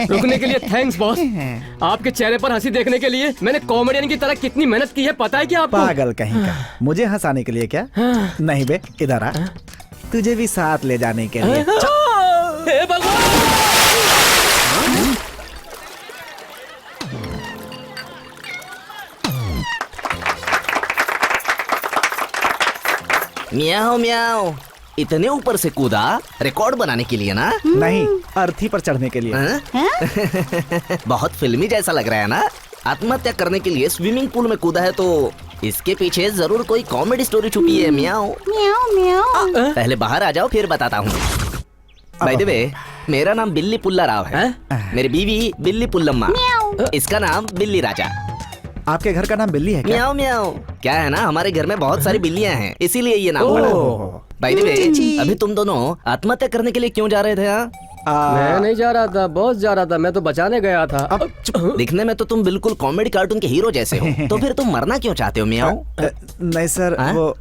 रुकने के लिए थैंक्स बॉस। आपके चेहरे पर हंसी देखने के लिए मैंने कॉमेडियन की तरह कितनी मेहनत की है पता है क्या आपको? पागल कहीं का, मुझे हंसाने के लिए क्या? नहीं बे, इधर आ, तुझे भी साथ ले जाने के लिए। हे भगवान! म्याओ म्याओ, इतने ऊपर से कूदा रिकॉर्ड बनाने के लिए ना? नहीं, अर्थी पर चढ़ने के लिए। बहुत फिल्मी जैसा लग रहा है ना? आत्महत्या करने के लिए स्विमिंग पूल में कूदा है तो इसके पीछे जरूर कोई कॉमेडी स्टोरी छुपी है। म्याओ म्याओ म्याओ। पहले बाहर आ जाओ फिर बताता हूँ। बाय द वे, मेरा नाम बिल्ली पुल्ला राव है। मेरी बीवी बिल्ली पुल्लम्मा, इसका नाम बिल्ली राजा। आपके घर का नाम बिल्ली है क्या? म्याओ म्याओ। क्या है ना, हमारे घर में बहुत सारी बिल्लियां हैं, इसीलिए ये नाम पड़ा। बाय द वे, अभी तुम दोनों आत्महत्या करने के लिए क्यों जा रहे थे? मैं नहीं जा रहा था, बॉस जा रहा था, मैं तो बचाने गया था। दिखने में तो तुम बिल्कुल कॉमेडी कार्टून के हीरो जैसे हो, तो फिर तुम मरना क्यों चाहते हो? म्याओ। नहीं सर, वो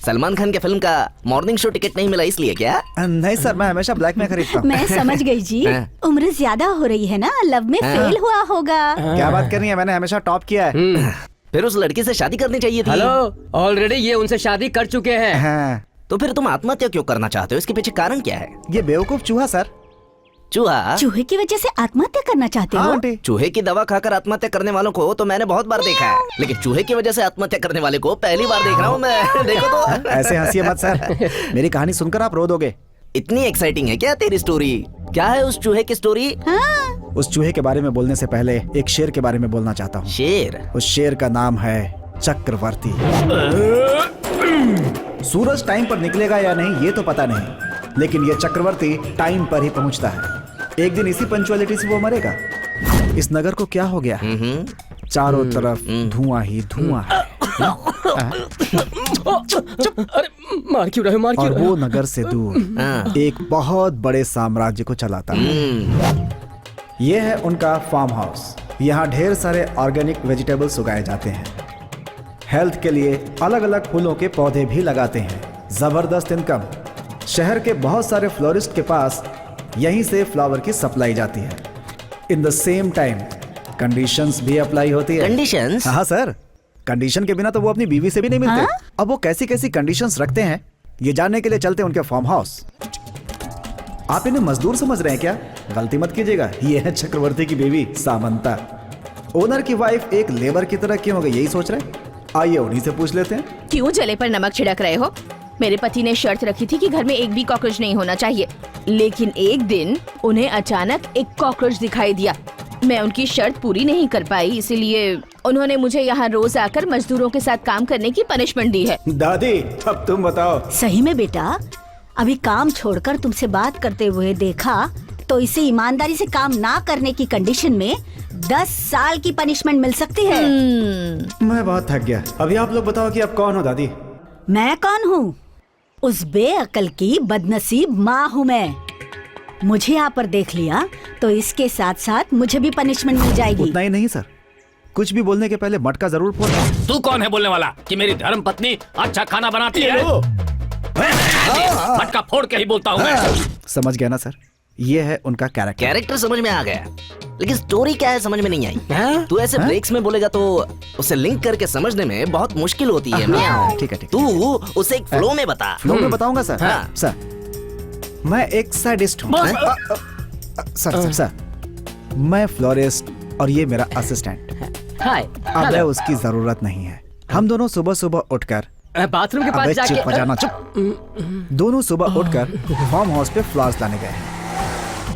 सलमान खान के फिल्म का मॉर्निंग शो टिकट नहीं मिला इसलिए क्या? नहीं सर, मैं हमेशा ब्लैक में खरीदता हूँ। मैं समझ गई जी, उम्र ज्यादा हो रही है ना, लव में फेल हुआ होगा। क्या बात करनी है, मैंने हमेशा टॉप किया है। फिर उस लड़की से शादी करनी चाहिए थी। हेलो, ऑलरेडी ये उनसे शादी कर चुके हैं। हाँ। तो फिर तुम आत्महत्या क्यों करना चाहते हो? इसके पीछे कारण क्या है? ये बेवकूफ चूहा सर। चूहा? चूहे की वजह से आत्महत्या करना चाहते हो? आंटी। चूहे की दवा खाकर आत्महत्या करने वालों को तो मैंने बहुत बार देखा है, लेकिन चूहे की वजह से आत्महत्या करने वाले को पहली बार देख रहा हूँ मैं। देखो तो। ऐसे हंसिए मत सर, मेरी कहानी सुनकर आप रो दोगे। इतनी एक्साइटिंग है क्या तेरी स्टोरी? क्या है उस चूहे की स्टोरी? उस चूहे के बारे में बोलने से पहले एक शेर के बारे में बोलना चाहता हूँ। शेर? उस शेर का नाम है चक्रवर्ती। सूरज टाइम पर निकलेगा या नहीं ये तो पता नहीं, लेकिन ये चक्रवर्ती टाइम पर ही पहुंचता है। एक दिन इसी पंचुअलिटी से वो मरेगा। इस नगर को क्या हो गया? चारों तरफ धुआं ही धुआं है। अरे मार क्यों रहे, मार क्यों और रहे? वो नगर से दूर एक बहुत बड़े साम्राज्य को चलाता है। ये है उनका फार्म हाउस। यहाँ ढेर सारे ऑर्गेनिक वेजिटेबल्स उगाए जाते हैं। हेल्थ के लिए अलग अलग फूलों के पौधे भी लगाते हैं। जबरदस्त इनकम। शहर के बहुत सारे फ्लोरिस्ट के पास यहीं से फ्लावर की सप्लाई जाती है। In the same time conditions भी अप्लाई होती है। कंडीशंस? हाँ सर, कंडीशन के बिना तो वो अपनी बीवी से भी नहीं मिलते। अब वो कैसी कैसी कंडीशंस रखते हैं ये जानने के लिए चलते हैं उनके फार्म हाउस। आप इन्हें मजदूर समझ रहे हैं क्या? गलती मत कीजिएगा, ये है चक्रवर्ती की बीवी सामंता। ओनर की वाइफ एक लेबर की तरह क्यों हो गई यही सोच रहे हैं? आइए उन्हीं से पूछ लेते हैं। क्यों जले पर नमक छिड़क रहे हो? मेरे पति ने शर्त रखी थी कि घर में एक भी कॉकरोच नहीं होना चाहिए, लेकिन एक दिन उन्हें अचानक एक कॉकरोच दिखाई दिया। मैं उनकी शर्त पूरी नहीं कर पाई, इसीलिए उन्होंने मुझे यहाँ रोज आकर मजदूरों के साथ काम करने की पनिशमेंट दी है। दादी अब तुम बताओ। सही में बेटा, अभी काम छोड़कर तुमसे बात करते हुए देखा तो इसे ईमानदारी से काम ना करने की कंडीशन में 10 साल की पनिशमेंट मिल सकती है। मैं बहुत थक गया। अभी आप लोग बताओ कि आप कौन हो दादी? मैं कौन हूँ? उस बेअकल की बदनसीब माँ हूँ मैं। मुझे यहाँ पर देख लिया तो इसके साथ साथ मुझे भी पनिशमेंट मिल जाएगी। उतना ही नहीं सर, कुछ भी बोलने के पहले मटका जरूर फोड़ना। तू कौन है बोलने वाला कि मेरी धर्म पत्नी अच्छा खाना बनाती है? मटका फोड़ के ही बोलता हूँ मैं। समझ गया ना सर, ये है उनका कैरेक्टर। कैरेक्टर समझ में आ गया, लेकिन स्टोरी क्या है समझ में नहीं आई। तू ऐसे ब्रेक्स में बोलेगा तो उसे लिंक करके समझने में बहुत मुश्किल होती है। ठीक है, ठीक है। तू उसे एक फ्लो में बता। फ्लो में बताऊंगा सर। हाँ। सर, मैं एक साइडिस्ट हूँ। सर, मैं फ्लोरिस्ट और ये मेरा असिस्टेंट। हाय। अब उसकी जरूरत नहीं है। हम दोनों सुबह सुबह उठकर बाथरूम के पास अबे जाके चुप बजाना चुप। दोनों सुबह उठकर फार्म हाउस पे फ्लावर्स लाने गए।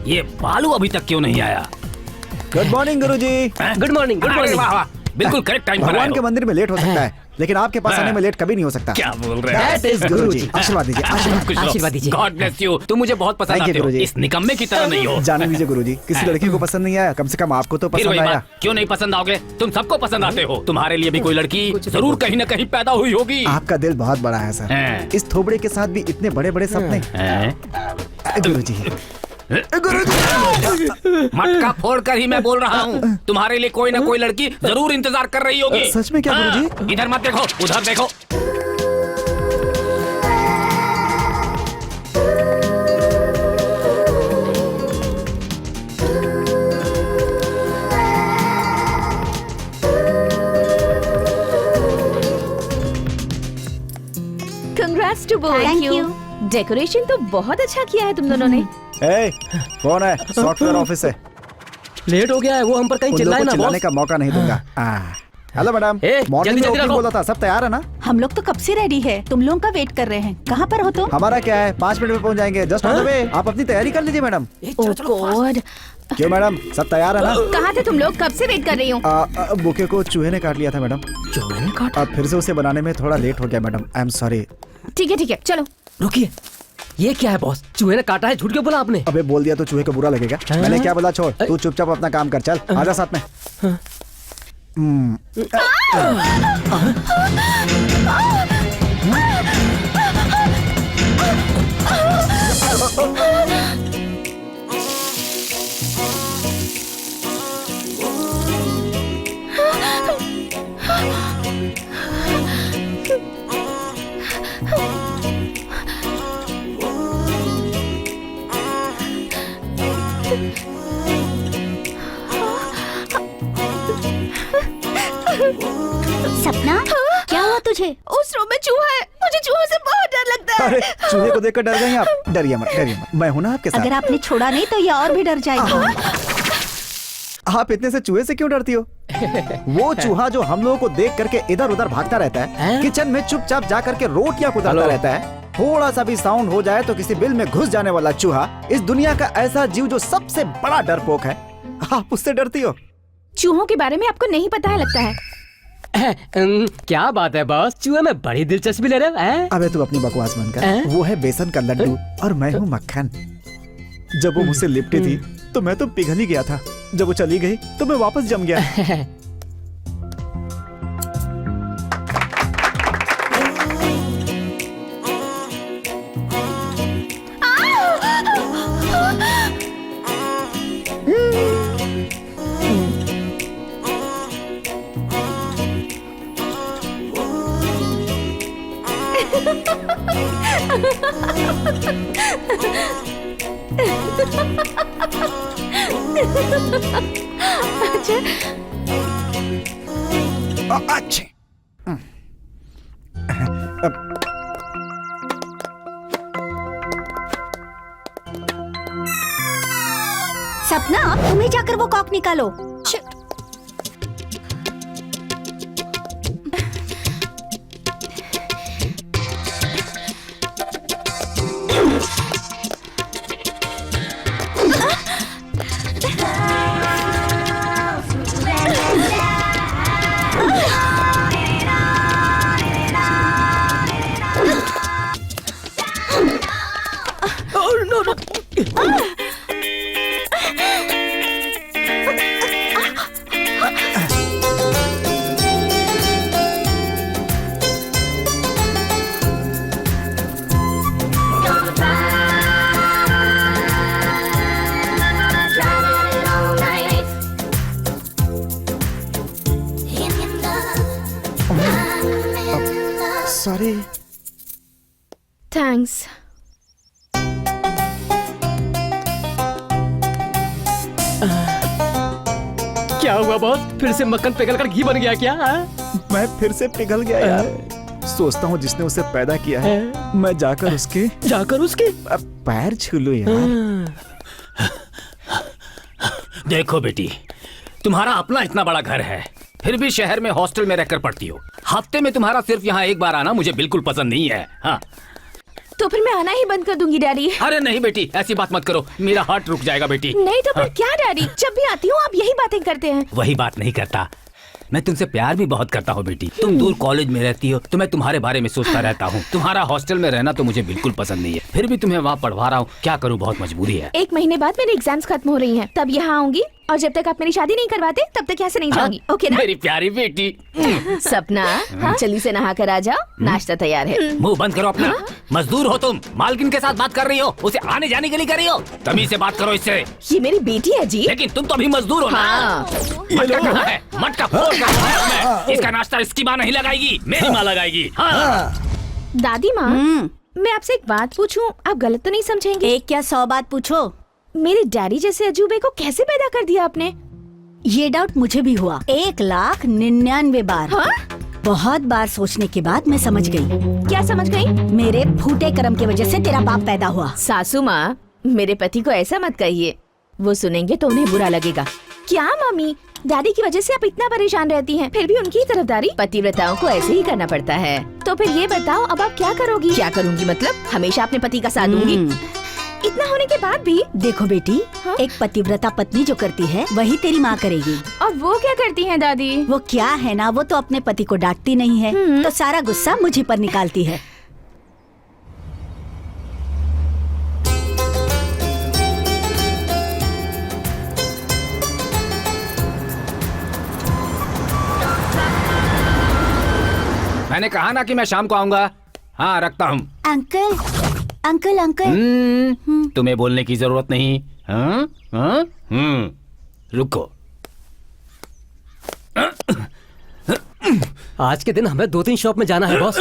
ये बालू अभी तक क्यों नहीं आया? गुड मॉर्निंग गुरुजी। गुड मॉर्निंग, गुड अरे मॉर्निंग। वाह वाह, बिल्कुल करेक्ट टाइम पर आए भगवान हो। के मंदिर में लेट हो सकता है, लेकिन आपके पास आने में लेट कभी नहीं हो सकता। क्या बोल रहे हैं? That is गुरुजी आशीर्वाद दीजिए। आशीर्वाद दीजिए। God bless you. तुम मुझे बहुत पसंद Thank you, आते हो, गुरुजी। इस निकम्मे की तरह नहीं हो। जाने दीजिए गुरुजी, किसी लड़की को पसंद नहीं आया, कम से कम आपको तो फिर पसंद वही आया। बात, क्यों नहीं पसंद आओगे? तुम सबको पसंद आते हो। तुम्हारे लिए भी कोई लड़की जरूर कहीं न कहीं पैदा हुई होगी। आपका दिल बहुत बड़ा है सर। हैं। इस थोबड़े के साथ भी इतने बड़े बड़े सपने। हैं? गुरुजी मटका फोड़ कर ही मैं बोल रहा हूँ, तुम्हारे लिए कोई ना कोई लड़की जरूर इंतजार कर रही होगी। सच में क्या हाँ, गुरुजी? इधर मत देखो, उधर देखो। Thank you. डेकोरेशन तो बहुत अच्छा किया है तुम दोनों ने। ए, कौन है? सॉफ्टवेयर ऑफिस से। लेट हो गया है, वो हम पर कहीं उन चिल्लाए लोगों ना को चिल्लाने बॉस। का मौका नहीं दूंगा। हेलो मैडम, ए, मॉर्निंग में जल्दी ओपनिंग रखो। बोला था, सब तैयार है ना? हम लोग तो कब से रेडी है, तुम लोगों का वेट कर रहे हैं। कहाँ पर हो तुम? हमारा क्या है, 5 मिनट में पहुंच जाएंगे। Just on the way. आप अपनी तैयारी कर लीजिए मैडम। ओह गॉड, क्यों मैडम, सब तैयार है ना? कहाँ थे तुम लोग? कब से वेट कर रही हूँ। बुके को चूहे ने काट लिया था मैडम। चूहे ने काटा? अब फिर से उसे बनाने में थोड़ा लेट हो गया मैडम, आई एम सॉरी। ठीक है, चलो। रुकिए, ये क्या है बॉस? चूहे ने काटा है? झूठ क्यों बोला आपने? अबे बोल दिया तो चूहे को बुरा लगेगा। मैंने क्या बोला, छोड़, तू चुपचाप अपना काम कर, चल आजा साथ में। सपना, क्या हुआ तुझे? उस रूम में चूहा है, मुझे चूहों से बहुत डर लगता है। अरे चूहे को देखकर डर गए आप? डरिए मत, डरिए मत, मैं हूं ना आपके अगर साथ। आपने छोड़ा नहीं तो ये और भी डर जाएगी। आप इतने से चूहे से क्यों डरती हो? वो चूहा जो हम लोगों को देख करके इधर उधर भागता रहता है, हैं? किचन में चुपचाप जा करके रोटियां कुतरता हेलो? रहता है, थोड़ा सा भी साउंड हो जाए तो किसी बिल में घुस जाने वाला चूहा, इस दुनिया का ऐसा जीव जो सबसे बड़ा डरपोक है, आप उससे डरती हो? चूहों के बारे में आपको नहीं पता है लगता है। क्या बात है बॉस, चूहे में बड़ी दिलचस्पी ले रहे हो हैं? अबे तू अपनी बकवास बंद कर। हैं? वो है बेसन का लड्डू और मैं हूँ मक्खन। जब वो मुझसे लिपटी थी तो मैं तो पिघल ही गया था, जब वो चली गई तो मैं वापस जम गया। अच्छे। सपना, तुम्हें जाकर वो कॉक निकालो। सॉरी। थैंक्स। क्या हुआ बॉस, फिर से मक्खन पिघल कर घी बन गया क्या? मैं फिर से पिघल गया यार। सोचता हूँ जिसने उसे पैदा किया है, मैं जाकर उसके पैर छू लूं यार। देखो बेटी, तुम्हारा अपना इतना बड़ा घर है, फिर भी शहर में हॉस्टल में रहकर पढ़ती हो। हफ्ते में तुम्हारा सिर्फ यहाँ एक बार आना मुझे बिल्कुल पसंद नहीं है। हाँ। तो फिर मैं आना ही बंद कर दूंगी डैडी। अरे नहीं बेटी, ऐसी बात मत करो, मेरा हार्ट रुक जाएगा बेटी। नहीं तो फिर क्या डैडी, जब भी आती हूँ आप यही बातें करते हैं। वही बात नहीं करता, मैं तुमसे प्यार भी बहुत करता हूँ बेटी। तुम दूर कॉलेज में रहती हो तो मैं तुम्हारे बारे में सोचता रहता हूँ। तुम्हारा हॉस्टल में रहना तो मुझे बिल्कुल पसंद नहीं है, फिर भी तुम्हें वहाँ पढ़वा रहा हूँ। क्या करूँ, बहुत मजबूरी है। 1 महीने बाद मेरी एग्जाम्स खत्म हो रही हैं, तब यहाँ आऊंगी और जब तक आप मेरी शादी नहीं करवाते तब तक यहाँ से नहीं जाऊंगी। ओके ना? मेरी प्यारी बेटी। सपना, जल्दी से नहा कर आ जाओ, नाश्ता तैयार है। मुंह बंद करो अपना। मजदूर हो तुम, मालकिन के साथ बात कर रही हो, उसे आने जाने के लिए कर रही हो। तमीज से बात करो इससे। ये मेरी बेटी है जी। लेकिन तुम तो अभी मजदूर हो ना। हाँ। मटका कहाँ है? मटका फोड़ कर खाया मैं। इसका नाश्ता इसकी माँ नहीं लगाएगी, मेरी माँ लगाएगी। हाँ। दादी माँ, मैं आपसे एक बात पूछूं, आप गलत तो नहीं समझेंगे? एक क्या 100 बात पूछो। मेरे डैडी जैसे अजूबे को कैसे पैदा कर दिया आपने? ये डाउट मुझे भी हुआ 1,99,000 बार। हाँ? बहुत बार सोचने के बाद मैं समझ गई। क्या समझ गई? मेरे फूटे कर्म की वजह से तेरा बाप पैदा हुआ। सासू माँ, मेरे पति को ऐसा मत कहिए, वो सुनेंगे तो उन्हें बुरा लगेगा। क्या मम्मी, डैडी की वजह से आप इतना परेशान रहती हैं, फिर भी उनकी तरफदारी? पतिव्रताओं को ऐसे ही करना पड़ता है। तो फिर ये बताओ, अब आप क्या करोगी? क्या करूँगी मतलब? हमेशा अपने पति का साथ दूंगी? इतना होने के बाद भी? देखो बेटी, हाँ? एक पतिव्रता पत्नी जो करती है वही तेरी माँ करेगी। और वो क्या करती हैं दादी? वो क्या है ना, वो तो अपने पति को डांटती नहीं है, तो सारा गुस्सा मुझी पर निकालती है। मैंने कहा ना कि मैं शाम को आऊंगा। हाँ, रखता हूँ। Uncle uncle uncle. तुम्हें बोलने की जरूरत नहीं। हाँ? हाँ? रुको। आज के दिन हमें 2-3 शॉप में जाना है बॉस।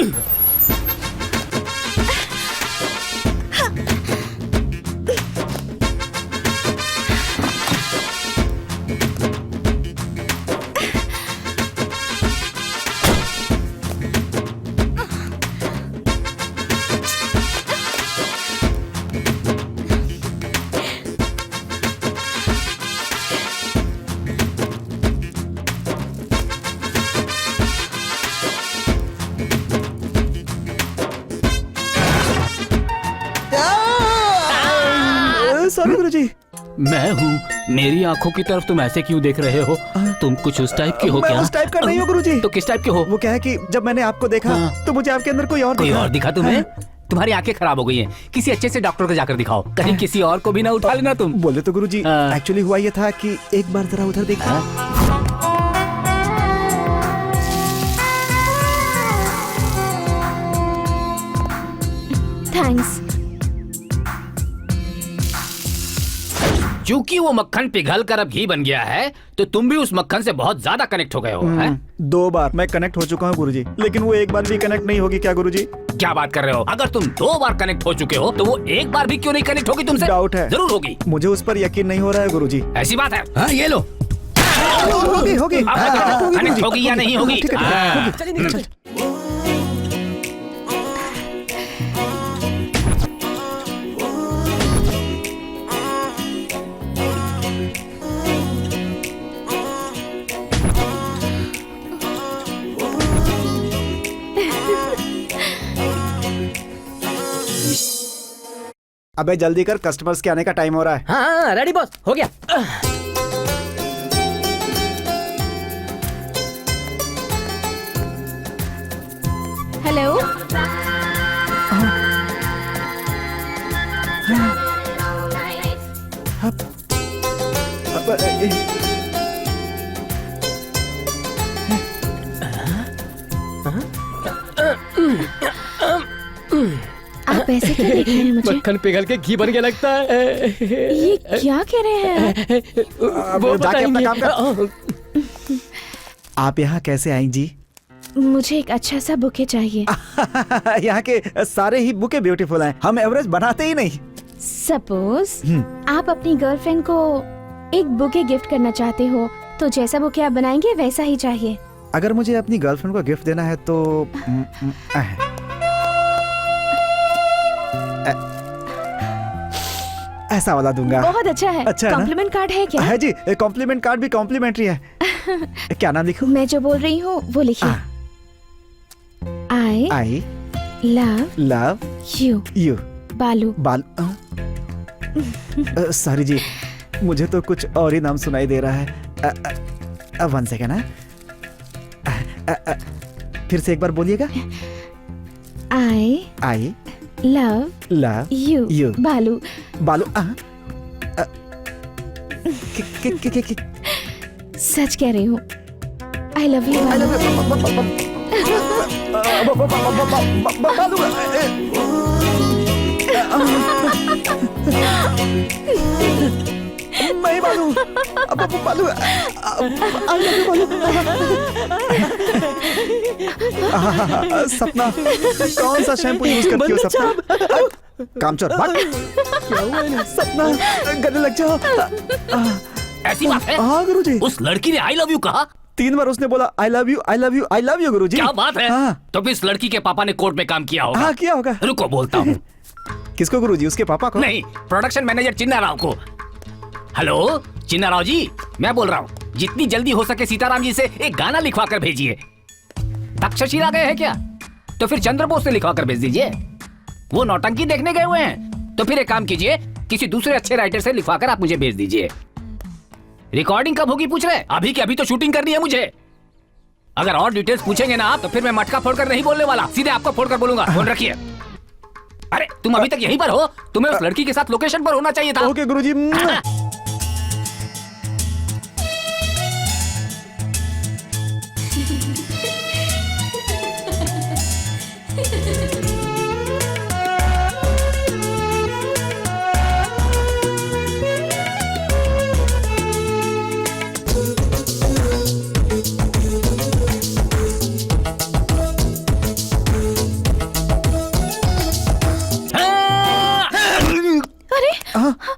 सॉरी गुरुजी। मैं हूँ। मेरी आंखों की तरफ तुम ऐसे क्यों देख रहे हो? तुम कुछ उस टाइप की हो मैं क्या? उस टाइप का नहीं हूँ गुरुजी। तो किस टाइप के हो? वो क्या है कि जब मैंने आपको देखा तो मुझे आपके अंदर कोई और दिखा तुम्हें? तुम्हारी आंखें खराब हो गई हैं। किसी अच्छे से डॉक्टर को जाकर दिखाओ। कहीं किसी और को भी ना उठा लेना तुम। बोले तो गुरुजी, एक्चुअली हुआ ये था कि एक बार जरा उधर देखा। थैंक्स। क्योंकि वो मक्खन पिघल कर अब घी बन गया है, तो तुम भी उस मक्खन से बहुत ज्यादा कनेक्ट हो गए हो। हैं? 2 बार मैं कनेक्ट हो चुका हूँ गुरुजी, लेकिन वो एक बार भी कनेक्ट नहीं होगी क्या गुरुजी? क्या बात कर रहे हो? अगर तुम 2 बार कनेक्ट हो चुके हो तो वो एक बार भी क्यों नहीं कनेक्ट होगी तुमसे? डाउट है। जरूर होगी। मुझे उस पर यकीन नहीं हो रहा है गुरुजी। ऐसी बात है? हाँ, ये लो। होगी कनेक्ट होगी या नहीं होगी? ठीक है, हाँ। चलिए निकल। अबे जल्दी कर, कस्टमर्स के आने का टाइम हो रहा है। हाँ रेडी बॉस, हो गया। हेलो। आप ऐसे क्यों देख रहे हैं मुझे? मक्खन पिघल के घी बन के लगता है। ये क्या कह रहे हैं? वो जाके अपना काम बताएंगे। आप यहाँ कैसे आई जी? मुझे एक अच्छा सा बुके चाहिए। यहाँ के सारे ही बुके ब्यूटीफुल हैं, हम एवरेज बनाते ही नहीं। सपोज आप अपनी गर्लफ्रेंड को एक बुके गिफ्ट करना चाहते हो, तो जैसा बुके आप बनाएंगे वैसा ही चाहिए। अगर मुझे अपनी गर्लफ्रेंड को गिफ्ट देना है तो ऐसा वाला दूंगा। बहुत अच्छा है। अच्छा है ना? कॉम्प्लीमेंट कार्ड है क्या? है जी, कॉम्प्लीमेंट कार्ड भी कॉम्प्लीमेंट्री है। क्या नाम लिखूं? मैं जो बोल रही हूँ वो लिखिए। I love love you. You. बालू। सॉरी जी, मुझे तो कुछ और ही नाम सुनाई दे रहा है। 1 सेकेंड है। फिर से एक बार बोलिएगा। आई लव यू। यू। बालू। सच कह रही हूँ। आई लव यू। मैं बालू। बालू। सपना, कौन सा शैम्पू यूज करती हो सपना? कामचोर भाग। सपना, गले लग जाओ। ऐसी बात है? हाँ गुरुजी। उस लड़की ने आई लव यू कहा 3 बार उसने बोला I love you I love you I love you Guruji. क्या बात है? हाँ। तो फिर इस लड़की के पापा ने कोर्ट में काम किया होगा। हाँ किया होगा। रुको बोलता हूँ। किसको गुरुजी? उसके पापा को? नहीं, प्रोडक्शन मैनेजर चिन्ना राव को। हेलो चिन्ना राव जी, मैं बोल रहा हूँ, जितनी जल्दी हो सके सीताराम जी से एक गाना लिखवा कर भेजिए। तक्षशिला आ गए हैं क्या? तो फिर चंद्रबोस से लिखवा कर भेज दीजिए। वो नौटंकी देखने गए हुए हैं, तो फिर एक काम कीजिए, किसी दूसरे अच्छे राइटर से लिखवा कर आप मुझे भेज दीजिए। रिकॉर्डिंग कब होगी पूछ रहे? अभी की अभी तो शूटिंग करनी है मुझे। अगर और डिटेल्स पूछेंगे ना आप, तो फिर मैं मटका फोड़कर नहीं बोलने वाला, सीधे आपको फोड़कर बोलूंगा। फोन रखिए। अरे तुम अभी तक यहीं पर हो? तुम्हें उस लड़की के साथ लोकेशन पर होना चाहिए था। ओके गुरुजी।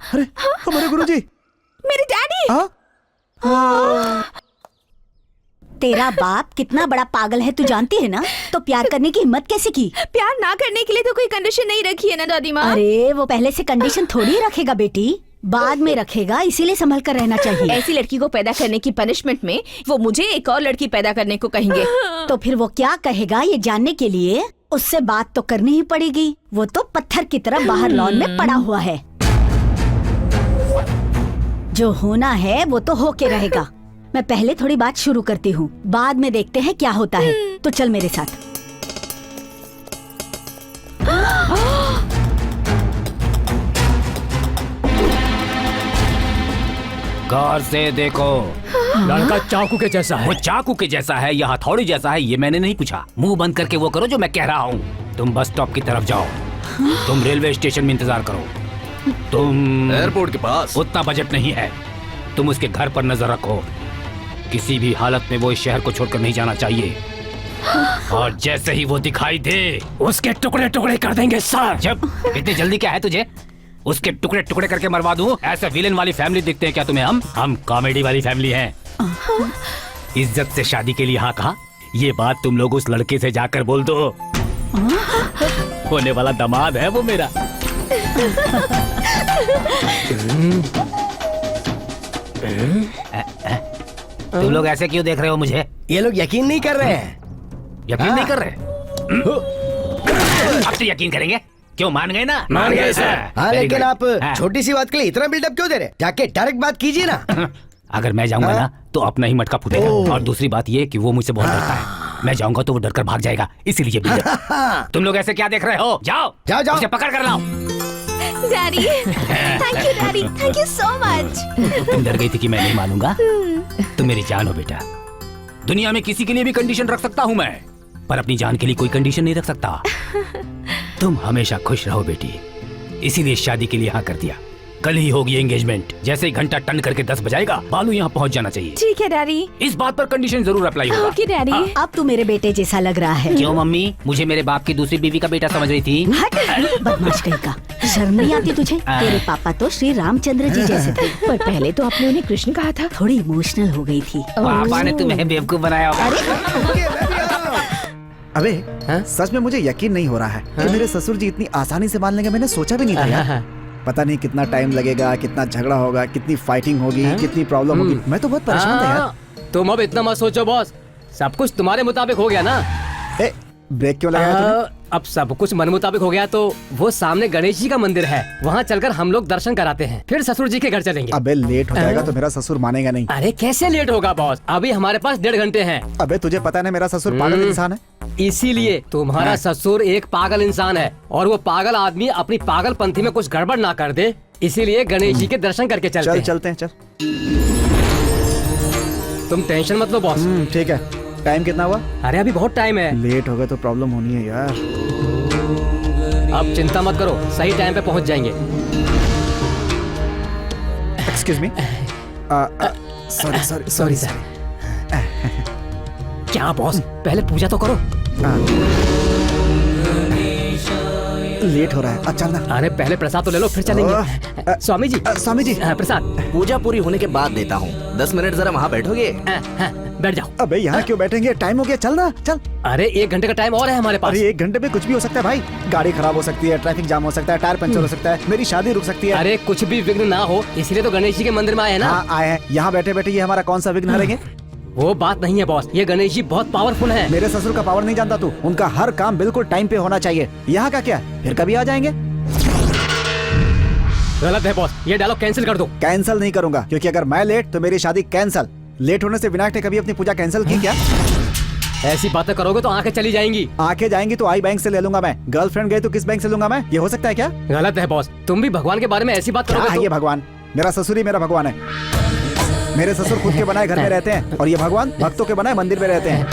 अरे हमारे गुरुजी। मेरे डैडी। हाँ तेरा बाप कितना बड़ा पागल है तू जानती है ना? तो प्यार करने की हिम्मत कैसे की? प्यार ना करने के लिए तो कोई कंडीशन नहीं रखी है ना दादी माँ। अरे वो पहले से कंडीशन थोड़ी रखेगा बेटी, बाद में रखेगा, इसीलिए संभल कर रहना चाहिए। ऐसी लड़की को पैदा करने की पनिशमेंट में वो मुझे एक और लड़की पैदा करने को कहेंगे। तो फिर वो क्या कहेगा ये जानने के लिए उससे बात तो करनी ही पड़ेगी। वो तो पत्थर की तरह बाहर लॉन में पड़ा हुआ है। जो होना है वो तो होके रहेगा। मैं पहले थोड़ी बात शुरू करती हूँ, बाद में देखते हैं क्या होता है। तो चल मेरे साथ। गौर से देखो, लड़का चाकू के जैसा वो है। चाकू के जैसा है या हथौड़ी जैसा है ये मैंने नहीं पूछा। मुंह बंद करके वो करो जो मैं कह रहा हूँ। तुम बस स्टॉप की तरफ जाओ। तुम रेलवे स्टेशन में इंतजार करो। तुम एयरपोर्ट के पास। उतना बजट नहीं है। तुम उसके घर पर नजर रखो। किसी भी हालत में वो इस शहर को छोड़कर नहीं जाना चाहिए। और जैसे ही वो दिखाई दे उसके टुकड़े टुकड़े कर देंगे सर। जब इतनी जल्दी क्या है तुझे? उसके टुकड़े टुकड़े करके मरवा दूं? ऐसे विलेन वाली फैमिली दिखते हैं क्या तुम्हें? हम कॉमेडी वाली फैमिली हैं। इज्जत से शादी के लिए हाँ कहा, ये बात तुम लोग उस लड़के से जाकर बोल दो। होने वाला दामाद है वो मेरा। तुम लोग ऐसे क्यों देख रहे हो मुझे? ये लोग यकीन नहीं कर रहे हैं। यकीन नहीं कर रहे? अब तो यकीन करेंगे। क्यों मान गए ना? मान गए सर। हाँ Very लेकिन good. आप हाँ। छोटी सी बात के लिए इतना बिल्डअप क्यों दे रहे? जाके डायरेक्ट बात कीजिए ना। अगर मैं जाऊंगा ना तो अपना ही मटका फूटेगा। और दूसरी बात ये कि वो मुझसे बहुत डरता है। मैं जाऊंगा तो वो डरकर भाग जाएगा, इसीलिए भी तुम लोग ऐसे क्या देख रहे हो? जाओ जाओ, जाओ। उसे पकड़ कर लाओ। Daddy, thank you daddy, thank you so much. तुम डर गई थी कि मैं नहीं मानूंगा? तुम मेरी जान हो बेटा। दुनिया में किसी के लिए भी कंडीशन रख सकता हूँ मैं, पर अपनी जान के लिए कोई कंडीशन नहीं रख सकता। तुम हमेशा खुश रहो बेटी, इसीलिए शादी के लिए हाँ कर दिया। कल ही होगी एंगेजमेंट। जैसे ही घंटा टन करके 10 बजाएगा, बालू यहाँ पहुँच जाना चाहिए। ठीक है डैडी। इस बात पर कंडीशन जरूर अप्लाई होगा। Okay daddy. अब तू मेरे बेटे जैसा लग रहा है। क्यों मम्मी, मुझे मेरे बाप की दूसरी बीवी का बेटा समझ रही थी? हट, बदमाश कहीं का। शर्म नहीं आती तुझे? तेरे पापा तो श्री रामचंद्र जी जैसे थे। पर पहले तो आपने उन्हें कृष्ण कहा था। थोड़ी इमोशनल हो गई थी। पापा ने तुम्हें बेवकूफ बनाया होगा। अबे सच में मुझे यकीन नहीं हो रहा है कि मेरे ससुर जी इतनी आसानी से मान लेंगे। मैंने सोचा भी नहीं था यार। पता नहीं कितना टाइम लगेगा, कितना झगड़ा होगा, कितनी फाइटिंग होगी, कितनी प्रॉब्लम होगी। मैं तो बहुत परेशान था यार। तुम अब इतना मत सोचो बॉस, सब कुछ तुम्हारे मुताबिक हो गया ना। ए, ब्रेक क्यों लगाया तूने? अब सब कुछ मन मुताबिक हो गया तो वो सामने गणेश जी का मंदिर है, वहाँ चलकर हम लोग दर्शन कराते हैं, फिर ससुर जी के घर चलेंगे। अबे लेट हो जाएगा तो मेरा ससुर मानेगा नहीं। अरे कैसे लेट होगा बॉस, अभी हमारे पास 1.5 घंटे हैं। अबे तुझे पता है मेरा ससुर पागल इंसान है। इसीलिए तुम्हारा ससुर एक पागल इंसान है, और वो पागल आदमी अपनी पागलपंथी में कुछ गड़बड़ ना कर दे, इसीलिए गणेश जी के दर्शन करके चलते हैं। चलते हैं चल। तुम टेंशन मत लो बॉस। ठीक है। टाइम कितना हुआ? अरे अभी बहुत टाइम है। लेट हो गया तो प्रॉब्लम होनी है यार। अब चिंता मत करो, सही टाइम पे पहुंच जाएंगे। Excuse me. Sorry sorry sorry sir. क्या बॉस, पहले पूजा तो करो। लेट हो रहा है। अच्छा ना। अरे पहले प्रसाद तो ले लो, फिर चलेंगे। स्वामी जी। स्वामी जी। प्रसाद। पूजा पूरी होने के बाद देता हूँ। 10 मिनट जरा वहाँ बैठोगे? बैठ जाओ। अबे यहाँ क्यों बैठेंगे, टाइम हो गया, चल ना चल। अरे 1 घंटे का टाइम और है हमारे पास। अरे 1 घंटे में कुछ भी हो सकता है भाई, गाड़ी खराब हो सकती है, ट्रैफिक जाम हो सकता है, टायर पंचर हो सकता है, मेरी शादी रुक सकती है। अरे कुछ भी विघ्न ना हो इसलिए तो गणेश जी के मंदिर में आए हैं ना। हाँ आए हैं, यहाँ बैठे बैठे ये हमारा कौन सा विघ्न हरेंगे? वो बात नहीं है बॉस, ये गणेश जी बहुत पावरफुल हैं। मेरे ससुर का पावर नहीं जानता तू, उनका हर काम बिल्कुल टाइम पे होना चाहिए। यहाँ का क्या, फिर कभी आ जाएंगे। गलत है बॉस, ये डायलॉग कैंसिल कर दो। कैंसिल नहीं करूंगा, क्योंकि अगर मैं लेट तो मेरी शादी कैंसिल। लेट होने से विनायक ने कभी अपनी पूजा कैंसिल की क्या? ऐसी बातें करोगे तो आंखें चली जाएंगी। आंखें जाएंगी तो आई बैंक से ले लूंगा मैं, गर्लफ्रेंड गई तो किस बैंक से लूंगा मैं? ये हो सकता है क्या? गलत है बॉस, तुम भी भगवान के बारे में ऐसी बात क्या करोगे है तो... ये भगवान? मेरा ससुर ही मेरा भगवान है। मेरे ससुर खुद के बनाए घर में रहते हैं और ये भगवान भक्तों के बनाए मंदिर में रहते हैं।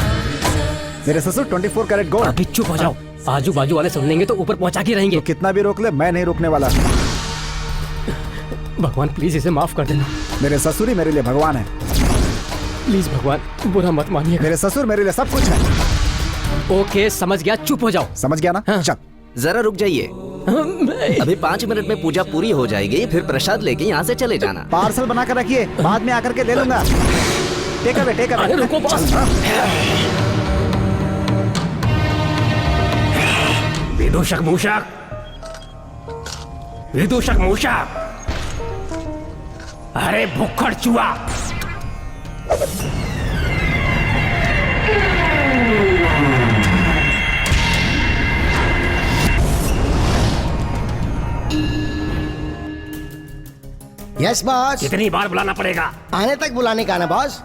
मेरे ससुर 24 कैरेट गोल्ड। अभी चुप हो जाओ, आजू बाजू वाले सुन लेंगे तो ऊपर पहुंचा के रहेंगे। तो कितना भी रोक ले, मैं नहीं रुकने वाला। भगवान प्लीज इसे माफ कर देना। मेरे ससुर ही मेरे लिए भगवान है। प्लीज भगवान बुरा मत मानिएगा। मेरे ससुर मेरे लिए सब कुछ है। ओके समझ गया, चुप हो जाओ। समझ गया ना? हाँ। चल। जरा रुक जाइए, अभी 5 मिनट में पूजा पूरी हो जाएगी, फिर प्रसाद लेके यहाँ से चले जाना। पार्सल बना कर रखिए, बाद में आकर के ले लूंगा। Take away, take away. अरे रुको बॉस। विदूषक मूषक, विदूषक मूषक, अरे भुक्खड़ चूहा, यस बॉस। कितनी बार बुलाना पड़ेगा? आने तक बुलाने का ना बॉस।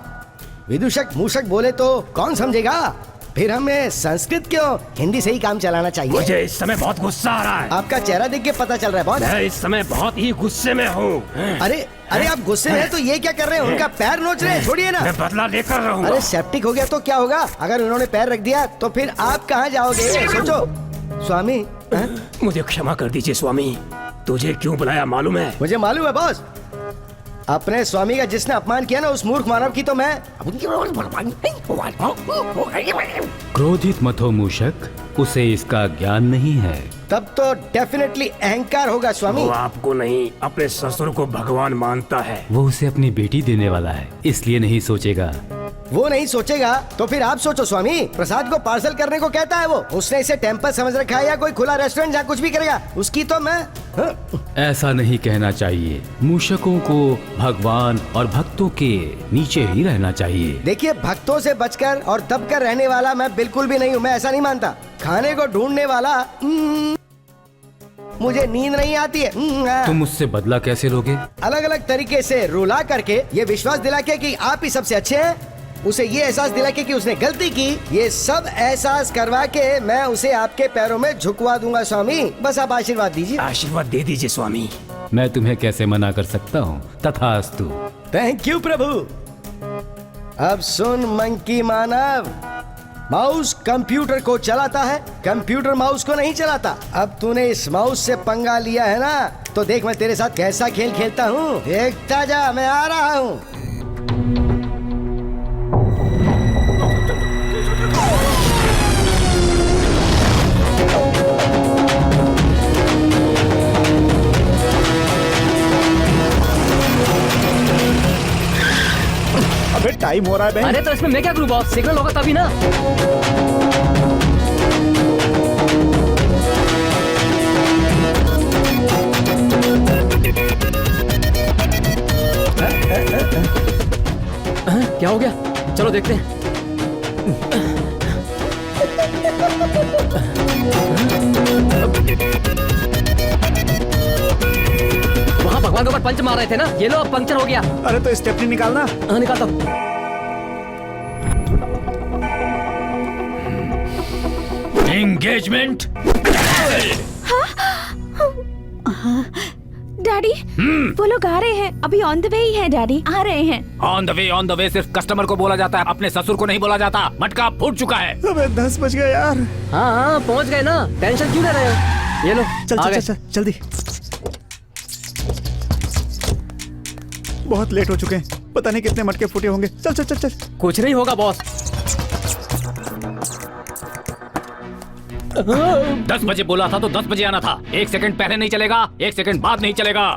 विदूषक मूषक बोले तो कौन समझेगा? फिर हमें संस्कृत क्यों, हिंदी से ही काम चलाना चाहिए। मुझे इस समय बहुत गुस्सा आ रहा है। आपका चेहरा देख के पता चल रहा है बॉस। मैं इस समय बहुत ही गुस्से में हूँ। अरे अरे आप गुस्से में हैं तो ये क्या कर रहे हैं? उनका पैर नोच रहे हैं, छोड़िए ना। मैं बदला लेकर रहूंगा। अरे सेप्टिक हो गया तो क्या होगा? अगर उन्होंने पैर रख दिया तो फिर आप कहाँ जाओगे? सोचो स्वामी। मुझे क्षमा कर दीजिए स्वामी, तुझे क्यों बुलाया मालूम है? मुझे मालूम है बॉस, अपने स्वामी का जिसने अपमान किया ना, उस मूर्ख मानव की तो मैं। क्रोधित मत हो मूषक, उसे इसका ज्ञान नहीं है। तब तो डेफिनेटली अहंकार होगा स्वामी। वो आपको नहीं, अपने ससुर को भगवान मानता है। वो उसे अपनी बेटी देने वाला है, इसलिए नहीं सोचेगा। वो नहीं सोचेगा तो फिर आप सोचो स्वामी। प्रसाद को पार्सल करने को कहता है वो। उसने इसे टेम्पल समझ रखा है या कोई खुला रेस्टोरेंट जहाँ कुछ भी करेगा उसकी तो मैं। ऐसा नहीं कहना चाहिए। मूषकों को भगवान और भक्तों के नीचे ही रहना चाहिए। देखिए, भक्तों से बचकर और दबकर रहने वाला मैं बिल्कुल भी नहीं हूँ। मैं ऐसा नहीं मानता। खाने को ढूंढने वाला, मुझे नींद नहीं आती है। तुम मुझसे बदला कैसे लोगे? अलग अलग तरीके से रुला करके, ये विश्वास दिला के कि आप ही सबसे अच्छे हैं, उसे ये एहसास दिला के कि उसने गलती की, ये सब एहसास करवा के मैं उसे आपके पैरों में झुकवा दूंगा स्वामी। बस आप आशीर्वाद दीजिए। आशीर्वाद दे दीजिए स्वामी। मैं तुम्हें कैसे मना कर सकता हूँ? तथास्तु। थैंक यू प्रभु। अब सुन मंकी मानव, माउस कंप्यूटर को चलाता है, कंप्यूटर माउस को नहीं चलाता। अब तूने इस माउस से पंगा लिया है ना, तो देख मैं तेरे साथ कैसा खेल खेलता हूँ। देखता जा, मैं आ रहा हूँ। अबे टाइम हो रहा है बहन। अरे तो इसमें मैं क्या करूँ बॉस, सिग्नल होगा तभी ना। क्या हो गया? चलो देखते हैं। वहाँ भगवान के ऊपर पंच मार रहे थे ना, ये लो अब पंक्चर हो गया। अरे तो स्टेपनी निकालना। हाँ निकालता हूँ। एंगेजमेंट। डैडी, वो लोग आ रहे हैं। अभी ऑन द वे ही है डैडी, आ रहे हैं। ऑन द वे सिर्फ कस्टमर को बोला जाता है, अपने ससुर को नहीं बोला जाता। मटका फूट चुका है। अबे 10 बज गए यार। हाँ हाँ पहुँच गए ना, टेंशन क्यों ले रहे हो? ये लो चल आ चल गए। चल चल जल्दी। बहुत लेट हो चुके हैं, पता नहीं कितने मटके फूटे होंगे। चल चल चल चल। कुछ नहीं होगा बॉस। 10 बजे बोला था तो 10 बजे आना था। 1 सेकंड पहले नहीं चलेगा, 1 सेकंड बाद नहीं चलेगा।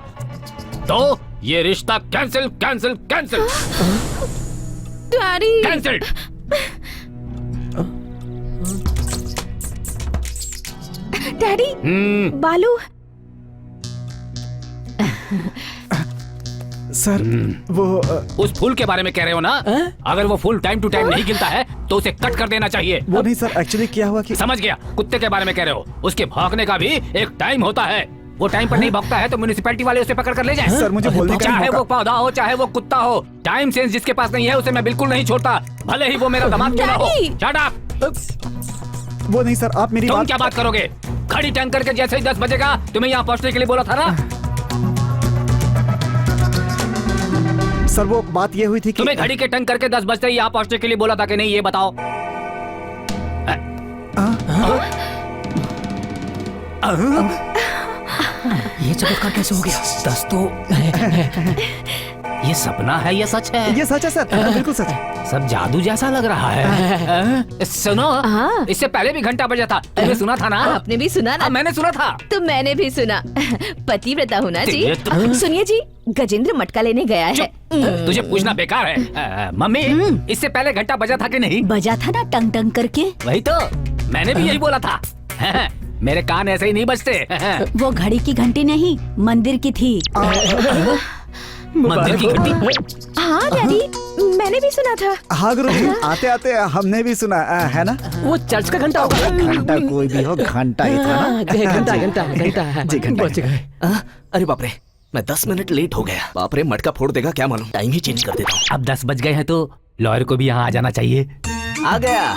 तो ये रिश्ता cancel cancel cancel. Daddy cancelled. Daddy बालू सर वो उस फूल के बारे में कह रहे हो ना? अगर वो फूल टाइम टू टाइम नहीं खिलता है तो उसे कट कर देना चाहिए। वो नहीं सर, एक्चुअली क्या हुआ कि समझ गया, कुत्ते के बारे में कह रहे हो। उसके भौंकने का भी एक टाइम होता है। वो टाइम पर नहीं भौंकता है तो म्युनिसिपैलिटी वाले उसे पकड़ कर ले जाए। सर, मुझे बोलने का चाहे मौका- वो पौधा हो चाहे वो कुत्ता हो, टाइम सेंस जिसके पास नहीं है उसे मैं बिल्कुल नहीं छोड़ता, भले ही वो मेरा दामाद क्यों ना हो। डैडी! Shut up. वो नहीं सर, आप मेरी तुम बात क्या बात करोगे? घड़ी टैंकर के जैसे ही 10 बजेगा तुम्हें यहाँ पहुँचने के लिए बोला था ना? सर वो बात ये हुई थी कि तुम्हें घड़ी के टंग करके 10 बजते ही यहाँ पहुँचने के लिए बोला था कि नहीं, ये बताओ। ये चमत्कार कैसे हो गया? 10 तो ये सपना है या सच है? ये सच है सर, बिल्कुल सच है। सब जादू जैसा लग रहा है। सुनो, हाँ। इससे पहले भी घंटा बजा था, तुमने सुना था ना? आपने भी सुना ना? हाँ, मैंने सुना था। तो मैंने भी सुना। पतिव्रता हूँ ना जी। ये तो- सुनिए जी, गजेंद्र मटका लेने गया है। तुझे पूछना बेकार है। मम्मी, इससे पहले घंटा बजा था कि नहीं? बजा था ना टंग टंग करके। वही तो, मैंने भी यही बोला था। मेरे कान ऐसे ही नहीं बजते। वो घड़ी की घंटी नहीं, मंदिर की थी। मंदिर की घंटी। हाँ डैडी, मैंने भी सुना था। हाँ गुरु जी, आते आते हमने भी सुना, है ना? वो चर्च का घंटा होगा। घंटा कोई भी हो, घंटा ही था ना? हाँ, घंटा घंटा घंटा जी, घंटा। बच गए। अरे बाप रे, मैं 10 मिनट लेट हो गया। बाप रे, मटका फोड़ देगा क्या मालूम। टाइम ही चेंज कर देता हूँ। अब 10 बज गए हैं तो लॉयर को भी यहाँ आ जाना चाहिए। आ गया,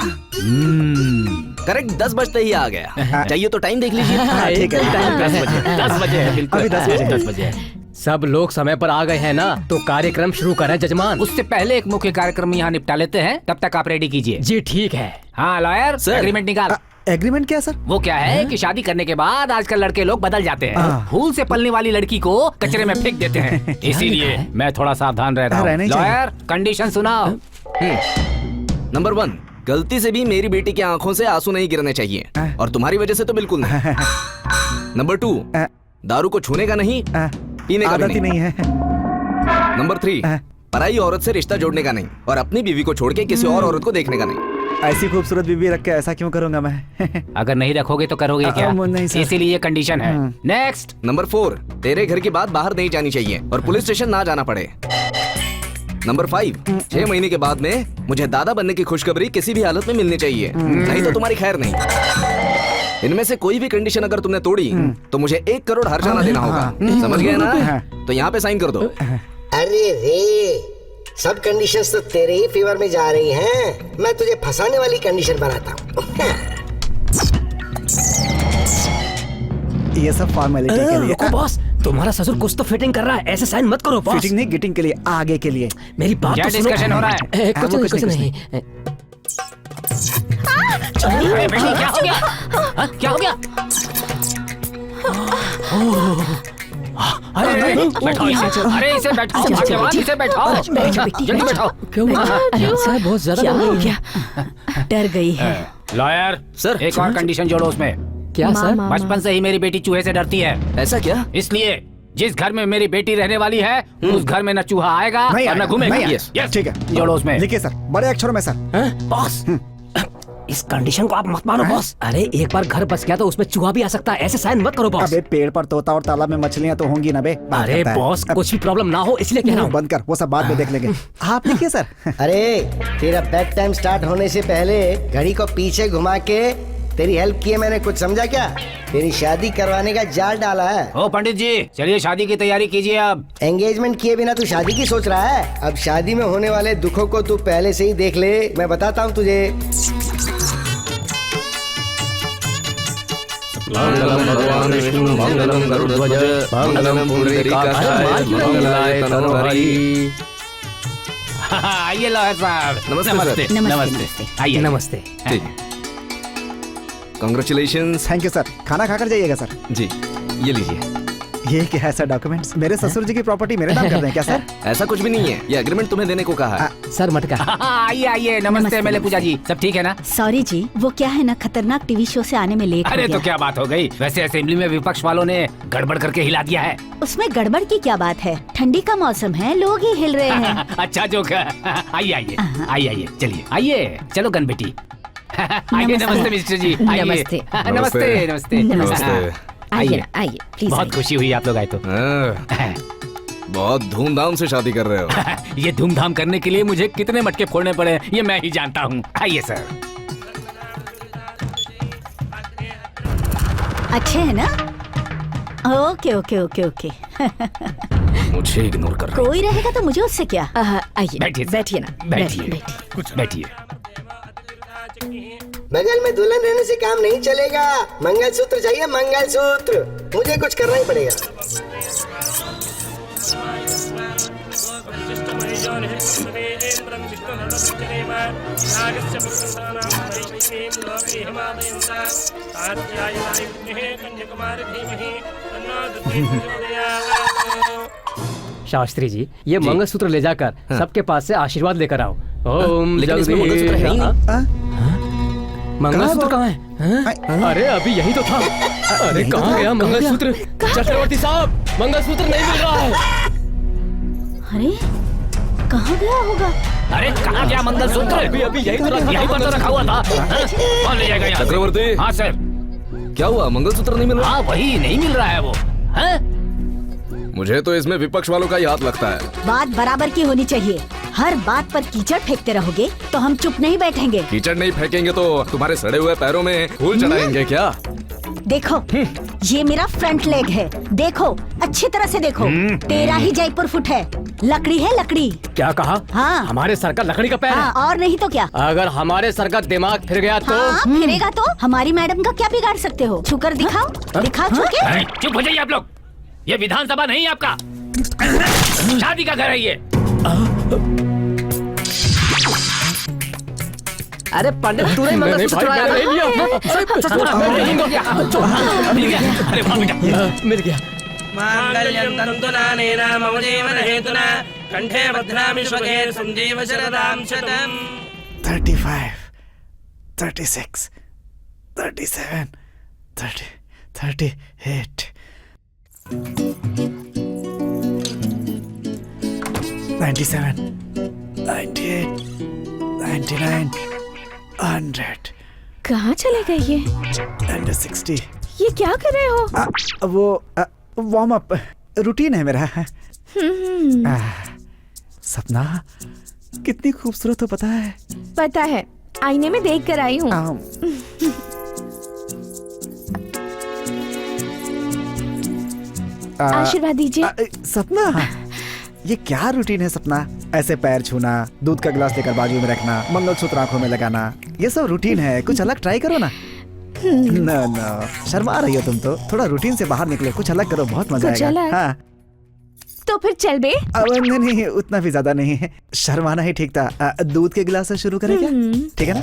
करेक्ट 10 बजते ही आ गया। चाहिए तो टाइम देख लीजिए। हाँ, ठीक है। टाइम 10 बजे, 10 बजे है, बिल्कुल। अभी 10 बजे। 10 बजे है। सब लोग समय पर आ गए हैं ना, तो कार्यक्रम शुरू करें जजमान। उससे पहले एक मुख्य कार्यक्रम यहाँ निपटा लेते हैं, तब तक आप रेडी कीजिए। जी ठीक है। हाँ लॉयर, सर। एग्रीमेंट निकाल। एग्रीमेंट क्या सर? वो क्या है कि शादी करने के बाद आजकल लड़के लोग बदल जाते हैं। हाँ। फूल से पलने वाली लड़की को कचरे में फेंक देते हैं। इसीलिए मैं थोड़ा सावधान रह रहा हूँ। रहना ही चाहिए। लॉयर, कंडीशन सुनाओ। नंबर 1, गलती से भी मेरी बेटी की आंखों से आंसू नहीं गिरने चाहिए, और तुम्हारी वजह से तो बिल्कुल नहीं। नंबर 2, दारू को छूने का नहीं, पीने का आदत भी ही नहीं। नहीं है। नंबर 3, पराई औरत से रिश्ता जोड़ने का नहीं, और अपनी बीवी को छोड़ के किसी और औरत को देखने का नहीं। ऐसी खूबसूरत बीवी रख के ऐसा क्यों करूंगा मैं? अगर नहीं रखोगे तो करोगे क्या? नहीं सर। इसीलिए ये कंडीशन है। नेक्स्ट। नंबर 4, तेरे घर की बात बाहर नहीं जानी चाहिए और पुलिस स्टेशन ना जाना पड़े। नंबर 5, 6 महीने के बाद में मुझे दादा बनने की खुशखबरी किसी भी हालत में मिलनी चाहिए, नहीं तो तुम्हारी खैर नहीं। इनमें से कोई भी कंडीशन अगर तुमने तोड़ी तो मुझे 1 करोड़ हर्जाना देना होगा। समझ गए ना? तो यहाँ पे साइन कर दो। अरे रे, सब कंडीशंस तो तेरे ही फेवर में जा रही हैं। मैं तुझे फंसाने वाली कंडीशन बनाता हूँ। ये सब फॉर्मेलिटी के लिए। रुको बॉस, तुम्हारा ससुर कुछ तो फिटिंग कर रहा है, ऐसे साइन मत करो बॉस। फिटिंग नहीं, गिटिंग के लिए, आगे के लिए। मेरी बात क्या तो सुनो। डिस्कशन हो रहा है? कुछ वो नहीं, कुछ कुछ नहीं, नहीं। अरे बेटी, क्या हो गया? हाँ, क्या हो गया? अरे बैठाओ इसे। अरे इसे बैठाओ, भाग्यवान, इसे बैठाओ। जल्दी बैठाओ। क्यों हुआ? साहब बहुत क्या ज्यादा हो गया? डर गई है। Lawyer sir. एक और कंडीशन जोड़ो उसमें। क्या सर? बचपन से ही मेरी बेटी चूहे से डरती है, ऐसा क्या? इसलिए जिस घर में मेरी बेटी रहने वाली है उस घर में न चूहा आएगा नहीं और न आएगा, घूमेगा। नहीं आएगा। Yes, yes। ठीक है, जोड़ो उसमें। लिखिए सर, बड़े अक्षरों में सर। बॉस, इस कंडीशन को आप मत मानो बॉस। अरे एक बार घर बस गया तो उसमें चूहा भी आ सकता है, ऐसे साइन मत करो बॉस। अबे पेड़ पर तोता और तालाब में मछलियां तो होंगी ना बे। बात अरे करता है। बॉस, कुछ भी प्रॉब्लम ना हो इसलिए कह रहा हूँ। बंद कर, वो सब बाद में देख लेंगे। आप लिखिए सर। अरे तेरा बेड टाइम स्टार्ट होने से पहले घड़ी को पीछे घुमा के तेरी हेल्प की है मैंने, कुछ समझा क्या? तेरी शादी करवाने का जाल डाला है। ओ पंडित जी, चलिए शादी की तैयारी कीजिए अब। एंगेजमेंट किए बिना तू शादी की सोच रहा है? अब शादी में होने वाले दुखों को तू पहले से ही देख ले, मैं बताता हूँ तुझे। मंगलम भगवान विष्णु मंगलम गरुड़ध्वज मंगलम पुंडरीकाक्षाय मंगलाय तनोहरि। आइए लॉयर साहब। नमस्ते, नमस्ते। सर। नमस्ते। आइए। नमस्ते। कांग्रेचुलेशंस। Thank you sir. खाना खाकर जाइएगा सर। जी, ये लीजिए। ये क्या है सर डॉक्यूमेंट्स? मेरे ससुर जी की प्रॉपर्टी मेरे नाम कर दें क्या सर? ऐसा कुछ भी नहीं है, ये एग्रीमेंट तुम्हें देने को कहा है। सर मटका। आइए आइए, नमस्ते एमएलए पूजा जी, सब ठीक है ना? सॉरी जी, वो क्या है ना, खतरनाक टीवी शो से आने में लेट हो अरे गया। तो क्या बात हो गई? वैसे असेंबली में विपक्ष वालों ने गड़बड़ करके हिला दिया है। उसमें गड़बड़ की क्या बात है? ठंडी का मौसम है, लोग ही हिल रहे हैं। अच्छा जोक है। आइए आइए आइए आइए, चलिए आइए, चलो गन बेटी। आइए, नमस्ते मिस्टर जी, आइए। नमस्ते। नमस्ते नमस्ते नमस्ते। आइए आइए प्लीज। बहुत खुशी हुई आप लोग आए तो। बहुत धूमधाम से शादी कर रहे हो। ये धूमधाम करने के लिए मुझे कितने मटके फोड़ने पड़े ये मैं ही जानता हूँ। आइए सर। अच्छे है ना? Okay okay okay okay. मुझे इग्नोर कर रहे हो। कोई रहेगा तो मुझे उससे क्या? आइए बैठिए सर। बैठिए ना, बैठिए कुछ बैठिए। बगल में दुल्हन रहने से काम नहीं चलेगा। मंगलसूत्र चाहिए, मंगलसूत्र। मुझे कुछ करना ही पड़ेगा। शास्त्री जी, ये मंगलसूत्र ले जाकर सबके पास से आशीर्वाद लेकर आओ। ओम लेकिन इसमें मंगलसूत्र है ही नहीं। मंगलसूत्र कहाँ है? हैं? अरे अभी यही तो था। अरे कहाँ गया मंगलसूत्र? चक्रवर्ती साहब, मंगलसूत्र नहीं मिल रहा है। अरे कहाँ गया होगा? अरे कहाँ गया मंगलसूत्र? अभी यही तो रखा यहीं पर तो रखा हुआ था। कौन ले जाएगा यहाँ से? चक्रवर्ती। हाँ सर। क्या हुआ, मंगलसूत्र नहीं मिल रहा? हाँ वही नहीं मिल रहा है वो। हैं? मुझे तो इसमें विपक्ष वालों का ही हाथ लगता है। बात बराबर की होनी चाहिए। हर बात पर कीचड़ फेंकते रहोगे तो हम चुप नहीं बैठेंगे। कीचड़ नहीं फेंकेंगे तो तुम्हारे सड़े हुए पैरों में फूल चढ़ाएंगे क्या? देखो, ये मेरा फ्रंट लेग है। देखो, अच्छी तरह से देखो। तेरा ही जयपुर फुट है। लकड़ी है, लकड़ी। क्या कहा? हाँ। हमारे सर का लकड़ी का पैर हाँ, है। और नहीं तो क्या? अगर हमारे सर का दिमाग फिर गया तो? हाँ, फिरेगा तो हमारी मैडम का क्या बिगाड़ सकते हो? छूकर दिखाओ, दिखा छूके। अरे, चुप हो जाइए आप लोग। ये विधानसभा नहीं है आपका, शादी का घर है ये। अरे पंडित, तूने ही मंगलसूत्र चुराया था। मिल गया। अरे वाह बेटा, मिल गया। मांगल्यं तन्तुनानेन मम जीवन हेतुना कंठे बध्नामि शुभगे संजीव शरदां शतम्। 35, 36, 37, 38, 97, 98, 99, 100 कहाँ चले गए ये? and 60। ये क्या कर रहे हो? वो वार्म अप रूटीन है मेरा। सपना कितनी खूबसूरत हो पता है? पता है, आईने में देख कर आई हूँ। आशीर्वाद दीजिए। सपना, ये क्या रूटीन है सपना? ऐसे पैर छूना, दूध का गिलास लेकर बाजू में रखना, मंगलसूत्र आंखों में लगाना, ये सब रूटीन है। कुछ अलग ट्राई करो ना। नो, शर्मा रही हो तुम तो। थोड़ा रूटीन से बाहर निकलो, कुछ अलग करो, बहुत मजा कुछ आएगा। अलग? हाँ। तो फिर चल बे। नहीं नहीं, उतना भी ज्यादा नहीं है। शर्माना ही ठीक था। दूध के गिलास से शुरू करें क्या? ठीक है ना?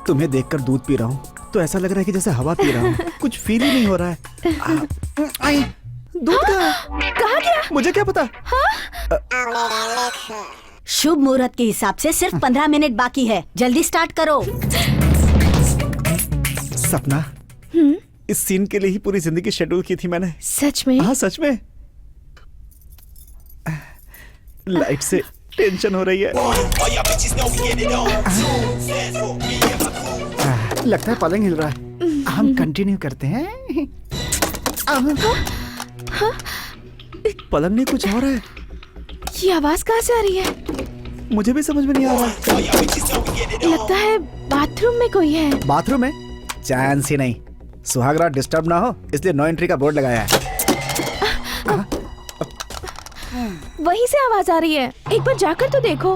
तुम्हें देखकर दूध पी रहा हूँ तो ऐसा लग रहा है कि जैसे हवा पी रहा हूँ। कुछ फील ही नहीं हो रहा है। दूध कहाँ गया? मुझे क्या पता। शुभ मुहूर्त के हिसाब से सिर्फ 15 मिनट बाकी है। जल्दी स्टार्ट करो। सपना, इस सीन के लिए ही पूरी जिंदगी शेड्यूल की थी मैंने। सच में? हाँ सच में। लाइट से टेंशन हो रही है। लगता है पलंग हिल रहा है। हम कंटिन्यू करते हैं। पलंग नहीं, कुछ और है। ये आवाज कहाँ से आ रही है? मुझे भी समझ में नहीं आ रहा। लगता है बाथरूम में कोई है। बाथरूम में? चांस ही नहीं। सुहागरात डिस्टर्ब ना हो इसलिए नो एंट्री का बोर्ड लगाया है। वहीं से आवाज आ रही है। एक बार जाकर तो देखो।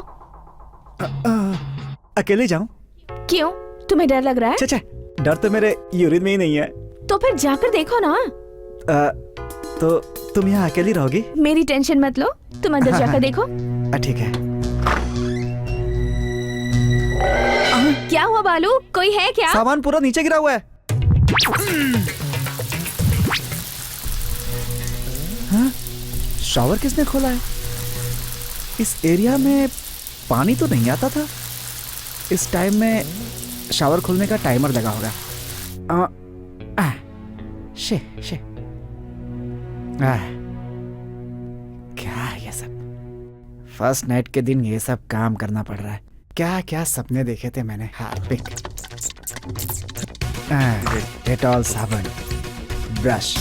अकेले जाऊं? क्यों, तुम्हें डर लग रहा है? डर तो मेरे यूरिन में ही नहीं है। तो फिर जाकर देखो ना। तो तुम यहाँ अकेली रहोगी? मेरी टेंशन मत लो, तुम अंदर जाकर देखो। ठीक है। क्या हुआ बालू, कोई है क्या? सामान पूरा नीचे गिरा हुआ है। हाँ? शॉवर किसने खोला है? इस एरिया में पानी तो नहीं आता था। इस टाइम में शावर खोलने का टाइमर लगा होगा। शे शे क्या है ये सब? फर्स्ट नाइट के दिन ये सब काम करना पड़ रहा है। क्या क्या सपने देखे थे मैंने। हार्पिक, डेटॉल साबुन, ब्रश।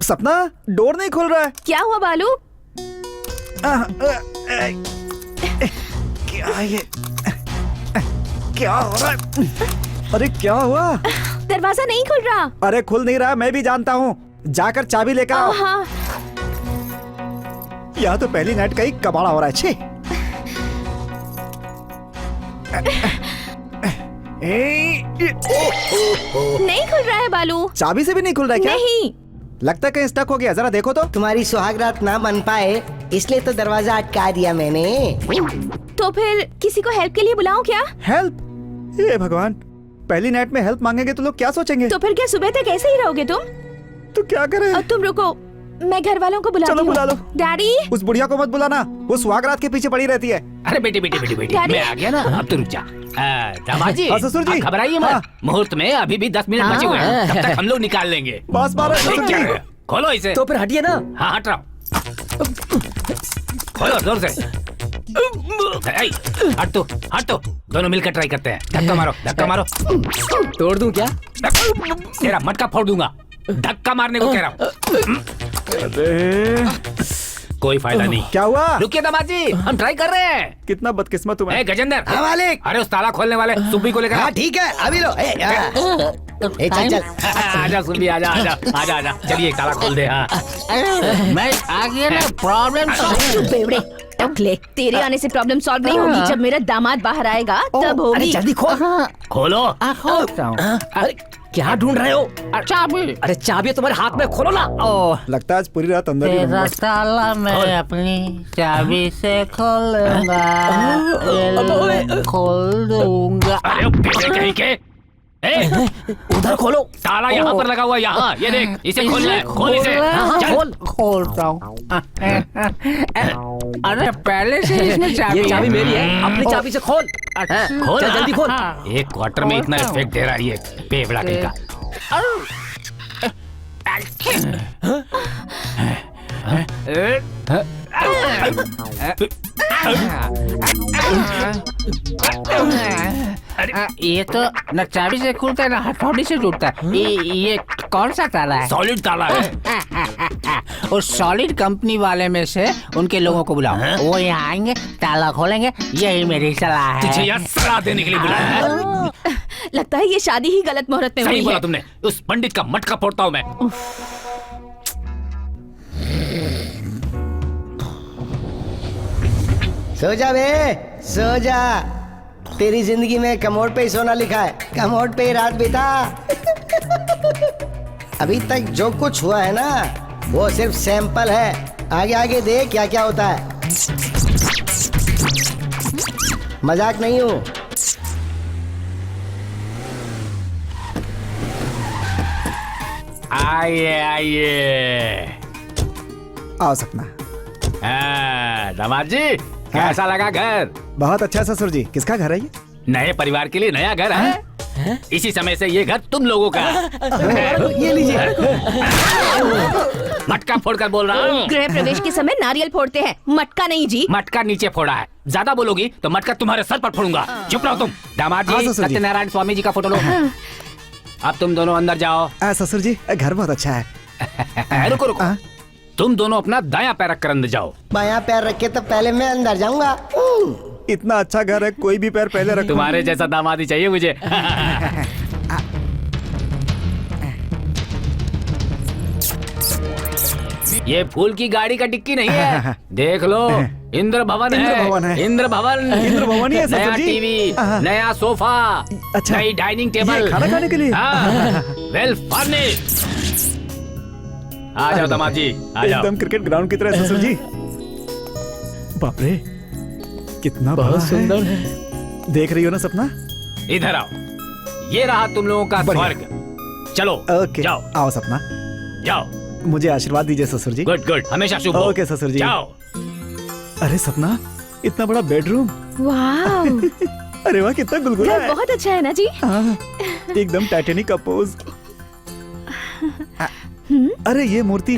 सपना, डोर नहीं खुल रहा है। क्या हुआ बालू? क्या ये? क्या हो रहा है? अरे क्या हुआ? दरवाजा नहीं खुल रहा। अरे खुल नहीं रहा, मैं भी जानता हूँ। जाकर चाबी लेकर आओ। हाँ। यहाँ तो पहली नाइट का ही कबाड़ा हो रहा है। छे। नहीं खुल रहा है बालू। चाबी से भी नहीं खुल रहा है क्या? नहीं। लगता है कहीं स्टक हो गया, जरा देखो तो। तुम्हारी सुहागरात ना बन पाए इसलिए तो दरवाजा अटका दिया मैंने। तो फिर किसी को हेल्प के लिए बुलाऊं क्या? हेल्प? हे भगवान, पहली नाइट में हेल्प मांगेंगे तो लोग क्या सोचेंगे? तो फिर क्या सुबह तक ऐसे ही रहोगे तुम? तो क्या करें? और तुम रुको, मैं घर वालों को बुलाती हूँ। चलो बुला लो। डैडी। उस बुढ़िया को मत बुलाना, वो सुहागरात के पीछे पड़ी रहती है। अरे बेटी बेटी बेटी बेटी, डैडी। मैं आ गया ना, अब तो रुक जा। दामाद जी, हाँ, ससुर जी। आप घबराइए मत। हाँ। मुहूर्त में अभी भी 10 मिनट बचे हुए हैं, तब तक हम लोग निकाल लेंगे। बस मारो ससुर जी। खोलो इसे। तो फिर हटिए ना। हाँ हट रहा हूँ। खोलो जोर से। ऐ, हट तो दोनों मिलकर ट्राई करते हैं। धक्का मारो। तोड़ दूं क्या? तेरा मटका फोड़ दूंगा। धक्का मारने को कह रहा हूँ। कोई फायदा नहीं। क्या हुआ? रुकिए दामाद जी, हम ट्राई कर रहे हैं। कितना बदकिस्मत हूँ मैं। ए गजेंद्र। हाँ मालिक। अरे उस ताला खोलने वाले सुब्बी को लेकर हाँ ठीक है, अभी लो। चल। आजा सुब्बी, आजा। चलिए ताला खोल दे। हाँ मैं आ गया ना, प्रॉब्लम चुप बेवड़े, टकले। तेरे आने से प्रॉब्लम सॉल्व नहीं होगी। जब मेरा दामाद बाहर आएगा तब होगी। अरे जल्दी खोल। खोलो। अरे क्या ढूंढ रहे हो? चाबी। अरे चाबी तुम्हारे हाथ में, खोलो ना। लगता है आज पूरी रात अंदर ही तेरा रहूंगा। ताला मैं अपनी चाबी से खोलूंगा, खोल दूंगा। अरे बेटे कहीं के। उधर खोलो। ताला यहाँ पर लगा हुआ, यहाँ ये देख, इसे खोलना है। खोल इसे। चल। खोलता हूँ। अरे पहले से इसमें चाबी ये चाबी मेरी है, अपनी चाबी से खोल। खोल। चल जल्दी खोल। एक क्वार्टर में इतना इफेक्ट दे रहा है ये बेवड़ा कहीं का। ये तो न चाबी से खुलता है न हथौड़ी से टूटता है। ये कौन सा ताला है? सॉलिड ताला है। उस सॉलिड कंपनी वाले में से उनके लोगों को बुलाओ, वो यहाँ आएंगे, ताला खोलेंगे। यही मेरी सलाह तुझे है। यहाँ सलाह देने के लिए बुलाया है। लगता है ये शादी ही गलत मुहूर्त में सही हुई बोला है। तुमने। उस पंडित का मटका फोड़ता हूँ मैं। सो जा बे, सो जा। तेरी जिंदगी में कमोड पे ही सोना लिखा है, कमोड पे ही रात बिता। अभी तक जो कुछ हुआ है ना, वो सिर्फ सैंपल है। आगे आगे देख क्या क्या होता है। मजाक नहीं हूँ। आइए। आओ सपना। दामाद जी, कैसा लगा घर? बहुत अच्छा ससुर जी। किसका घर है ये? नए परिवार के लिए नया घर है। इसी समय से ये घर तुम लोगों का है। ये लीजिए। मटका फोड़कर बोल रहा हूँ। गृह प्रवेश के समय नारियल फोड़ते हैं, मटका नहीं जी। मटका नीचे फोड़ा है। ज्यादा बोलोगी तो मटका तुम्हारे सर पर फोड़ूंगा। चुप रहो तुम। दामाद हाँ, जी, ससुर जी। सत्यनारायण स्वामी जी का फोटो लो। अब तुम दोनों अंदर जाओ। ससुर जी, घर बहुत अच्छा है। रुको रुको। तुम दोनों अपना दायां पैर रखकर अंदर जाओ। बायां पैर रखे तो पहले मैं अंदर जाऊंगा। इतना अच्छा घर है, कोई भी पैर पहले रख। तुम्हारे जैसा दामाद ही चाहिए मुझे। ये फूल की गाड़ी का डिक्की नहीं है, देख लो इंद्र भवन इंद्र भवन है। इंद्र भवन। इंद्र भवन ही है ससुर नया जी। टीवी, नया सोफा, अच्छा। नई डाइनिंग टेबल, ये खाना खाने के लिए? Well furnished. आ जाओ दामाद जी, आ जाओ। एकदम क्रिकेट ग्राउंड की तरह ससुर जी। बाप रे, कितना बहुत सुंदर है। देख रही हो ना सपना? इधर आओ, ये रहा तुम लोगों का बढ़िया। स्वर्ग। चलो ओके, जाओ आओ सपना, जाओ। मुझे आशीर्वाद दीजिए ससुर जी। गुड गुड, हमेशा शुभ हो। ओके ससुर जी। जाओ। अरे सपना, इतना बड़ा बेडरूम। वाह, अरे वाह, कितना गुलगुला है। बहुत अच्छा है ना जी। हाँ, एकदम टाइटेनिक का पोज। अरे ये मूर्ति,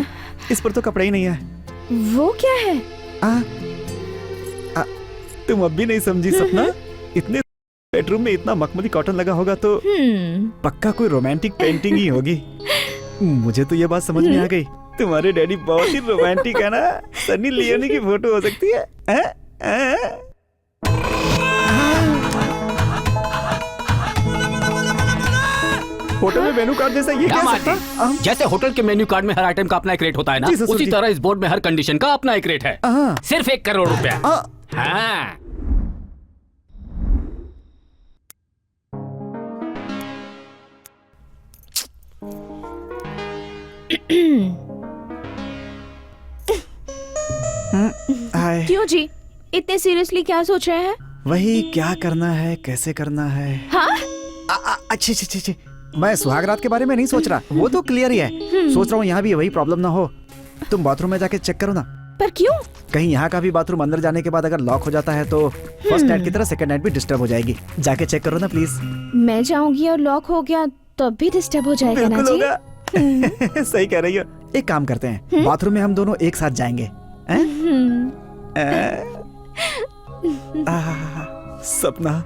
इस पर तो कपड़ा ही नहीं है। वो क्या है? तुम अब भी नहीं समझी सपना? इतने बेडरूम में इतना मखमली कॉटन लगा होगा तो पक्का कोई रोमांटिक पेंटिंग ही होगी। मुझे तो ये बात समझ में आ गई, तुम्हारे डैडी बहुत ही रोमांटिक है ना। सनी लियोनी की फोटो हो सकती है। होटल में मेनू कार्ड जैसा ये क्या सकता? जैसे होटल के मेन्यू कार्ड में हर आइटम का अपना एक रेट होता है ना, जी, ससुर उसी जी। तरह इस बोर्ड में हर कंडीशन का अपना एक रेट है। सिर्फ 1 करोड़ रुपया। हाँ। क्यों जी, इतने सीरियसली क्या सोच रहे हैं? वही क्या करना है, कैसे करना है। हाँ? अच्छी अच्छी अच्छी। मैं सुहाग रात के बारे में नहीं सोच रहा, वो तो क्लियर ही है। सोच रहा हूँ यहाँ भी वही प्रॉब्लम ना हो। तुम बाथरूम में जाके चेक करो ना। पर क्यों? कहीं यहाँ का भी बाथरूम अंदर जाने के बाद अगर लॉक हो जाता है तो फर्स्ट नाइट की तरह सेकंड नाइट भी डिस्टर्ब हो जाएगी। जाके चेक करो ना प्लीज। मैं जाऊंगी और लॉक हो गया तब भी डिस्टर्ब हो जाएगा ना बिल्कुल जी। होगा। सही कह रही हो। एक काम करते हैं, बाथरूम में हम दोनों एक साथ जाएंगे। सपना,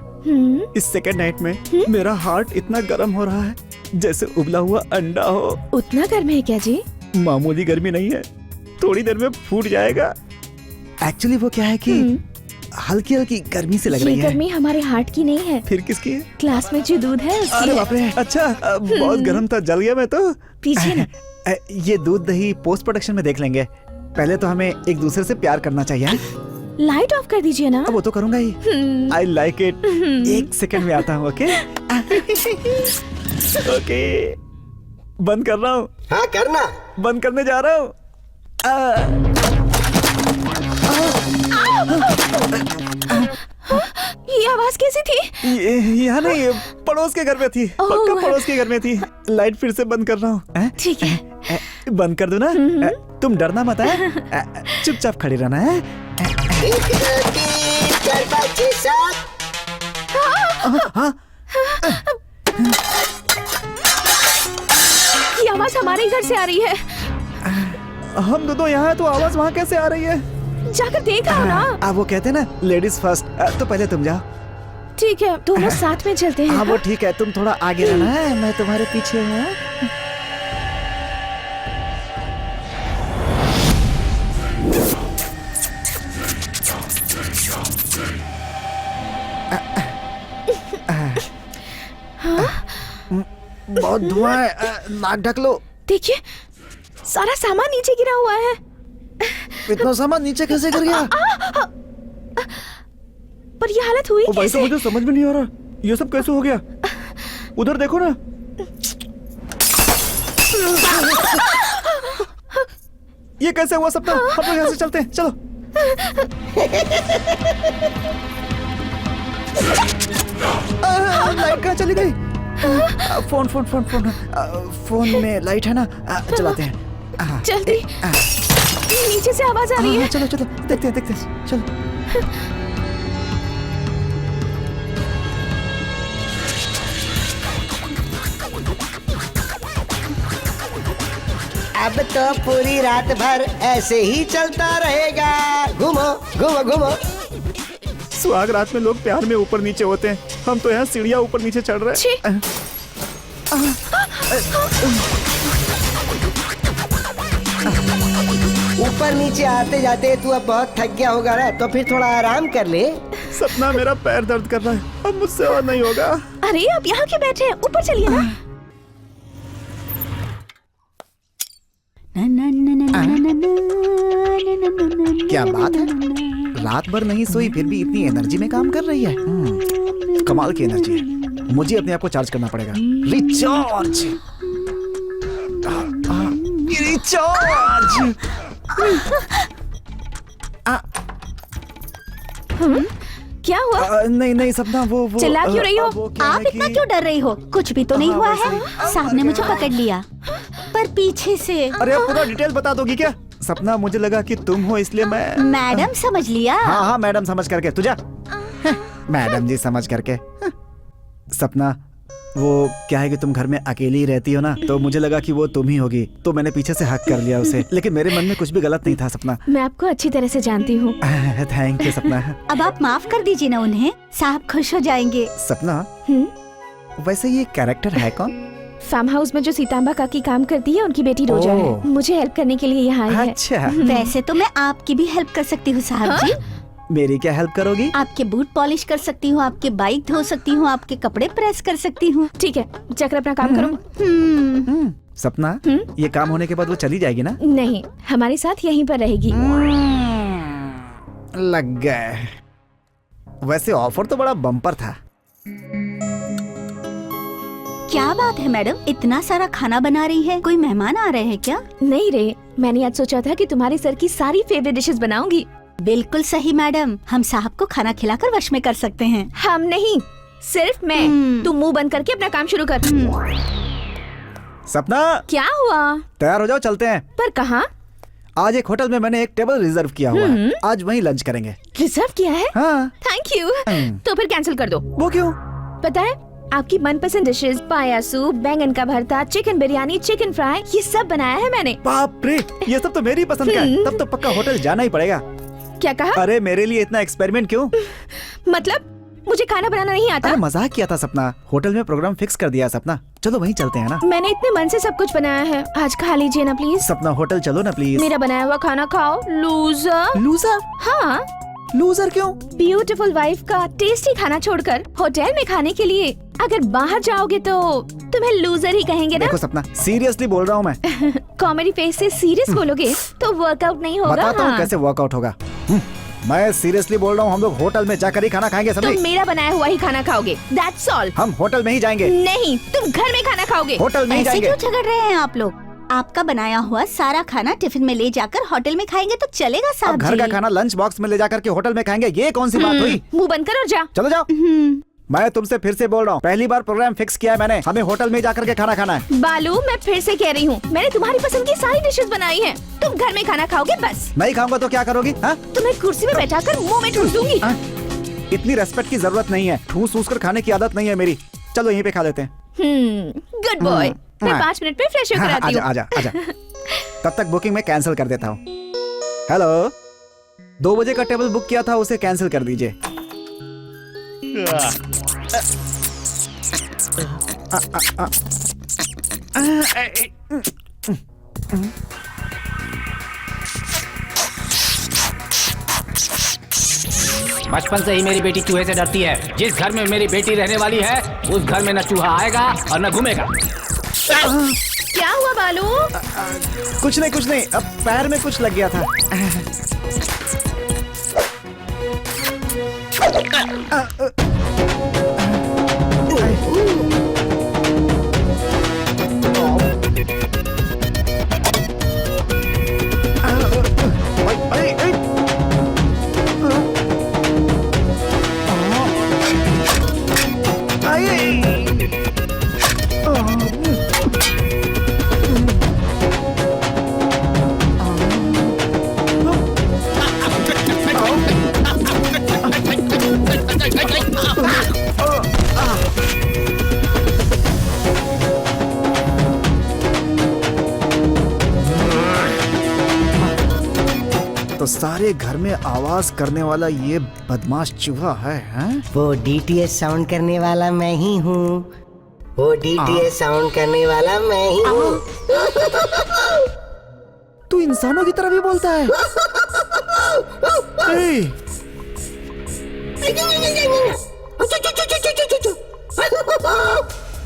इस सेकंड नाइट में मेरा हार्ट इतना गर्म हो रहा है जैसे उबला हुआ अंडा हो। उतना गर्म है क्या जी? मामूली गर्मी नहीं है, थोड़ी देर में फूट जाएगा। एक्चुअली वो क्या है कि हल्की हल्की गर्मी से लग रही ये है। गर्मी हमारे हार्ट की नहीं है, फिर किसकी है? क्लास में जो दूध है उसकी अरे है। बाप रे, अच्छा बहुत गर्म था, जल गया मैं तो। पीछे ना। ये दूध दही पोस्ट प्रोडक्शन में देख लेंगे। पहले तो हमें एक दूसरे से प्यार करना चाहिए। लाइट ऑफ कर दीजिए ना। अब वो तो करूंगा ही। I like it. 1 सेकंड में आता हूँ। ओके ओके, बंद कर रहा हूँ। हाँ करना। बंद करने जा रहा हूँ। ये आवाज कैसी थी? ये यहाँ नहीं, पड़ोस के घर में थी। पक्का पड़ोस के घर में थी। लाइट फिर से बंद कर रहा हूँ। ठीक है। बंद कर दो ना। तुम डरना मत है, चुपचाप खड़ी रहना है। 1 2 3 4 5 6 7। ये आवाज हमारे घर से आ रही है। हम दोनों यहाँ हैं तो आवाज वहाँ कैसे आ रही है? जाकर देख आओ ना। आप वो कहते हैं ना लेडीज फर्स्ट, तो पहले तुम जाओ। ठीक है, दोनों साथ में चलते हैं। हाँ वो ठीक है, तुम थोड़ा आगे रहना है, मैं तुम्हारे पीछे हूँ। बहुत धुआं है, नाक ढक लो। देखिए, सारा सामान नीचे गिरा हुआ है। इतना सामान नीचे कैसे गिर गया? पर ये हालत हुई भाई, तो कैसे? मुझे समझ में नहीं आ रहा, ये सब कैसे हो गया? उधर देखो ना। ये कैसे हुआ सपना? हम लोग यहाँ से चलते हैं, चलो। लाइट कहाँ चली गई? Phone phone phone phone phone में लाइट है ना, चलाते हैं। जल्दी। नीचे से आवाज आ रही है। चलो चलो, देखते हैं देखते हैं, चलो। अब तो पूरी रात भर ऐसे ही चलता रहेगा। घूमो घूमो घूमो। सुहाग रात में लोग प्यार में ऊपर नीचे होते हैं, हम तो यहाँ सीढ़ियाँ ऊपर नीचे चढ़ रहे हैं। ऊपर नीचे आते जाते तू अब बहुत थक गया होगा ना, तो फिर थोड़ा आराम कर ले। सपना, मेरा पैर दर्द कर रहा है, अब मुझसे और नहीं होगा। अरे आप यहाँ क्यों बैठे हैं? ऊपर चलिए ना। ना ना ना ना ना ना क्या बात है, रात भर नहीं सोई फिर भी इतनी एनर्जी में काम कर रही है। कमाल की एनर्जी है। मुझे अपने आप को चार्ज करना पड़ेगा। Recharge, recharge. क्या हुआ? नहीं नहीं सपना, वो चिल्ला क्यों रही हो? वो क्या आप है इतना कि- क्यों डर रही हो? कुछ भी तो नहीं हुआ है। सांप ने मुझे पकड़ लिया, पर पीछे से। अरे अब पूरा डिटेल बता दोगी क्या? सपना मुझे लगा कि तुम हो इसलिए मैं। मैडम समझ लिया। हाँ हाँ मैडम समझ करके, तुझा मैडम जी समझ करके। सपना वो क्या है कि तुम घर में अकेली ही रहती हो ना, तो मुझे लगा कि वो तुम ही होगी, तो मैंने पीछे से हक कर लिया उसे, लेकिन मेरे मन में कुछ भी गलत नहीं था सपना। मैं आपको अच्छी तरह से जानती हूँ। थैंक यू सपना। अब आप माफ कर दीजिए ना उन्हें, साहब खुश हो जाएंगे। सपना वैसे ये कैरेक्टर है कौन? फार्म हाउस में जो सीतांबा काकी काम करती है, उनकी बेटी रोजा है। ओह। मुझे हेल्प करने के लिए यहाँ आई है। अच्छा, वैसे तो मैं आपकी भी हेल्प कर सकती हूँ साहब जी। मेरी क्या हेल्प करोगी? आपके बूट पॉलिश कर सकती हूँ, आपके बाइक धो सकती हूँ, आपके कपड़े प्रेस कर सकती हूँ। ठीक है, जाकर अपना काम करो। सपना ये काम होने के बाद वो चली जाएगी ना? नहीं, हमारे साथ यहीं पर रहेगी। लग गए। वैसे ऑफर तो बड़ा बम्पर था। क्या बात है मैडम, इतना सारा खाना बना रही है? कोई मेहमान आ रहे हैं क्या? नहीं रे, मैंने आज सोचा था कि तुम्हारे सर की सारी फेवरेट डिशेस बनाऊंगी। बिल्कुल सही मैडम, हम साहब को खाना खिलाकर वश में कर सकते हैं। हम नहीं, सिर्फ मैं। तुम मुंह बंद करके अपना काम शुरू कर। सपना क्या हुआ? तैयार हो जाओ, चलते हैं। पर कहाँ? आज एक होटल में मैंने एक टेबल रिजर्व किया हुआ है, आज वहीं लंच करेंगे। रिजर्व किया है? हाँ। Thank you. तो फिर कैंसिल कर दो। वो क्यों? पता है, आपकी मनपसंद डिशेस पाया सूप, बैंगन का भरता, चिकन बिरयानी, चिकन फ्राई, ये सब बनाया है मैंने। बाप रे, ये सब तो मेरी पसंद का है। तब तो पक्का होटल जाना ही पड़ेगा। क्या कहा? अरे मेरे लिए इतना एक्सपेरिमेंट क्यों? मतलब मुझे खाना बनाना नहीं आता? अरे मजाक किया था सपना, होटल में प्रोग्राम फिक्स कर दिया सपना, चलो वहीं चलते हैं ना। मैंने इतने मन से सब कुछ बनाया है, आज खा लीजिए ना प्लीज। सपना होटल चलो ना प्लीज। मेरा बनाया हुआ खाना खाओ, लूजर। लूजर? हाँ, लूजर क्यों? ब्यूटीफुल वाइफ का टेस्टी खाना छोड़कर होटल में खाने के लिए अगर बाहर जाओगे तो तुम्हें लूजर ही कहेंगे ना। देखो सपना, सीरियसली बोल रहा हूँ मैं। कॉमेडी फेस से सीरियस बोलोगे तो वर्कआउट नहीं होगा। बताता हूँ हाँ। कैसे वर्कआउट होगा। मैं सीरियसली बोल रहा हूँ, हम लोग होटल में जाकर ही खाना खाएंगे, समझे? तुम मेरा बनाया हुआ ही खाना खाओगे, दैट्स ऑल। हम होटल में ही जाएंगे। नहीं, तुम घर में खाना खाओगे। होटल में ही ऐसे जाएंगे। क्यों झगड़ रहे हैं आप लोग? आपका बनाया हुआ सारा खाना टिफिन में ले जाकर होटल में खाएंगे तो चलेगा अब साहब घर का जी। खाना लंच बॉक्स में ले जाकर के होटल में खाएंगे, ये कौन सी बात हुई? मुंह बंद कर और जा। चलो जाओ। मैं तुमसे फिर से बोल रहा हूँ, पहली बार प्रोग्राम फिक्स किया है मैंने, हमें होटल में जाकर के खाना खाना है। बालू, मैं फिर से कह रही हूँ, मैंने तुम्हारी पसंद की सारी डिशेस बनाई हैं। तुम घर में खाना खाओगे बस। नहीं खाऊंगा तो क्या करोगी? हाँ? तुम्हें कुर्सी में बैठाकर मुंह में ठूस दूंगी। इतनी रेस्पेक्ट की जरूरत नहीं है, ठूस ठूस कर खाने की आदत नहीं है मेरी। चलो यहीं पे खा लेते हैं। Good boy. मैं हाँ। 5 मिनट में फ्रेश होकर हाँ, आती हूँ। आजा आजा आजा। तब तक बुकिंग मैं कैंसिल कर देता हूँ। हेलो, 2 बजे का टेबल बुक किया था, उसे कैंसिल कर दीजिए। बचपन से ही मेरी बेटी चूहे से डरती है। जिस घर में मेरी बेटी रहने वाली है उस घर में न चूहा आएगा और न घूमेगा। क्या हुआ बालू? कुछ नहीं, अब पैर में कुछ लग गया था। तो सारे घर में आवाज करने वाला ये बदमाश चूहा है, हैं? वो डीटीएस साउंड करने वाला मैं ही हूँ। वो डीटीएस साउंड करने वाला मैं ही हूँ। तू इंसानों की तरह भी बोलता है। ए!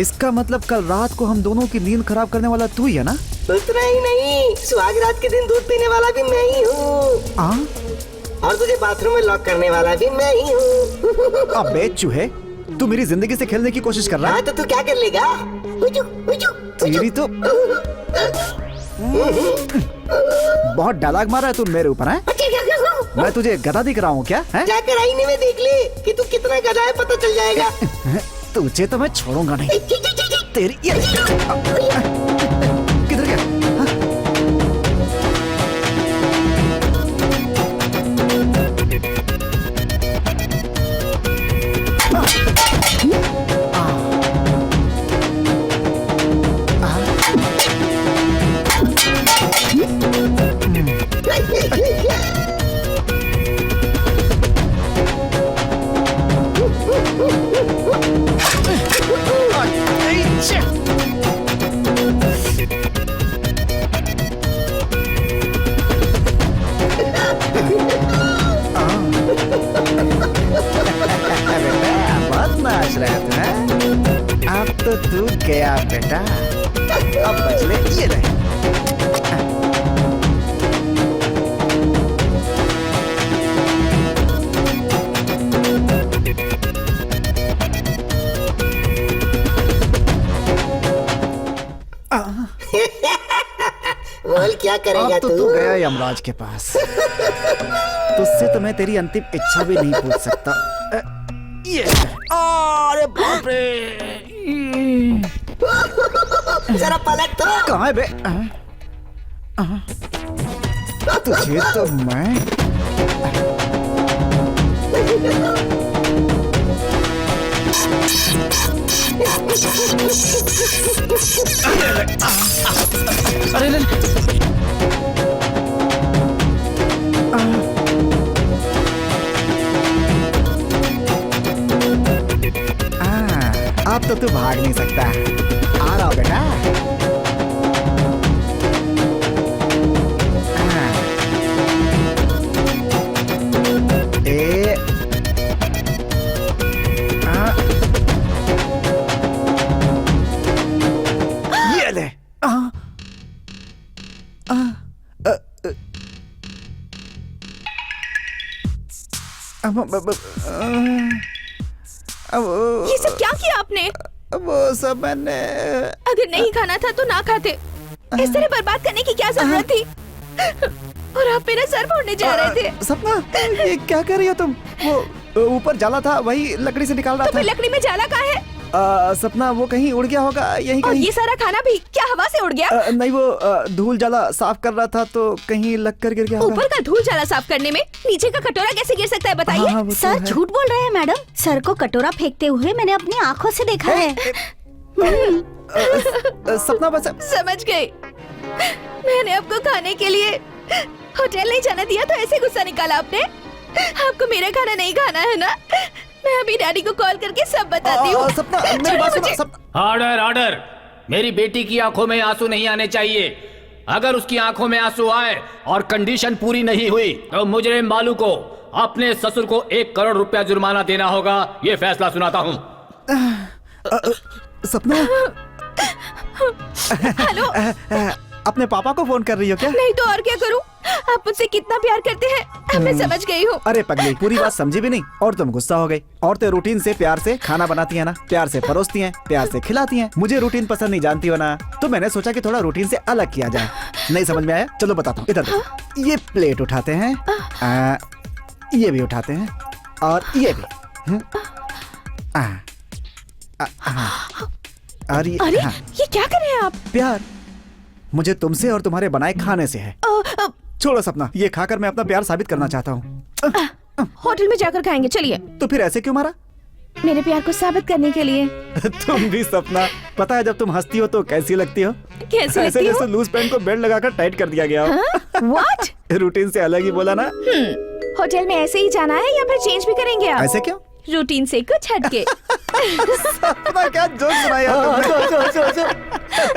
इसका मतलब कल रात को हम दोनों की नींद खराब करने वाला तू ही है ना? उतना ही नहीं, सुहाग रात के दिन दूध पीने वाला भी मैं ही हूँ, और तुझे बाथरूम में लॉक करने वाला भी मैं ही हूँ। अबे चूहे, तू मेरी जिंदगी से खेलने की कोशिश कर रहा है? हाँ, तो तू क्या कर लेगा? तेरी तो बहुत डायलॉग मारा है तू मेरे ऊपर, है? मैं तुझे गधा दिख रहा हूँ क्या? है? जाकर आईने में देख ले कि तू कितना गधा है, पता चल जाएगा। तुझे तो मैं छोड़ूंगा नहीं। तेरी ये किधर गया? हाँ? बहुत नाच रहा है तू, हैं? अब तो तू गया बेटा, अब बच ले ये रहे। बोल क्या करेगा अब तो तू गया यमराज के पास। तुझसे तो मैं तेरी अंतिम इच्छा भी नहीं पूछ सकता। ये अरे बाप रे, जरा पलट तो। कहाँ है बे? तुझे तो मैं अरे ले, अब तो तू भाग नहीं सकता। आ रहा बेटा। ये ले। ये सब क्या किया आपने? वो सब मैंने। अगर नहीं खाना था तो ना खाते, इस तरह बर्बाद करने की क्या जरूरत थी? और आप मेरा सर फोड़ने जा रहे थे। सपना, ये क्या कर रही हो तुम? वो ऊपर जाला था, वही लकड़ी से निकाल रहा तो था। फिर लकड़ी में जाला कहाँ है? सपना, वो कहीं उड़ गया होगा, यहीं और कहीं। ये सारा खाना भी क्या हवा से उड़ गया? नहीं, वो धूल जाला साफ कर रहा था तो कहीं लग कर गिर गया होगा। ऊपर का धूल जाला साफ करने में नीचे का कटोरा कैसे गिर सकता है, बताइए? हाँ, वो तो सर है। झूठ बोल रहे हैं मैडम। सर को कटोरा फेंकते हुए मैंने अपनी आंखों से देखा है। सपना बस। समझ गई। मैंने आपको खाने के लिए होटल नहीं जाना दिया तो ऐसे गुस्सा निकाला आपने? आपको मेरा खाना नहीं खाना है ना? मैं अभी डैडी को कॉल करके सब बताती हूँ। सपना, मेरी बात सुनो, सपना। Order order. मेरी बेटी की आंखों में आंसू नहीं आने चाहिए। अगर उसकी आंखों में आंसू आए और कंडीशन पूरी नहीं हुई तो मुजरिम बालू को अपने ससुर को 1 करोड़ रुपया जुर्माना देना होगा। ये फैसला सुनाता हूँ। सपना, हेलो। अपने पापा को फोन कर रही हो क्या? नहीं तो और क्या करूँ? आप मुझसे कितना प्यार करते हैं अब मैं समझ गई हूँ। अरे पगली, पूरी बात समझी भी नहीं और तुम गुस्सा हो गई। औरतें रूटीन से प्यार से खाना बनाती हैं ना, प्यार से परोसती हैं, प्यार से खिलाती हैं। मुझे रूटीन पसंद नहीं, जानती हो ना, तो मैंने सोचा कि थोड़ा रूटीन से अलग किया जाए। नहीं समझ में आया? चलो बताता हूँ। इधर देखो, ये प्लेट उठाते हैं, ये भी उठाते हैं और ये भी। और अरे हाँ, ये क्या कर रहे हैं आप? प्यार मुझे तुमसे और तुम्हारे बनाए खाने से है। छोड़ो सपना, ये खाकर मैं अपना प्यार साबित करना चाहता हूँ। होटल में जाकर खाएंगे, चलिए। तो फिर ऐसे क्यों मारा? मेरे प्यार को साबित करने के लिए। तुम भी सपना, पता है जब तुम हंसती हो तो कैसी लगती हो? कैसी ऐसे लगती जैसे हूँ? लूज पैंट को बेल्ट लगाकर टाइट कर दिया गया हो। व्हाट? रूटीन से अलग ही बोला ना। होटल में ऐसे ही जाना है या फिर चेंज भी करेंगे आप? ऐसे क्यों? रूटीन से कुछ हटके। सपना, क्या जोक सुनाया तुमने?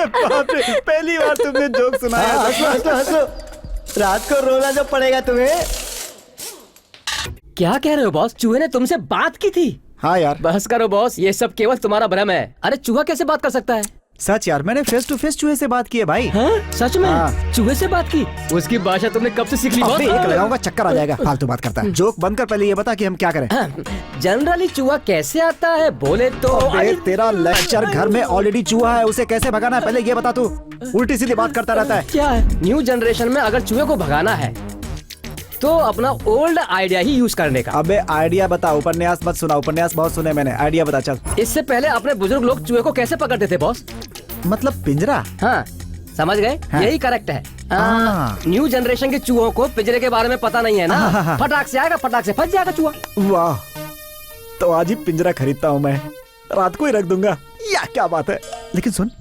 बाप रे, पहली बार तुमने जोक सुनाया। हंसो। रात को रोना जो पड़ेगा तुम्हें। क्या कह रहे हो बॉस? चूहे ने तुमसे बात की थी? हाँ यार, बहस करो बॉस, ये सब केवल तुम्हारा भ्रम है। अरे चूहा कैसे बात कर सकता है? सच यार, मैंने फेस टू फेस चूहे से बात की है भाई। हाँ? सच में? हाँ। चूहे से बात की? उसकी भाषा तुमने कब से सीख ली? अबे एक लगाऊंगा चक्कर आ जाएगा, फालतू बात करता है। जोक बंद कर, पहले ये बता कि हम क्या करें। जनरली चूहा कैसे आता है बोले तो अबे तेरा लेक्चर, घर में ऑलरेडी चूहा है, उसे कैसे भगाना है पहले ये बता तू। उल्टी सीधी बात करता रहता है। क्या है? न्यू जनरेशन में अगर चूहे को भगाना है तो अपना ओल्ड आइडिया ही यूज करने का। अबे आइडिया बता, उपन्यास मत सुना, उपन्यास बहुत सुने मैंने, आइडिया बता चल। इससे पहले अपने बुजुर्ग लोग चूहे को कैसे पकड़ते थे बॉस? मतलब पिंजरा? हाँ समझ गए, हाँ। यही करेक्ट है। हाँ। न्यू जनरेशन के चूहों को पिंजरे के बारे में पता नहीं है ना। हाँ। फटाक से आएगा, फटाक से फंस जाएगा चूहा। वाह, तो आज ही पिंजरा खरीदता हूँ मैं, रात को ही रख दूंगा। या क्या बात है। लेकिन सुन,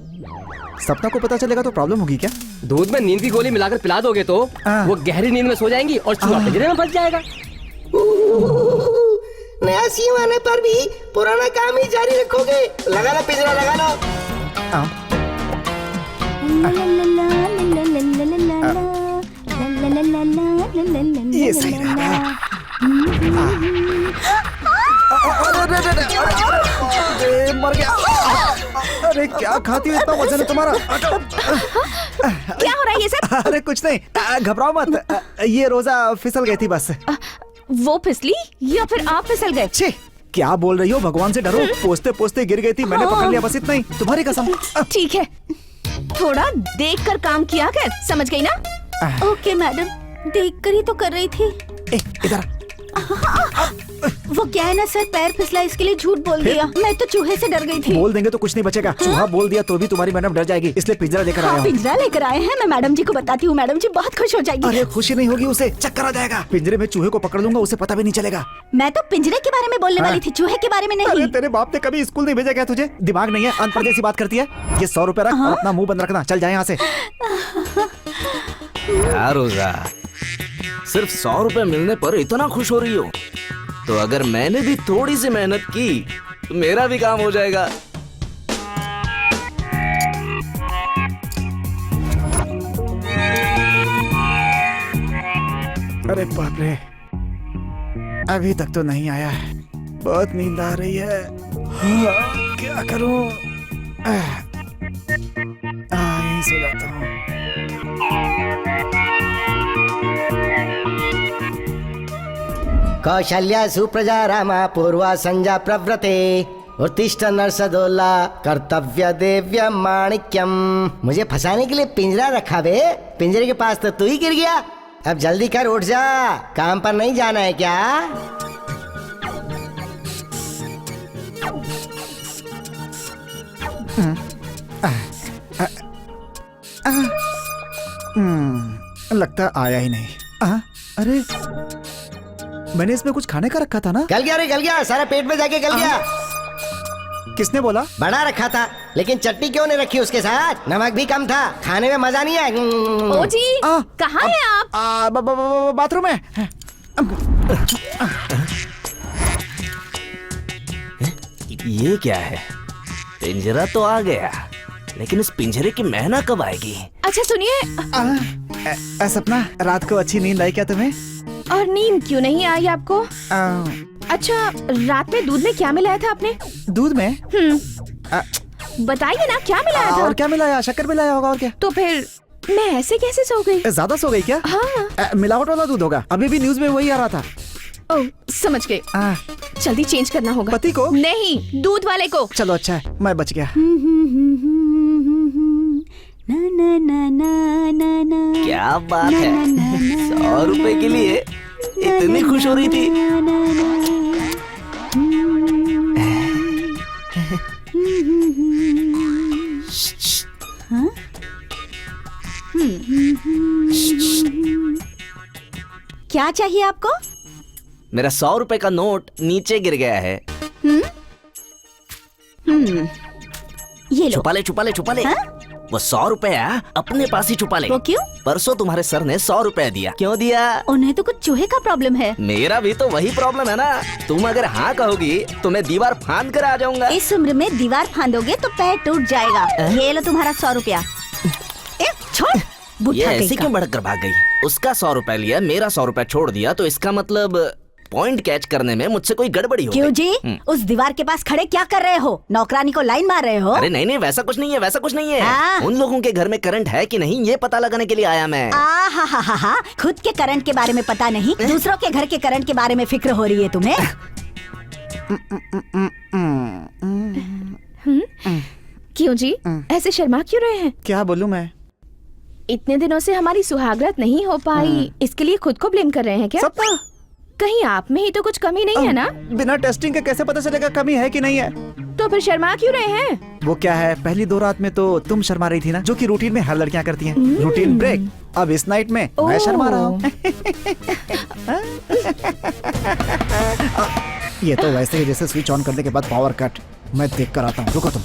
सपना को पता चलेगा तो प्रॉब्लम होगी क्या? दूध में नींद की गोली मिलाकर पिला दोगे तो हाँ। वो गहरी नींद में सो जाएंगी और चूहा पिंजरे में फंस जाएगा। नया सीएम आने पर भी पुराना काम ही जारी रखोगे? लगा लो पिंजरा, लगा लो। ये सही रहेगा। अरे मर गया। अरे क्या खाती हो, इतना वजन है तुम्हारा? क्या हो रहा है ये सब? अरे कुछ नहीं, घबराओ मत, ये रोजा फिसल गई थी बस। वो फिसली या फिर आप फिसल गए? छे, क्या बोल रही हो, भगवान से डरो। पोस्ते पोस्ते गिर गई थी, मैंने पकड़ लिया, बस इतना ही, तुम्हारी कसम। ठीक है, थोड़ा देख कर काम किया कर, समझ गई ना? ओके मैडम, देख कर ही तो कर रही थी। इधर वो क्या है ना सर, पैर फिसला इसके लिए झूठ बोल दिया। मैं तो चूहे से डर गई थी। बोल देंगे तो कुछ नहीं बचेगा। चूहा बोल दिया तो भी तुम्हारी मैडम डर जाएगी, इसलिए पिंजरा लेकर आया हाँ, हूँ। पिंजरा लेकर आए हैं, मैं मैडम जी को बताती हूँ, मैडम जी बहुत खुश हो जाएगी। अरे खुशी नहीं होगी, उसे चक्कर आ जाएगा। पिंजरे में चूहे को पकड़ लूंगा, उसे पता भी नहीं चलेगा। मैं तो पिंजरे के बारे में बोलने वाली थी, चूहे के बारे में अरे नहीं। तेरे बाप ने कभी स्कूल नहीं भेजा क्या तुझे? दिमाग नहीं है, अनपढ़ सी बात करती है। ये 100 रुपए रख और अपना मुंह बंद रखना, चल जाए यहाँ से। क्या रोजा, सिर्फ 100 रुपए मिलने पर इतना खुश हो रही हो? तो अगर मैंने भी थोड़ी सी मेहनत की तो मेरा भी काम हो जाएगा। अरे बाप रे, अभी तक तो नहीं आया है, बहुत नींद आ रही है। हाँ, क्या करूं? यहीं सो जाता हूँ। कौशल्या सुप्रजा रामा पूर्वा संजा प्रव्रते उत्तिष्ठ नरसदोला कर्तव्य देव्य माणिक्यम। मुझे फंसाने के लिए पिंजरा रखा बे, पिंजरे के पास तो तू ही गिर गया। अब जल्दी कर, उठ जा, काम पर नहीं जाना है क्या? लगता आया ही नहीं। अरे मैंने इसमें कुछ खाने का रखा था ना? गल गया रे, गल गया, सारा पेट में जाके गल गया। किसने बोला? बड़ा रखा था, लेकिन चटनी क्यों नहीं रखी उसके साथ? नमक भी कम था, खाने में मजा नहीं आया। ओ जी, कहाँ हैं आप? बाथरूम में। ये क्या है? पिंजरा तो आ गया, लेकिन इस पिंजरे की महना कब आएगी? अच्छा सुनिए, सपना, रात को अच्छी नींद आई क्या तुम्हें? और नींद क्यों नहीं आई आपको? अच्छा, रात में दूध में क्या मिलाया था आपने? दूध में? बताइए ना, क्या मिलाया था? और क्या मिलाया? शक्कर मिलाया होगा, और क्या? तो फिर मैं ऐसे कैसे सो गई? ज्यादा सो गई क्या? हाँ। मिलावट वाला दूध होगा, अभी भी न्यूज में वही आ रहा था। ओह, समझ गए। जल्दी चेंज करना होगा। पति को? नहीं, दूध वाले को। चलो अच्छा है, मैं बच गया। क्या बात है, 100 रुपए के लिए इतनी खुश हो रही थी? क्या चाहिए आपको? मेरा 100 रुपए का नोट नीचे गिर गया है। ये लो। छुपा ले, छुपा ले, छुपा ले। वो 100 रुपया अपने पास ही छुपा ले। वो क्यों? परसों तुम्हारे सर ने 100 रुपया दिया। क्यों दिया? उन्हें तो कुछ चूहे का प्रॉब्लम है। मेरा भी तो वही प्रॉब्लम है ना। तुम अगर हाँ कहोगी तो मैं दीवार फांद कर आ जाऊंगा। इस उम्र में दीवार फांदोगे तो पैर टूट जाएगा। ये लो तुम्हारा 100 रुपया। छोड़। ये ऐसे क्यों भड़क कर भाग गई? उसका 100 रुपया लिया, मेरा 100 रुपया छोड़ दिया, तो इसका मतलब पॉइंट कैच करने में मुझसे कोई गड़बड़ी हो क्यों गई। जी? उस दीवार के पास खड़े क्या कर रहे हो? नौकरानी को लाइन मार रहे हो? अरे नहीं नहीं, वैसा कुछ नहीं है, वैसा कुछ नहीं है। हाँ। उन लोगों के घर में करंट है कि नहीं ये पता लगाने के लिए आया मैं। हा, खुद के करंट के बारे में पता नहीं, दूसरों के घर के करंट के बारे में फिक्र हो रही है तुम्हें? क्यों जी ऐसे शर्मा क्यों रहे हैं? क्या बोलूं मैं? इतने दिनों से हमारी सुहागरात नहीं हो पाई, इसके लिए खुद को ब्लेम कर रहे हैं क्या? सपना, कहीं आप में ही तो कुछ कमी नहीं है ना? बिना टेस्टिंग के कैसे पता चलेगा कमी है कि नहीं है? तो फिर शर्मा क्यों रहे हैं? वो क्या है, पहली 2 रात में तो तुम शर्मा रही थी ना, जो कि रूटीन में हर लड़कियां करती हैं। Routine break. अब इस नाइट में मैं शर्मा रहा हूँ। ये तो वैसे ही जैसे स्विच ऑन करने के बाद पावर कट। मैं देख कर आता हूँ, रुको तुम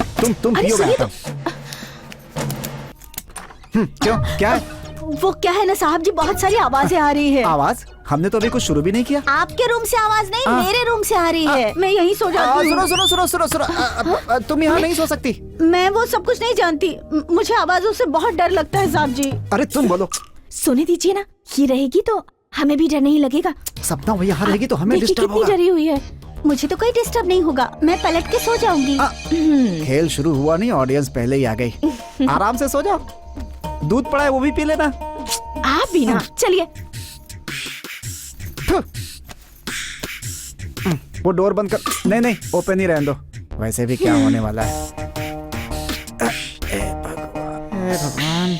अरे पियोगे, सुनिए आता हूँ। क्यों, क्या है? वो क्या है ना साहब जी, बहुत सारी आवाजें आ रही है। आवाज? हमने तो अभी कुछ शुरू भी नहीं किया। आपके रूम से आवाज नहीं, मेरे रूम से आ रही है। मैं यहीं सो जाती हूँ। सुनो, तुम यहाँ नहीं सो सकती। मैं वो सब कुछ नहीं जानती, मुझे आवाजों से बहुत डर लगता है साहब जी। अरे तुम बोलो। सोने दीजिए ना, ये रहेगी तो हमें भी डर नहीं लगेगा। सपना वो यहाँ रहेगी तो हमें देखिए डिस्टर्ब कितनी होगा। डरी हुई है। मुझे तो कोई डिस्टर्ब नहीं होगा, मैं पलट के सो जाऊंगी। खेल शुरू हुआ नहीं, ऑडियंस पहले ही आ गई। आराम से सो जाओ, दूध पड़ा है वो भी पी लेना। आप भी ना, चलिए। वो डोर बंद कर। नहीं ओपन ही रहने दो, वैसे भी क्या होने वाला है। हे भगवान।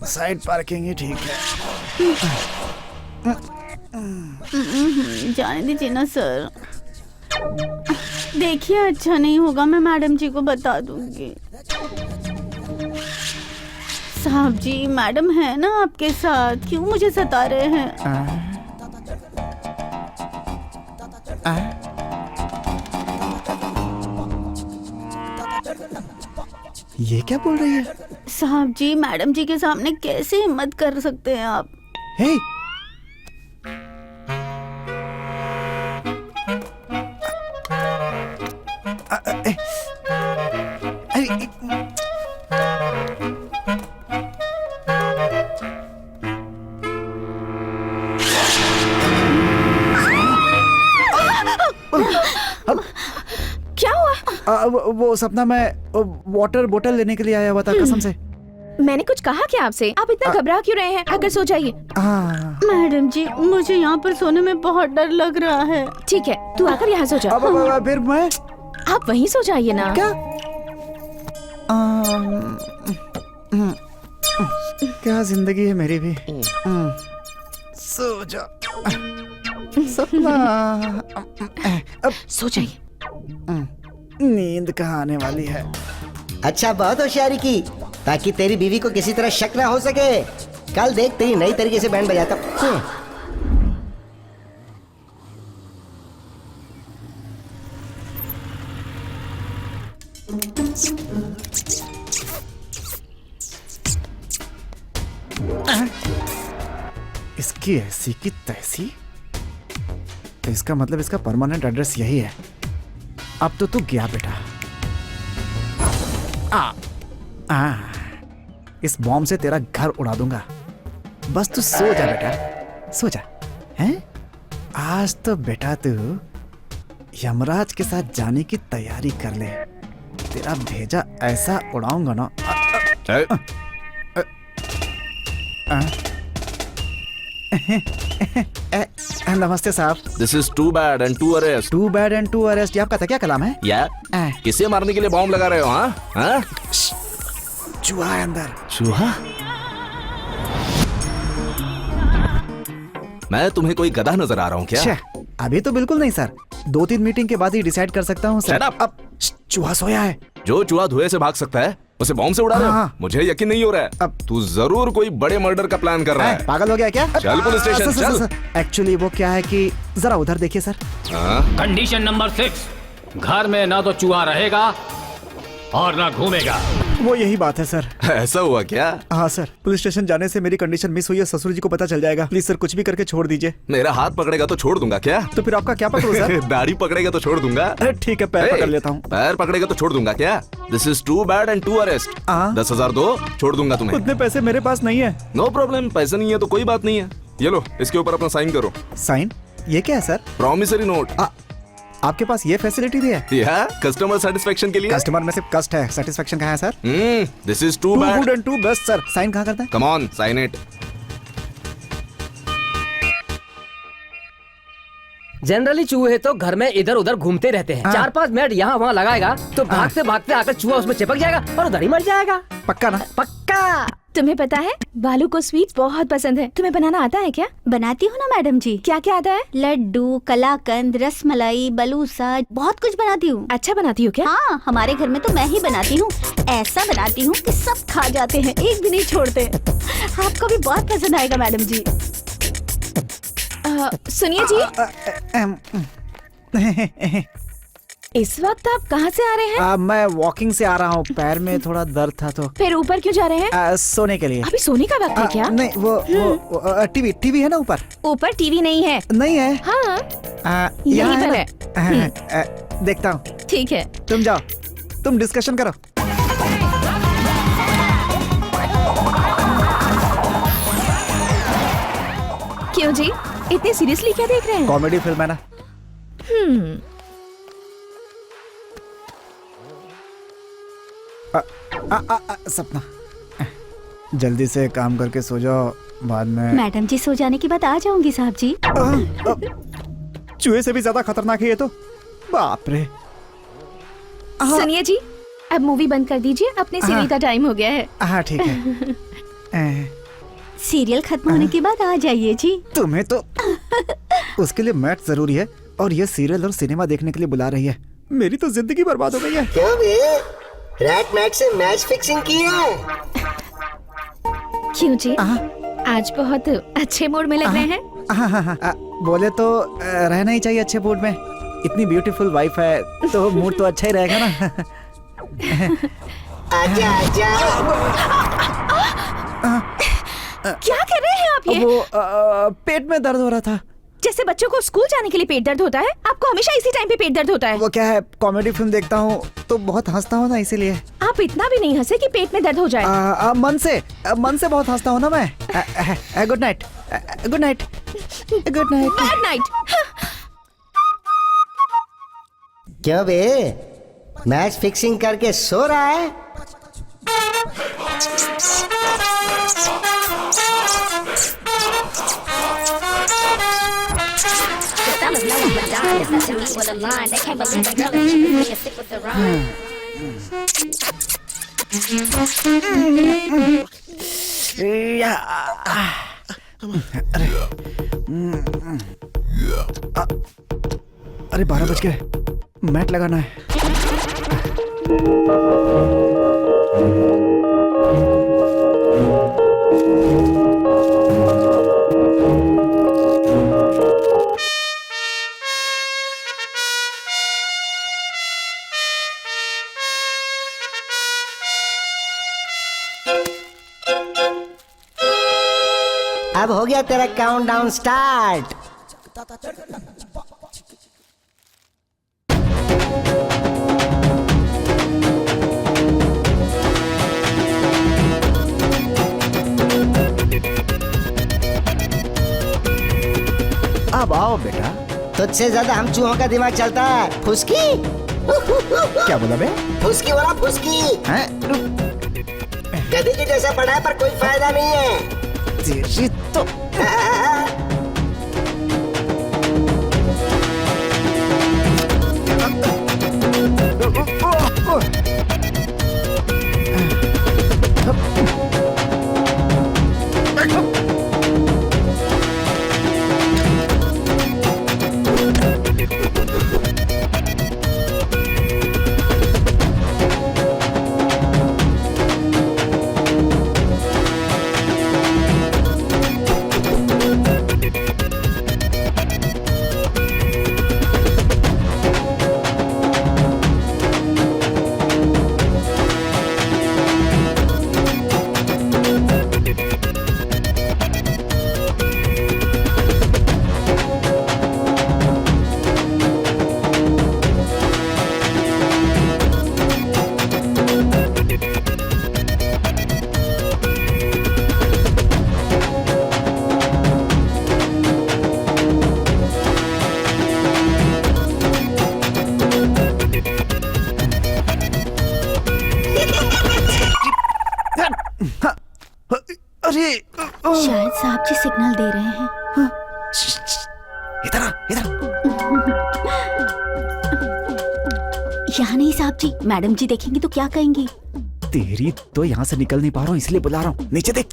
साइड पार्किंग ही ठीक है। जाने दीजिए ना सर। देखिए अच्छा नहीं होगा, मैं मैडम जी को बता दूंगी। साहब जी, मैडम है ना आपके साथ, क्यों मुझे सता रहे हैं? ये क्या बोल रही है? साहब जी, मैडम जी के सामने कैसे हिम्मत कर सकते हैं आप? हे, क्या हुआ? वो सपना, मैं वाटर बोतल लेने के लिए आया हुआ था, कसम से। मैंने कुछ कहा क्या आपसे? आप इतना घबरा क्यों रहे हैं? आकर सो जाइए। मैडम जी, मुझे यहाँ पर सोने में बहुत डर लग रहा है। ठीक है, तू आकर यहाँ सो जा। अब फिर मैं? आप वहीं सो जाइए ना। क्या? क्या जिंदगी है मेरी भी। सो जा सपना। अब सो जाइए। नींद कहाँ आने वाली है। अच्छा, बहुत होशियारी की, ताकि तेरी बीवी को किसी तरह शक ना हो सके। कल देख तेरी नई तरीके से बैंड बजाता हूँ। इसकी ऐसी की तैसी, तो इसका मतलब इसका परमानेंट एड्रेस यही है। अब तो तू गया बेटा। इस बॉम्ब से तेरा घर उड़ा दूंगा। बस तू सो जा बेटा, सो जा। हैं? आज तो बेटा तू यमराज के साथ जाने की तैयारी कर ले। तेरा भेजा ऐसा उड़ाऊंगा ना। नमस्ते साहब। This is too bad and to arrest. Too bad and to arrest, ये आपका था क्या कलाम है? या किसे मारने के लिए बॉम्ब लगा रहे हो? हाँ, चूहा है अंदर। चूहा? मैं तुम्हें कोई गधा नजर आ रहा हूँ क्या? अभी तो बिल्कुल नहीं सर, 2-3 मीटिंग के बाद ही डिसाइड कर सकता हूँ सर। Shut up! अब चूहा सोया है। जो चूहा धुएं से भाग सकता है उसे बॉम्ब से उड़ा रहे हो? हाँ। मुझे यकीन नहीं हो रहा है। अब तू जरूर कोई बड़े मर्डर का प्लान कर रहा है। पागल हो गया क्या? चल पुलिस स्टेशन, चल। एक्चुअली वो क्या है कि जरा उधर देखिए सर। कंडीशन नंबर 6, घर में ना तो चूहा रहेगा और ना घूमेगा। वो यही बात है सर। ऐसा हुआ क्या? हाँ सर, पुलिस स्टेशन जाने से मेरी कंडीशन मिस हुई है, ससुर जी को पता चल जाएगा। प्लीज सर कुछ भी करके छोड़ दीजिए। मेरा हाथ पकड़ेगा तो छोड़ दूंगा क्या? तो फिर आपका क्या पकड़ूं सर? दाढ़ी पकड़ेगा तो छोड़ दूंगा। ठीक है, पैर पकड़ लेता हूँ। पैर पकड़ेगा तो छोड़ दूंगा क्या? This is too bad and to arrest. 10,000 दो, छोड़ दूंगा तुम्हें। उतने पैसे मेरे पास नहीं है। नो प्रॉब्लम, पैसे नहीं है तो कोई बात नहीं है। ये लो, इसके ऊपर अपना साइन करो। साइन? ये क्या है सर? Promissory note. आपके पास ये फैसिलिटी भी है? या कस्टमर सेटिस्फेक्शन के लिए। कस्टमर में सिर्फ कस्ट है, सेटिस्फेक्शन कहाँ है sir? This is to too bad good and to best sir. Sign कहाँ करते हैं? Come on, sign it. Generally चूहे तो घर में इधर उधर घूमते रहते हैं। 4-5 मिनट यहाँ वहाँ लगाएगा तो भागते भागते आकर चूहा उसमें चिपक जाएगा और उधर ही मर जाएगा। पक्का ना? पक्का। तुम्हें पता है बालू को स्वीट बहुत पसंद है। तुम्हें बनाना आता है क्या? बनाती हूँ ना मैडम जी। क्या क्या आता है? लड्डू, कलाकंद, रसमलाई, बलूसा, बहुत कुछ बनाती हूँ। अच्छा बनाती हो क्या? हाँ, हमारे घर में तो मैं ही बनाती हूँ। ऐसा बनाती हूँ कि सब खा जाते हैं, एक भी नहीं छोड़ते। आपको भी बहुत पसंद आएगा मैडम जी। सुनिए जी, इस वक्त आप कहाँ से आ रहे हैं? मैं वॉकिंग से आ रहा हूँ, पैर में थोड़ा दर्द था तो। फिर ऊपर क्यों जा रहे हैं? सोने के लिए। अभी सोने का वक्त है क्या? नहीं, वो टीवी है ना ऊपर। ऊपर टीवी नहीं है। नहीं है? हाँ, यहीं यहाँ पर है। देखता हूँ। ठीक है, तुम जाओ, तुम डिस्कशन करो। क्यों जी, इतने सीरियसली क्या देख रहे हैं? कॉमेडी फिल्म है ना। सपना, जल्दी से काम करके सो जाओ, बाद में। मैडम जी सो जाने के बाद आ जाऊंगी साहब जी। चूहे से भी ज्यादा खतरनाक है ये तो। बाप रे। सुनिए जी, अब मूवी बंद कर दीजिए, अपने सीरियल का टाइम हो गया है। हाँ ठीक है। सीरियल खत्म होने के बाद आ जाइए जी। तुम्हें तो उसके लिए मैच जरूरी है और ये सीरियल और सिनेमा देखने के लिए बुला रही है। मेरी तो जिंदगी बर्बाद हो गई है। क्यों बे? रैट मैच से मैच फिक्सिंग की है? क्यों जी, आज बहुत अच्छे मूड में लग रहे हैं। बोले तो रहना ही चाहिए अच्छे मूड में। इतनी ब्यूटीफुल वाइफ है तो मूड तो अच्छा ही रहेगा ना। आजा आजा। क्या कर रहे हैं आप ये? वो पेट में दर्द हो रहा था। जैसे बच्चों को स्कूल जाने के लिए पेट दर्द होता है, आपको हमेशा इसी टाइम पे पेट दर्द होता है। वो क्या है, कॉमेडी फिल्म देखता हूँ तो बहुत हंसता हूँ ना, इसीलिए। आप इतना भी नहीं हंसे कि पेट में दर्द हो जाए। मन से बहुत हंसता हूँ ना मैं। Good night, good night, good night, good night. क्यों बे? मैच फिक्सिंग करके सो रहा है? अरे 12 बज गए, मैट लगाना है। अब हो गया तेरा काउंटडाउन स्टार्ट। अब आओ बेटा। तुझसे ज्यादा हम चूहों का दिमाग चलता है। फुसकी? क्या बोला बे? फुसकी बोला, फुसकी। हैं? गधी के जैसा पढ़ा है पर कोई फायदा नहीं है। तेरी तो अरे शायद साहब जी सिग्नल दे रहे हैं। इधर आ, इधर। यहाँ नहीं साहब जी, मैडम जी देखेंगी तो क्या कहेंगी? तेरी तो यहाँ से निकल नहीं पा रहा हूँ इसलिए बुला रहा हूँ। नीचे देख।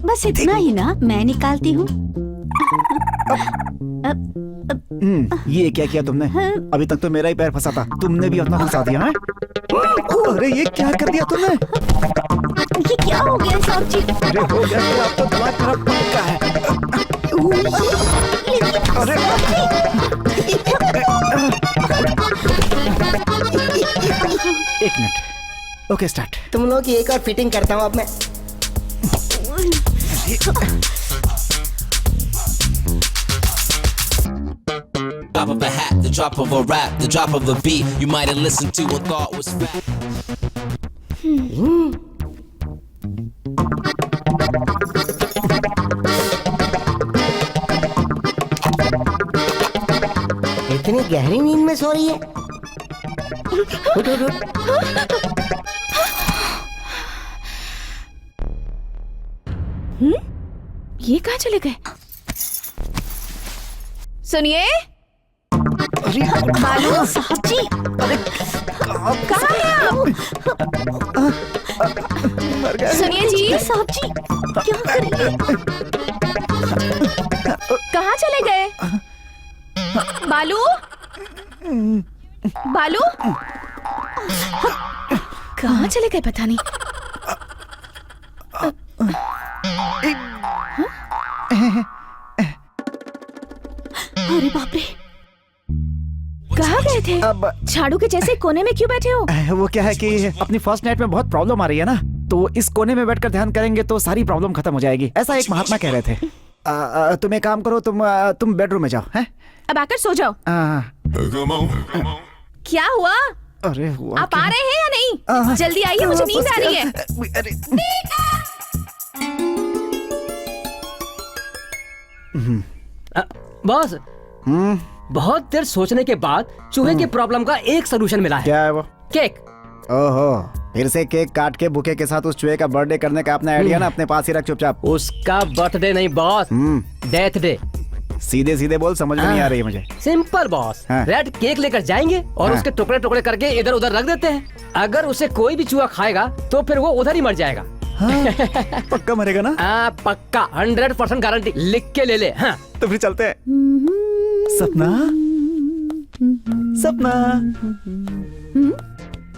बस इतना ही ना, मैं निकालती हूँ। ये क्या किया तुमने? अभी तक तो मेरा ही पैर फंसा था, तुमने भी अपना फंसा दिया है? अरे ये क्या कर दिया तुमने? ये क्या हो गया साहब जी? अरे हो गया क्या? अब तो तुम्हारा पूरा पक्का है। अरे एक मिनट। Okay start. तुम लोग की एक और फिटिंग करता हूँ अब मैं। Drop of a hat, the drop of a rap, the drop of a beat you might have listened to and thought was fact. इतनी गहरी नींद में सो रही है। उठ उठ उठ। ये कहाँ चले गए? सुनिए बालू साहब जी, कहाँ हैं आप? सुनिए जी साहब जी क्या कर रही है? कहाँ चले गए? बालू बालू कहाँ चले गए पता नहीं। अरे बाप रे, कहाँ गए थे? अब झाड़ू के जैसे कोने में क्यों बैठे हो? वो क्या है कि अपनी फर्स्ट नाइट में बहुत प्रॉब्लम आ रही है ना, तो इस कोने में बैठकर ध्यान करेंगे तो सारी प्रॉब्लम खत्म हो जाएगी, ऐसा एक महात्मा कह रहे थे। तुम एक काम करो, तुम बेडरूम में जाओ। हैं? अब आकर सो जाओ। क्या हुआ? अरे हुआ आप आ रहे हैं या नहीं? जल्दी आइए, मुझे नींद आ रही है। बॉस, बहुत देर सोचने के बाद चूहे की प्रॉब्लम का एक सोल्यूशन मिला है। क्या है वो? केक। ओहो, फिर से केक काट के बुके के साथ उस चूहे का बर्थडे करने का अपना आइडिया ना अपने पास ही रख चुपचाप। उसका बर्थडे नहीं बॉस, डेथ डे। सीधे सीधे बोल, समझ में नहीं आ रही है मुझे। सिंपल बॉस, हाँ। रेड केक लेकर जाएंगे और उसके टुकड़े टुकड़े करके इधर उधर रख देते हैं। अगर उसे कोई भी चूहा खाएगा तो फिर वो उधर ही मर जाएगा। हाँ, पक्का मरेगा ना? पक्का, 100% गारंटी, लिख के ले ले। हाँ। तो फिर चलते हैं। सपना, सपना,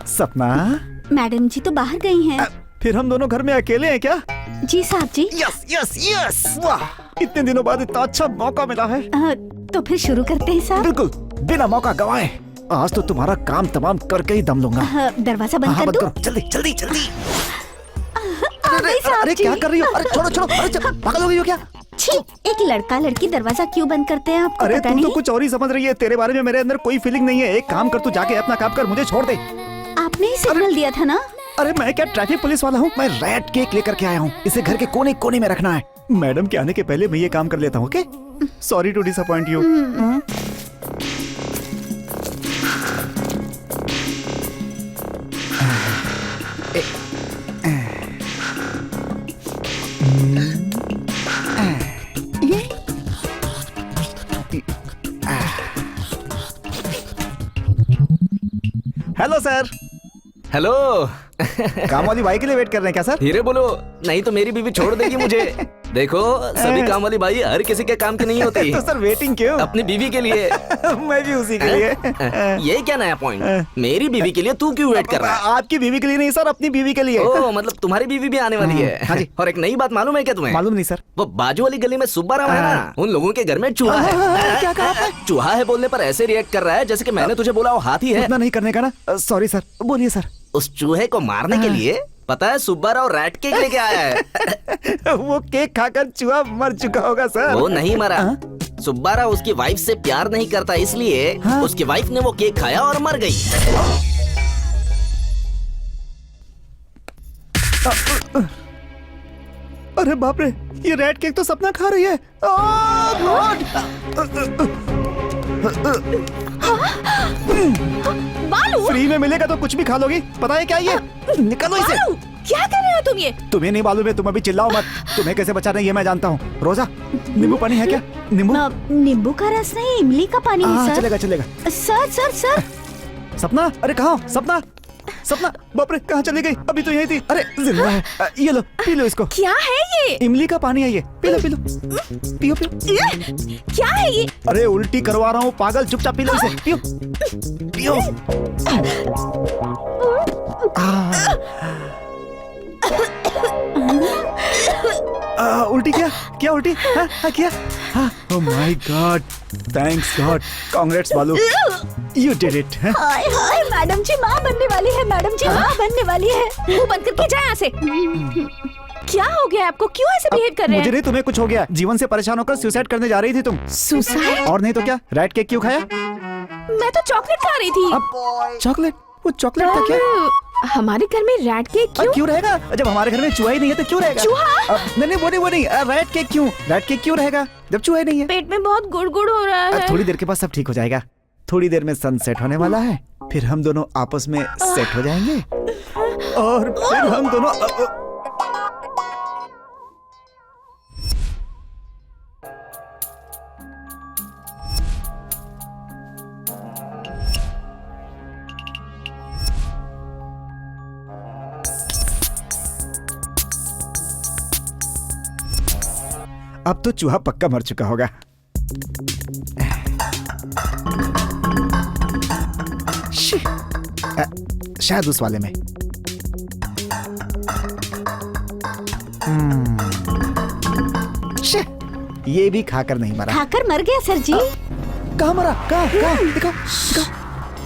सपना। मैडम जी तो बाहर गई हैं। फिर हम दोनों घर में अकेले हैं क्या? जी साहब जी। यस यस यस, वाह, इतने दिनों बाद इतना अच्छा मौका मिला है। तो फिर शुरू करते हैं साहब। बिल्कुल, बिना मौका गवाए आज तो तुम्हारा काम तमाम करके ही दम लूंगा। दरवाजा बंद कर बंद दूं? करो, जल्दी जल्दी जल्दी। साहब अरे जी। क्या कर रही हो? अरे छोड़ो छोड़ो, अरे पागल हो गई हो क्या? छी, एक लड़का लड़की दरवाजा क्यों बंद करते हैं, आपको अरे पता तुम नहीं? तो कुछ और ही समझ रही है, तेरे बारे में मेरे अंदर कोई फीलिंग नहीं है। एक काम कर, तू जाके अपना काम कर, मुझे छोड़ दे। आपने ही सिग्नल दिया था ना? अरे मैं क्या ट्रैफिक पुलिस वाला हूँ? मैं रेड केक लेकर के आया हूँ, इसे घर के कोने कोने में रखना है। मैडम के आने के पहले मैं ये काम कर लेता हूँ। Okay, sorry to disappoint you. Hello sir. Hello. काम वाली बाई के लिए वेट कर रहे हैं क्या सर? धीरे बोलो, नहीं तो मेरी बीवी छोड़ देगी मुझे। देखो, सभी काम वाली बाई हर किसी के काम की नहीं होती। तो सर वेटिंग क्यों? अपनी बीवी के लिए। मैं भी उसी के लिए। ये क्या नया पॉइंट? मेरी बीवी के लिए तू क्यों वेट कर रहा है? आपकी बीवी के लिए नहीं सर, अपनी बीवी के लिए। ओह, मतलब तुम्हारी बीवी भी आने वाली है। हाँ जी। और एक नई बात मालूम है क्या तुम्हें? मालूम नहीं सर। वो बाजू वाली गली में सुब्बा राव है ना, उन लोगों के घर में चूहा है। क्या कहा आपने? चूहा है बोलने पर ऐसे रिएक्ट कर रहा है जैसे कि मैंने तुझे बोला वो हाथी है। इतना नहीं करने का ना। सॉरी सर, बोलिए सर। उस चूहे को मारने के लिए पता है सुब्बा राव रैट केक लेके आया है। वो केक खाकर चूहा मर चुका होगा सर। वो नहीं मरा। सुब्बा राव उसकी वाइफ से प्यार नहीं करता, इसलिए उसकी वाइफ ने वो केक खाया और मर गई। अरे बाप रे, ये रेड केक तो सपना खा रही है। बालू, फ्री में मिलेगा तो कुछ भी खा लोगी, पता है क्या ये? निकालो इसे। क्या कर रहे हो तुम ये? तुम्हें नहीं मालूम है, तुम अभी चिल्लाओ मत। तुम्हें कैसे बचाना है ये मैं जानता हूँ। रोजा, नींबू पानी है क्या? नींबू? नींबू का रस नहीं, इमली का पानी है सर। चलेगा चलेगा। Sir sir sir. सपना, अरे कहाँ हो? सपना, सपना, बाप रे कहाँ चली गई? अभी तो यही थी। अरे जिंदा है। ये लो, पी लो इसको। क्या है ये? इमली का पानी है ये, पी लो पी लो। पियो पियो। क्या है ये? अरे उल्टी करवा रहा हूँ पागल, चुपचाप पी लो इसे। पियो पियो। उल्टी क्या? क्या उल्टी? हाँ क्या? Oh my god, thanks god, congrats Balu, you did it. हाय हाय, मैडम जी माँ बनने वाली है, मैडम जी माँ बनने वाली है। मुंह बंद करके जाए यहाँ से। क्या हो गया आपको? क्यों ऐसे बिहेव कर रहे मुझे हैं? नहीं, तुम्हें कुछ हो गया। जीवन से परेशान होकर सुसाइड करने जा रही थी तुम। सुसाइड? और नहीं तो क्या? रेड केक क्यों खाया? मैं तो चॉकलेट खा रही थी। अब चॉकलेट? वो चॉकलेट था क्या? हमारे घर में रैट केक क्यों रहेगा? जब हमारे घर में चूहा ही नहीं है तो क्यों रहेगा? चूहा? नहीं वो नहीं, रेड केक क्यों? रेड केक क्यों रहेगा जब चूहा ही नहीं है? पेट में बहुत गुड़ हो रहा है। थोड़ी देर के बाद सब ठीक हो जाएगा। थोड़ी देर में सनसेट होने वाला है, फिर हम दोनों आपस में सेट हो जाएंगे और फिर हम दोनों अब तो चूहा पक्का मर चुका होगा। शायद उस वाले में। ये भी खाकर नहीं मरा। खाकर मर गया सर जी। कहाँ मरा? कहाँ? दिखाओ।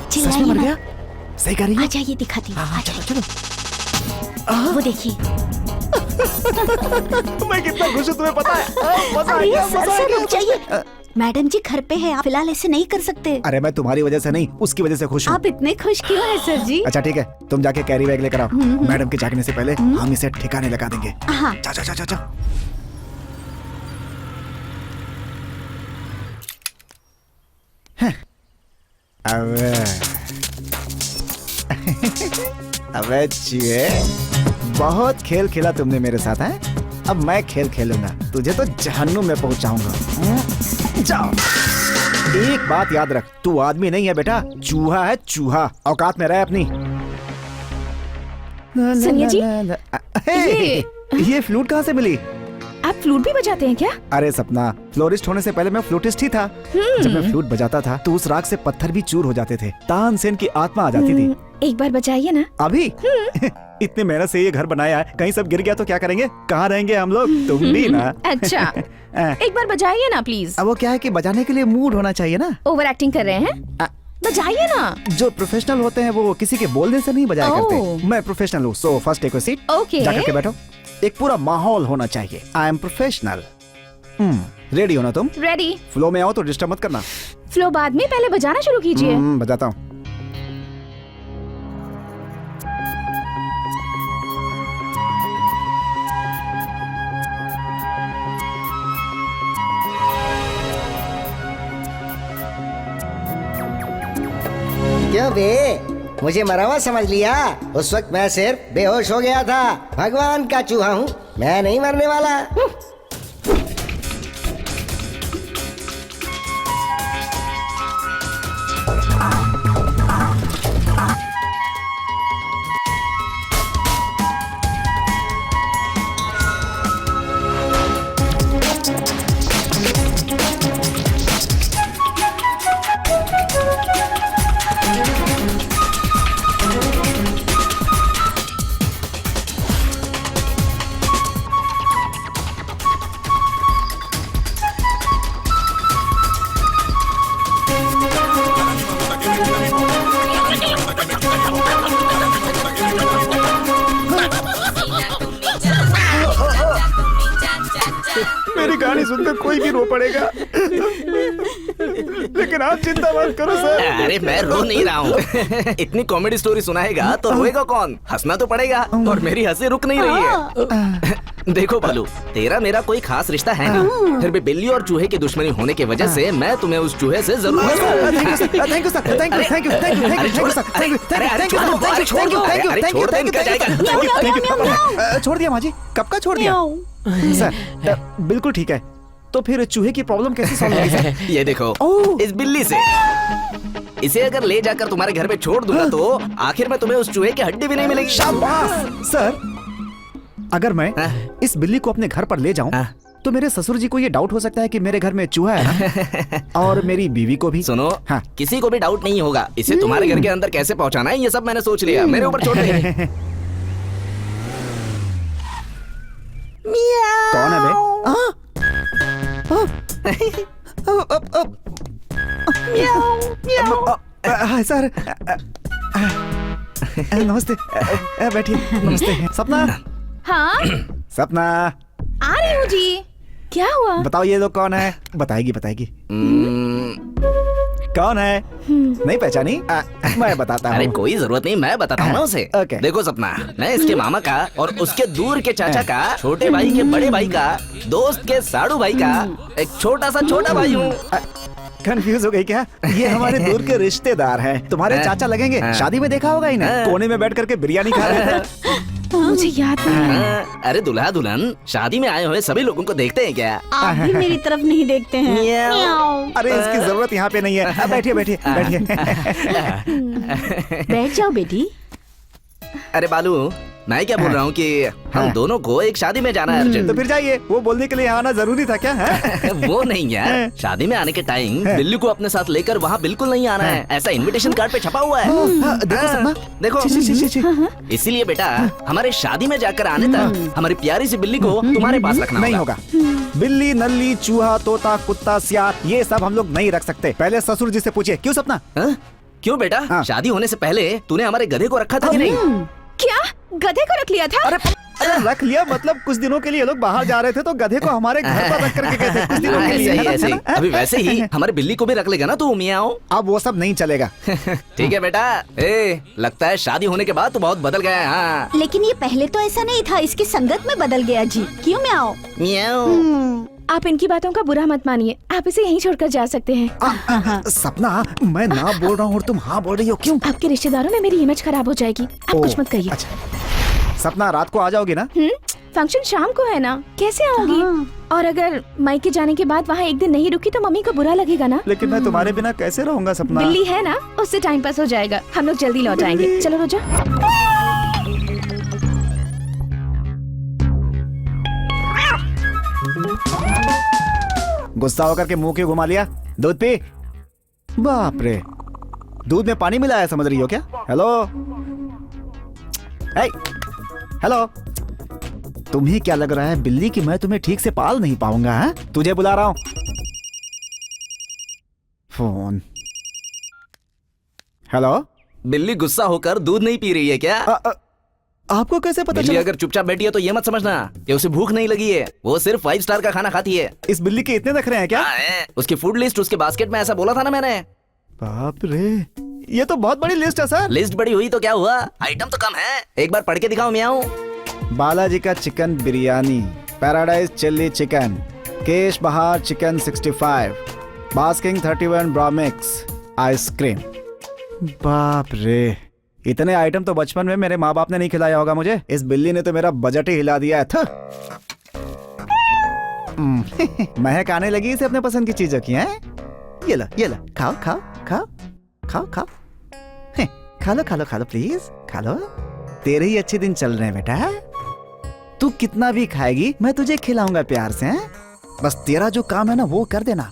सच में मर गया? सही कह रही है? आ जाइए दिखाती हूँ। चलो चलो। वो देखिए। मैं कितना खुश हूँ तुम्हें पता है? मजा आ गया, मजा आ गया। रुक जाइए। मैडम जी घर पे है, आप फिलहाल ऐसे नहीं कर सकते। अरे मैं तुम्हारी वजह से नहीं, उसकी वजह से खुश हूँ। आप इतने खुश क्यों हैं सर जी? अच्छा ठीक है, तुम जाके कैरी बैग लेकर आओ। मैडम के जागने से पहले हम इसे ठिकाने लगा देंगे। हाँ। जाओ। अबे चूहे, बहुत खेल खेला तुमने मेरे साथ है। अब मैं खेल खेलूंगा, तुझे तो जहन्नुम में पहुंचाऊंगा। जाओ। एक बात याद रख, तू आदमी नहीं है बेटा, चूहा है चूहा। औकात में रह अपनी। सनिया जी, ये फ्लूट कहाँ से मिली? आप फ्लूट भी बजाते हैं क्या? अरे सपना, फ्लोरिस्ट होने से पहले मैं फ्लूटिस्ट ही था। जब मैं फ्लूट बजाता था तो उस राग से पत्थर भी चूर हो जाते थे, तानसेन की आत्मा आ जाती थी। एक बार बजाइए ना। अभी? इतने मेहनत से ये घर बनाया है, कहीं सब गिर गया तो क्या करेंगे? कहाँ रहेंगे हम लोग? तुम भी ना। अच्छा, एक बार बजाइए ना प्लीज। अब वो क्या है कि बजाने के लिए मूड होना चाहिए ना। ओवर एक्टिंग कर रहे हैं, बजाइए ना। जो प्रोफेशनल होते हैं वो किसी के बोलने से नहीं बजाया करते। मैं प्रोफेशनल हूँ, so first take a seat. Okay. जाकर के बैठो। एक पूरा माहौल होना चाहिए। I am professional. रेडी हो ना तुम? रेडी। फ्लो में आओ तो डिस्टर्ब मत करना। फ्लो बाद में, पहले बजाना शुरू कीजिए। बजाता हूँ। क्यों बे, मुझे मरा हुआ समझ लिया? उस वक्त मैं सिर्फ बेहोश हो गया था। भगवान का चूहा हूँ, मैं नहीं मरने वाला। मेरी गाड़ी सुनकर कोई भी रो पड़ेगा, लेकिन आप चिंता मत करो सर। अरे मैं रो नहीं रहा हूँ। इतनी कॉमेडी स्टोरी सुनाएगा तो रोएगा कौन? हंसना तो पड़ेगा, और मेरी हंसी रुक नहीं रही है। देखो बालू, तेरा मेरा कोई खास रिश्ता है नहीं, फिर भी बिल्ली और चूहे की दुश्मनी होने की वजह से मैं तुम्हें उस चूहे से जरूर thank you sir, thank you sir, thank you, thank you, thank you, thank you, thank you sir, thank you, thank you, thank you, thank you, thank you, thank you, thank you, छोड़ दिया माँ जी, कब का छोड़ दिया sir? बिल्कुल ठीक है। तो फिर चूहे की प्रॉब्लम कैसे सॉल्व होगी सर? ये देखो, इस बिल्ली से इसे अगर ले जाकर तुम्हारे घर पे छोड़ दूंगा तो आखिर में तुम्हें उस चूहे की हड्डी भी नहीं मिलेगी। शाबाश सर। अगर मैं इस बिल्ली को अपने घर पर ले जाऊं तो मेरे ससुर जी को ये डाउट हो सकता है कि मेरे घर में चूहा है और मेरी बीवी को भी। सुनो, किसी को भी डाउट नहीं होगा। इसे तुम्हारे घर के अंदर कैसे पहुंचाना है ये सब मैंने सोच लिया। मेरे ऊपर छोड़ दे। कौन है बे? सर नमस्ते, बैठिए। नमस्ते। सपना। हाँ सपना आ रही हूँ जी। क्या हुआ? बताओ ये लोग कौन है? बताएगी बताएगी। कौन है? नहीं पहचानी? मैं बताता हूँ। अरे कोई जरूरत नहीं, मैं बताता हूँ ना उसे। देखो सपना, मैं इसके मामा का और उसके दूर के चाचा का, छोटे भाई के बड़े भाई का, दोस्त के साड़ू भाई का एक छोटा सा छोटा भाई हूँ। कंफ्यूज हो गई क्या? ये हमारे दूर के रिश्तेदार हैं। तुम्हारे चाचा लगेंगे। शादी में देखा होगा इन्हें, कोने में बैठ करके बिरयानी खा रहे थे। मुझे याद नहीं। अरे दुल्हा दुल्हन शादी में आए हुए सभी लोगों को देखते हैं क्या? आप भी मेरी तरफ नहीं देखते हैं। अरे इसकी जरूरत यहाँ पे नहीं है। बैठिए बैठिए बैठिए। बैठ जाओ बेटी। अरे बालू, मैं क्या बोल रहा हूँ कि हम दोनों को एक शादी में जाना है अर्जुन। तो फिर जाइए। वो बोलने के लिए आना जरूरी था क्या है? वो नहीं यार, शादी में आने के टाइम बिल्ली को अपने साथ लेकर वहाँ बिल्कुल नहीं आना है, ऐसा इनविटेशन कार्ड पे छपा हुआ है। देखो, इसीलिए बेटा हमारे शादी में जाकर आने तक हमारी प्यारी सी बिल्ली को तुम्हारे पास रखना नहीं होगा। बिल्ली, नल्ली, चूहा, तोता, कुत्ता, सियार, ये सब हम लोग नहीं रख सकते। पहले ससुर जी से पूछिए। क्यों सपना? क्यों बेटा, शादी होने से पहले तूने हमारे गधे को रखा था कि नहीं? क्या गधे को रख लिया था? अरे रख लिया मतलब कुछ दिनों के लिए लोग बाहर जा रहे थे तो गधे को हमारे घर पर रख करके गए थे कुछ दिनों के लिए। ऐसे ही। अभी वैसे ही हमारे बिल्ली को भी रख लेगा ना तू मियाओ? अब वो सब नहीं चलेगा। ठीक है बेटा। लगता है शादी होने के बाद तू बहुत बदल गया है। हाँ। लेकिन ये पहले तो ऐसा नहीं था, इसकी संगत में बदल गया जी। क्यों म्याओ? आप इनकी बातों का बुरा मत मानिए, आप इसे यहीं छोड़कर जा सकते हैं। सपना, मैं ना बोल रहा हूँ और तुम हाँ बोल रही हो, क्यों? आपके रिश्तेदारों में मेरी इमेज खराब हो जाएगी। आप कुछ मत कहिए। सपना, रात को आ जाओगे ना? फंक्शन शाम को है ना, कैसे आऊंगी? और अगर मायके जाने के बाद वहाँ एक दिन नहीं रुकी तो मम्मी को बुरा लगेगा ना। लेकिन मैं तुम्हारे बिना कैसे रहूंगा सपना? बिल्ली है ना, उससे टाइम पास हो जाएगा। हम लोग जल्दी लौट आएंगे। चलो रोजा। गुस्सा होकर के मुंह क्यों घुमा लिया? दूध पी। बाप रे, दूध में पानी मिलाया समझ रही हो क्या? हेलो हेलो, तुम्हें क्या लग रहा है बिल्ली की मैं तुम्हें ठीक से पाल नहीं पाऊंगा? है? तुझे बुला रहा हूं। फोन। हेलो। बिल्ली गुस्सा होकर दूध नहीं पी रही है क्या? आपको कैसे पता बिल्ली चला? अगर चुपचाप बैठी है तो ये मत समझना कि उसे भूख नहीं लगी है, वो सिर्फ 5 स्टार का खाना खाती है। इस बिल्ली के इतने नखरे हैं क्या? उसकी फूड लिस्ट उसके बास्केट में, ऐसा बोला था ना मैंने। बाप रे, ये तो बहुत बड़ी लिस्ट है सर। लिस्ट बड़ी हुई तो क्या हुआ, आइटम तो कम है। एक बार पढ़ के दिखाओ मियाओ। बालाजी का chicken biryani, Paradise chilli chicken, cafe Bahar chicken 65, basking 31 ब्रामिक्स ice cream. बाप रे, इतने आइटम तो बचपन में मेरे माँ बाप ने नहीं खिलाया होगा मुझे। इस बिल्ली ने तो मेरा बजट ही हिला दिया था। महक आने लगी इसे अपने पसंद की चीजों की। हैं? ये लो, खाओ खाओ खाओ खाओ खाओ, खा लो प्लीज, खा लो। तेरे ही अच्छे दिन चल रहे हैं बेटा। तू कितना भी खाएगी मैं तुझे खिलाऊंगा प्यार से। हैं? बस तेरा जो काम है ना वो कर देना।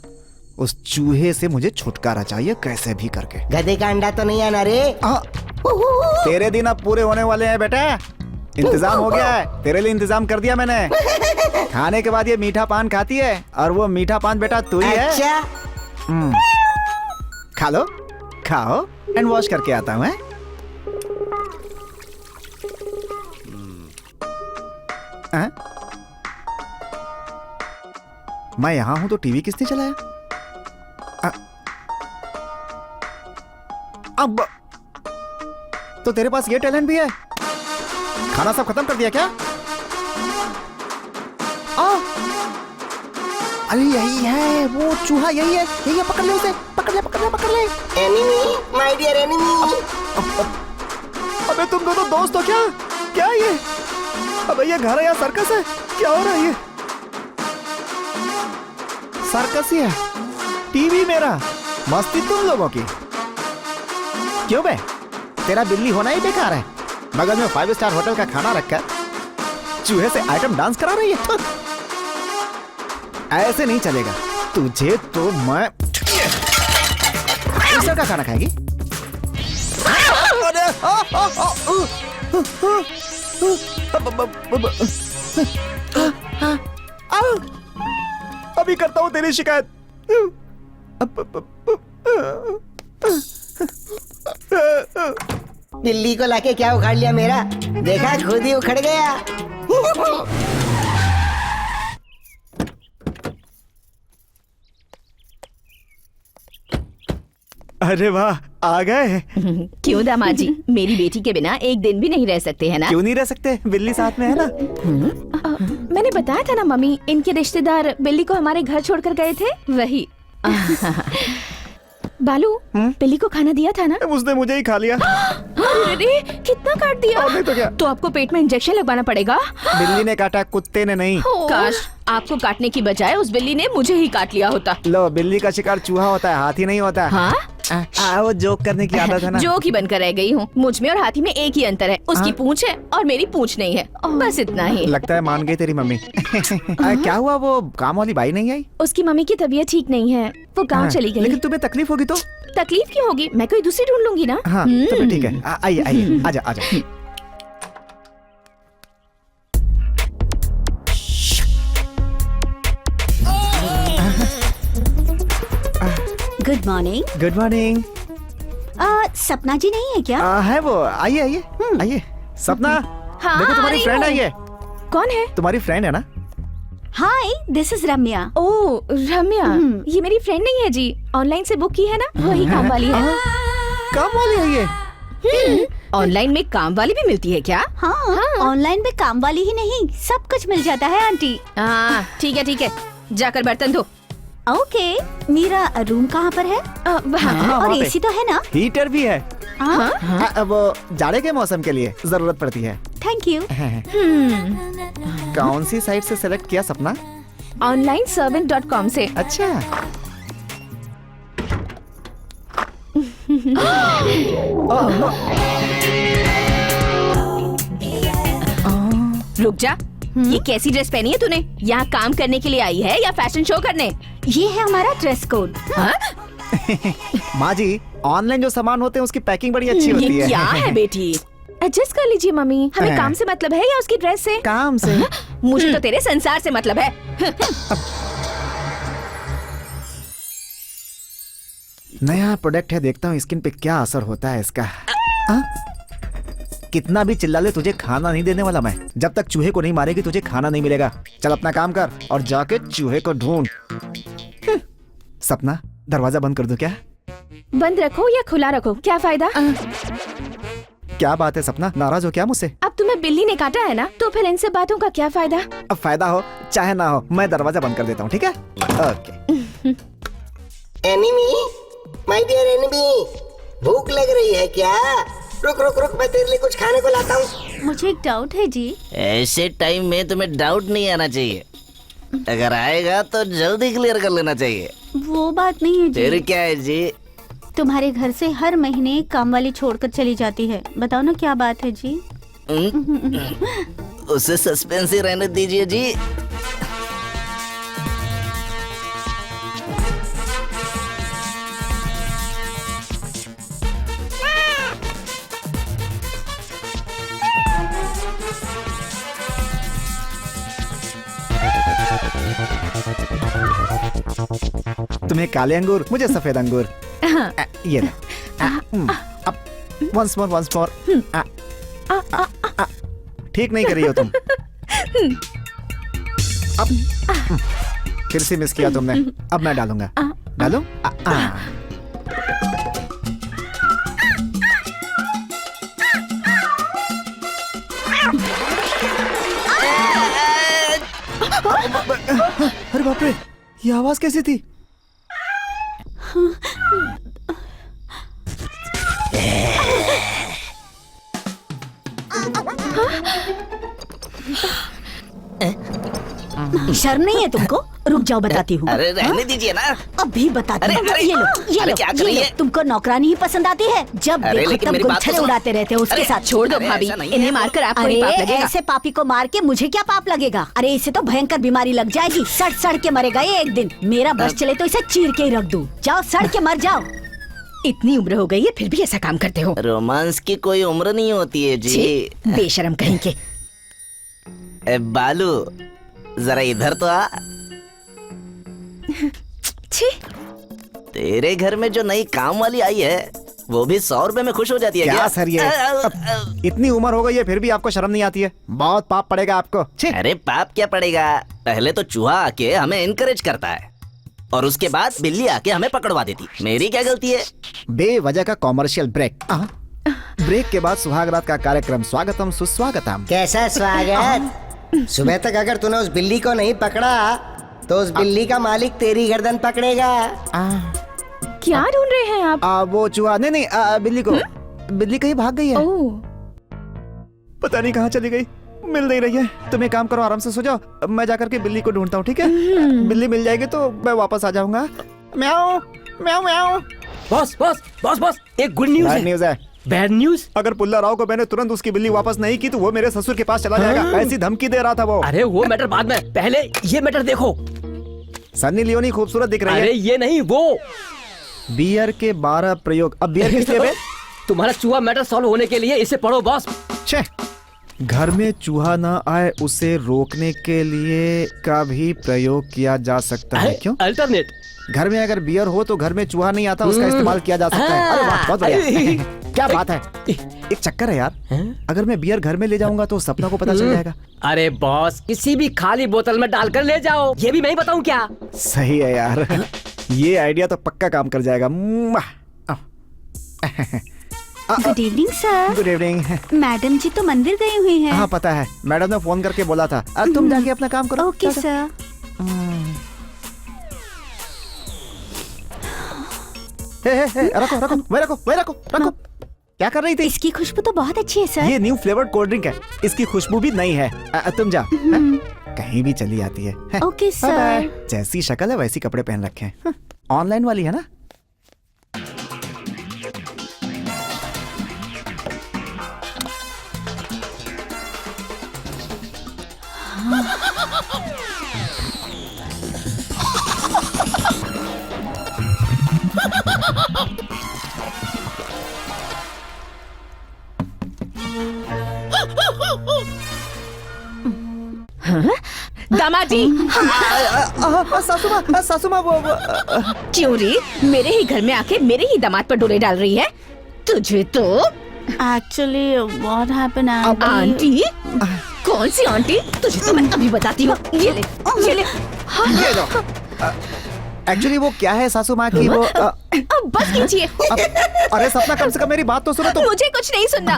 उस चूहे से मुझे छुटकारा चाहिए कैसे भी करके। गधे का अंडा तो नहीं आना रे। तेरे दिन अब पूरे होने वाले हैं बेटा। इंतजाम हो गया है, तेरे लिए इंतजाम कर दिया मैंने। खाने के बाद ये मीठा पान खाती है और वो मीठा पान बेटा तू ही है। अच्छा। खा लो, खाओ एंड वॉश करके आता हूँ। मैं यहाँ हूँ तो टीवी किसने चलाया? अब तो तेरे पास ये टैलेंट भी है? खाना सब खत्म कर दिया क्या? अरे यही है वो चूहा, यही है, पकड़ ले उसे, पकड़ ले। Enemy, my dear enemy. अबे तुम दोनों दोस्त हो क्या? क्या ये? अबे ये घर है या सर्कस है? क्या हो रहा है ये? सर्कस ही है। टीवी मेरा, मस्ती तुम लोगों की। क्यों बे? तेरा बिल्ली होना ही बेकार है। बगल में 5 स्टार होटल का खाना रखकर चूहे से आइटम डांस करा रही है। ऐसे नहीं चलेगा। तुझे तो मैं का खाना खाएगी? अभी करता हूँ तेरी शिकायत। बिल्ली को लाके क्या उखाड़ लिया मेरा? देखा, खुद ही उखड़ गया। अरे वाह, आ गए। क्यों दामाद जी, मेरी बेटी के बिना एक दिन भी नहीं रह सकते है ना? क्यों नहीं रह सकते? बिल्ली साथ में है ना। मैंने बताया था ना मम्मी, इनके रिश्तेदार बिल्ली को हमारे घर छोड़कर गए थे, वही। बालू, बिल्ली को खाना दिया था ना? उसने मुझे ही खा लिया। अरे कितना काट दिया। और नहीं तो क्या? तो आपको पेट में इंजेक्शन लगवाना पड़ेगा। बिल्ली ने काटा, कुत्ते ने नहीं। काश आपको काटने की बजाय उस बिल्ली ने मुझे ही काट लिया होता। लो, बिल्ली का शिकार चूहा होता है, हाथी नहीं होता। हाँ? वो जोक करने की आदत है ना। जोक ही बनकर रह गई हूँ। मुझ में और हाथी में एक ही अंतर है, उसकी पूंछ है और मेरी पूंछ नहीं है, बस इतना ही। लगता है मान गई तेरी मम्मी। क्या हुआ, वो काम वाली बाई नहीं आई? उसकी मम्मी की तबीयत ठीक नहीं है, वो गाँव चली गई। लेकिन तुम्हें तकलीफ होगी तो? तकलीफ क्यों होगी, मैं कोई दूसरी ढूंढ लूंगी ना। हाँ तो फिर ठीक है, आइए आइए, आजा आजा। Good morning. Good morning. सपना जी नहीं है क्या? है वो, आइए आइए आइए। सपना, हाँ, देखो तुम्हारी फ्रेंड आई है। कौन है? तुम्हारी फ्रेंड है ना? हाय, दिस इज रम्या। ओ रम्या, ये मेरी फ्रेंड नहीं है जी, ऑनलाइन से बुक की है ना, वही काम वाली है। काम वाली है ये? ऑनलाइन में काम वाली भी मिलती है क्या? हाँ, ऑनलाइन में काम वाली ही नहीं, सब कुछ मिल जाता है आंटी। हाँ ठीक है, जाकर बर्तन धो। ओके, मेरा रूम कहाँ पर है? और एसी तो है ना? हीटर भी है। हाँ? वो जाड़े के मौसम के लिए जरूरत पड़ती है। Thank you. कौन सी साइट से सेलेक्ट किया सपना? onlineservant.com से। अच्छा। रुक जा, ये कैसी ड्रेस पहनी है तूने? यहाँ काम करने के लिए आई है या फैशन शो करने? ये है हमारा ड्रेस कोड। माँ जी, ऑनलाइन जो सामान होते हैं उसकी पैकिंग बड़ी अच्छी होती है। ये क्या है बेटी? एडजस्ट कर लीजिए मम्मी, हमें काम से मतलब है या उसकी ड्रेस से? काम से। मुझे तो तेरे संसार से मतलब है। नया प्रोडक्ट है, देखता हूँ स्किन पे क्या असर होता है इसका। कितना भी चिल्ला ले, तुझे खाना नहीं देने वाला मैं। जब तक चूहे को नहीं मारेगी तुझे खाना नहीं मिलेगा। चल अपना काम कर और जाके चूहे को ढूंढ। सपना, दरवाजा बंद कर दूं क्या? बंद रखो या खुला रखो, क्या फायदा? क्या बात है सपना, नाराज हो क्या मुझसे? अब तुम्हें बिल्ली ने काटा है ना, तो फिर इनसे बातों का क्या फायदा? अब फायदा हो चाहे ना हो, मैं दरवाजा बंद कर देता हूँ, ठीक है? Okay. Enemy, my dear enemy, भूख लग रही है क्या? रुक रुक रुक, मैं तेरे लिए कुछ खाने को लाता हूँ। मुझे एक डाउट है जी। ऐसे टाइम में तुम्हें डाउट नहीं आना चाहिए, अगर आएगा तो जल्दी क्लियर कर लेना चाहिए। वो बात नहीं है जी। फिर क्या है जी? तुम्हारे घर से हर महीने काम वाली छोड़कर चली जाती है, बताओ ना क्या बात है जी? उसे सस्पेंस ही रहने दीजिए जी। तुम्हें काले अंगूर, मुझे सफेद अंगूर। ये लो। अब once more। ठीक नहीं कर रही हो तुम। अब फिर से मिस किया तुमने। अब मैं डालूंगा। डालूं? अरे बाप रे, ये आवाज कैसी थी? शर्म नहीं है तुमको? रुक जाओ, बताती हूँ। अरे रहने दीजिए ना। अभी बताती हूँ। अरे, ये लो, ये अरे लो, क्या कर ये रही लो। है? तुमको नौकरानी ही पसंद आती है? जब अरे, देखो लेकिन तब मेरी बात तो गुलछड़े सुनो। उड़ाते रहते हो उसके अरे, साथ। छोड़ दो अरे, भाभी, ऐसा नहीं है। इन्हें मारकर आपको अरे नहीं पाप लगेगा। ऐसे पापी को मार के मुझे क्या पाप लगेगा? अरे इसे तो भयंकर बीमारी लग जाएगी, सड़ सड़ के मरेगा ये एक दिन। मेरा बस चले तो इसे चीर के ही रख दूं। जाओ, सड़ के मर जाओ। इतनी उम्र हो गई है फिर भी ऐसा काम करते हो। रोमांस की कोई उम्र नहीं होती है जी। छी, बेशरम कहीं के। ए बालू, जरा इधर तो आ। छी, तेरे घर में जो नई काम वाली आई है वो भी 100 रुपए में खुश हो जाती है क्या सर ये? अब इतनी उम्र हो गई है फिर भी आपको शर्म नहीं आती है? बहुत पाप पड़ेगा आपको। छी। अरे पाप क्या पड़ेगा, पहले तो चूहा आके हमें इनकरेज करता है और उसके बाद बिल्ली आके हमें पकड़वा देती। मेरी क्या गलती है? बेवजह का कॉमर्शियल ब्रेक। ब्रेक के बाद सुहाग रात का कार्यक्रम स्वागतम सुस्वागतम। कैसा स्वागत? सुबह तक अगर तूने उस बिल्ली को नहीं पकड़ा तो उस बिल्ली का मालिक तेरी गर्दन पकड़ेगा। क्या ढूंढ रहे हैं आप? वो चूहा नहीं, बिल्ली को। बिल्ली कहीं भाग गई है। ओह, पता नहीं कहाँ चली गई, मिल नहीं रही है। तुम एक काम करो, आराम से सो जाओ, मैं जाकर के बिल्ली को ढूंढता हूँ, ठीक है? बिल्ली मिल जाएगी तो मैं वापस आ जाऊंगा। म्याऊं म्याऊं म्याऊं। बॉस बॉस बॉस बॉस, एक गुड न्यूज बैड है। न्यूज है। Bad news? अगर पुल्ला राव को मैंने तुरंत उसकी बिल्ली वापस नहीं की तो वो मेरे ससुर के पास चला जाएगा। ऐसी धमकी दे रहा था वो। अरे वो मैटर बाद में, पहले ये मैटर देखो। सन्नी लियोनी खूबसूरत दिख रही अरे है। ये नहीं, वो बियर के 12 प्रयोग। अब बियर किस लिए बे? तुम्हारा चूहा मैटर सॉल्व होने के लिए इसे पढ़ो बॉस। छे, घर में चूहा ना आए उसे रोकने के लिए का भी प्रयोग किया जा सकता है। क्यों? अल्टरनेट। घर में अगर बियर हो तो घर में चूहा नहीं आता, उसका इस्तेमाल किया जा सकता है। अरे वाह, बहुत बढ़िया। क्या बात है। एक चक्कर है यार, अगर मैं बियर घर में ले जाऊंगा तो सपना को पता चल जाएगा। अरे बॉस, किसी भी खाली बोतल में डालकर ले जाओ। ये भी मैं ही बताऊं क्या? सही है यार, ये आइडिया तो पक्का काम कर जाएगा। Good evening sir. Good evening. Madam ji तो मंदिर गई हुई हैं। हाँ पता है, मैडम ने फोन करके बोला था। तुम जाके अपना काम करो। Okay sir. रखो रखो, वही रखो। क्या कर रही थी? इसकी खुशबू तो बहुत अच्छी है सर। ये न्यू फ्लेवर्ड कोल्ड ड्रिंक है, इसकी खुशबू भी नई है। तुम जा, कहीं भी चली आती है। Okay sir. बाय। जैसी शक्ल है वैसी कपड़े पहन रखे हैं। ऑनलाइन वाली है ना? दामाद जी। सासू माँ वो क्यों री, मेरे ही घर में आके मेरे ही दामाद पर डोरे डाल रही है? तुझे तो एक्चुअली व्हाट हैपेंड आंटी। कौन सी आंटी? तुझे तो मैं अभी बताती हूँ। ये ले, ये ले। एक्चुअली वो क्या है सासू माँ की वो अब बस कीजिए। अरे सपना, कम से कम मेरी बात तो सुनो तुम। मुझे कुछ नहीं सुनना।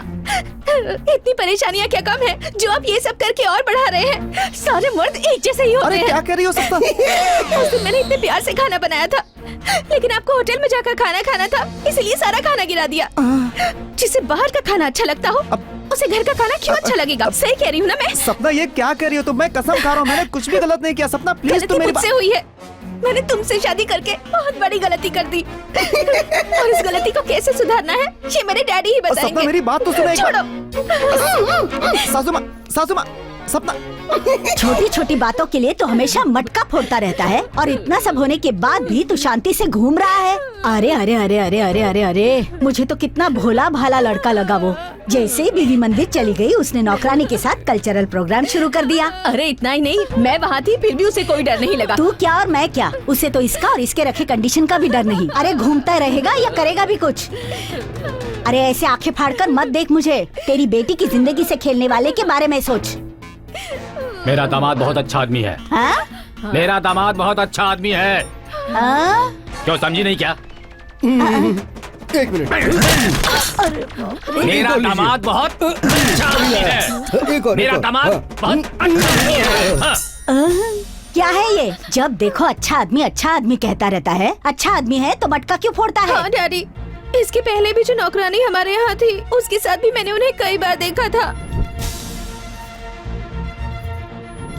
इतनी परेशानियाँ क्या कम है जो आप ये सब करके और बढ़ा रहे हैं? सारे मर्द एक जैसे ही होते अरे हैं। क्या कह रही हो सपना? उस दिन मैंने इतने प्यार से खाना बनाया था, लेकिन आपको होटल में जाकर खाना खाना था, इसलिए सारा खाना गिरा दिया। जिसे बाहर का खाना अच्छा लगता हो उसे घर का खाना क्यों अच्छा लगेगा? सही कह रही हूँ ना मैं? सपना ये क्या कह रही हो तुम? मैं कसम खा रहा हूँ, मैंने कुछ भी गलत नहीं किया। सपना प्लीज गलती तुम मेरी मुझसे हुई है। मैंने तुमसे शादी करके बहुत बड़ी गलती कर दी और इस गलती को कैसे सुधारना है ये मेरे डैडी ही बताएंगे। सपना मेरी बात तो सुनो एक बार। छोड़ो। सासू माँ सपना। छोटी छोटी बातों के लिए तो हमेशा मटका फोड़ता रहता है और इतना सब होने के बाद भी तू शांति से घूम रहा है। अरे अरे अरे अरे अरे अरे अरे, मुझे तो कितना भोला भाला लड़का लगा वो। जैसे ही बीवी मंदिर चली गई उसने नौकरानी के साथ कल्चरल प्रोग्राम शुरू कर दिया। अरे इतना ही नहीं, मैं वहाँ थी फिर भी उसे कोई डर नहीं लगा। तू क्या और मैं क्या, उसे तो इसका और इसके रखे कंडीशन का भी डर नहीं। अरे घूमता रहेगा या करेगा भी कुछ? अरे ऐसे आंखें फाड़कर मत देख मुझे, तेरी बेटी की जिंदगी से खेलने वाले के बारे में सोच। मेरा दामाद बहुत अच्छा आदमी है। हाँ? मेरा दामाद बहुत अच्छा आदमी है। हाँ? क्यों समझी नहीं क्या? एक मिनट। मेरा दामाद बहुत अच्छा आदमी है। एक और, मेरा एक और। दामाद बहुत अच्छा आदमी है। हाँ। जब देखो अच्छा आदमी कहता रहता है। अच्छा आदमी है तो मटका क्यों फोड़ता है? हाँ डैडी, इसके पहले भी जो नौकरानी हमारे यहाँ थी उसके साथ भी मैंने उन्हें कई बार देखा था।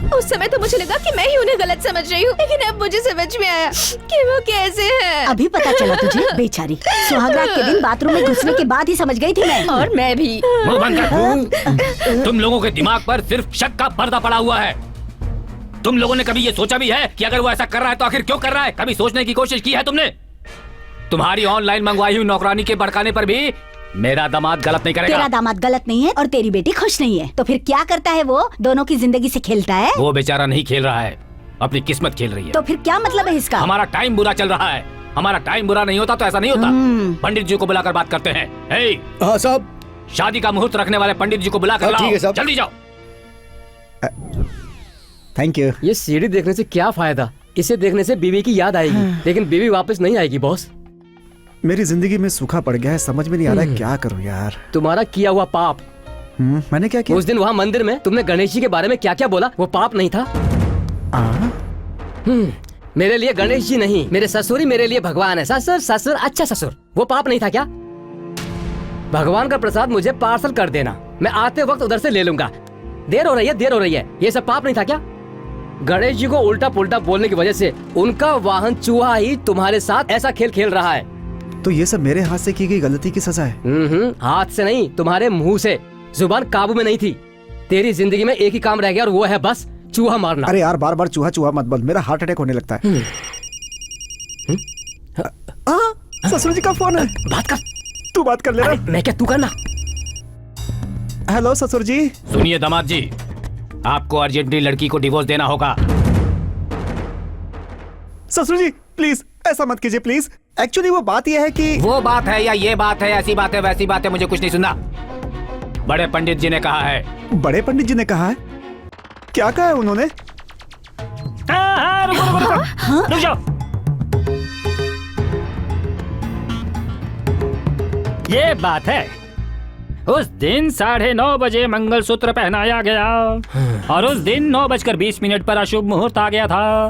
उस समय तो मुझे लगा कि मैं ही उन्हें गलत समझ रही हूँ, लेकिन अब मुझे समझ में आया कि वो कैसे हैं। अभी पता चला तुझे? बेचारी, सुहागरात के दिन बाथरूम में घुसने के बाद ही समझ गई थी मैं। और मैं भी। मुंह बंद कर। तुम लोगों के दिमाग पर सिर्फ शक का पर्दा पड़ा हुआ है। तुम लोगों ने कभी ये सोचा भी है कि अगर वो ऐसा कर रहा है तो आखिर क्यों कर रहा है? कभी सोचने की कोशिश की है तुमने? तुम्हारी ऑनलाइन मंगवाई हुई नौकरानी के भड़काने पर भी मेरा दामाद गलत नहीं करेगा। तेरा दामाद गलत नहीं है और तेरी बेटी खुश नहीं है, तो फिर क्या करता है वो? दोनों की जिंदगी से खेलता है। वो बेचारा नहीं खेल रहा है, अपनी किस्मत खेल रही है। तो फिर क्या मतलब है इसका? हमारा टाइम बुरा चल रहा है। हमारा टाइम बुरा नहीं होता तो ऐसा नहीं होता। पंडित जी को बुलाकर बात करते हैं। हाँ साहब। शादी का मुहूर्त रखने वाले पंडित जी को बुलाकर ठीक है लाओ। साहब। जल्दी जाओ। Thank you. ये सीढ़ी देखने से क्या फायदा? इसे देखने से बीवी की याद आएगी, लेकिन बीवी वापस नहीं आएगी बॉस। मेरी जिंदगी में सूखा पड़ गया है, समझ में नहीं आ रहा है क्या करूं यार। तुम्हारा किया हुआ पाप। मैंने क्या किया? उस दिन वहाँ मंदिर में तुमने गणेश जी के बारे में क्या क्या बोला, वो पाप नहीं था? मेरे लिए गणेश जी नहीं, मेरे ससुर ही मेरे लिए भगवान है। ससुर ससुर अच्छा ससुर, वो पाप नहीं था क्या? भगवान का प्रसाद मुझे पार्सल कर देना, मैं आते वक्त उधर से ले लूंगा। देर हो रही है, ये सब पाप नहीं था क्या? गणेश जी को उल्टा पुल्टा बोलने की वजह से उनका वाहन चूहा ही तुम्हारे साथ ऐसा खेल खेल रहा है। तो ये सब मेरे हाथ से की गई गलती की सजा है? हाथ से नहीं, तुम्हारे मुंह से। जुबान काबू में नहीं थी। तेरी जिंदगी में एक ही काम रह गया और वो है बस चूहा मारना। अरे यार बार बार चूहा चूहा मत बोल, मेरा हार्ट अटैक होने लगता है। ससुर जी का फोन है। बात कर। तू बात कर ले रहा। मैं क्या, तू करना। हेलो ससुर जी। सुनिए दामाद जी, आपको अर्जेंटली लड़की को डिवोर्स देना होगा। ससुर जी प्लीज ऐसा मत कीजिए प्लीज। एक्चुअली वो बात यह है कि वो बात है या ये बात है, ऐसी बात है वैसी बात है, मुझे कुछ नहीं सुनना। बड़े पंडित जी ने कहा है। बड़े पंडित जी ने कहा है? क्या कहा है उन्होंने? रुक जाओ। ये बात है, उस दिन 9:30 बजे मंगलसूत्र पहनाया गया और उस दिन 9:20 पर अशुभ मुहूर्त आ गया था,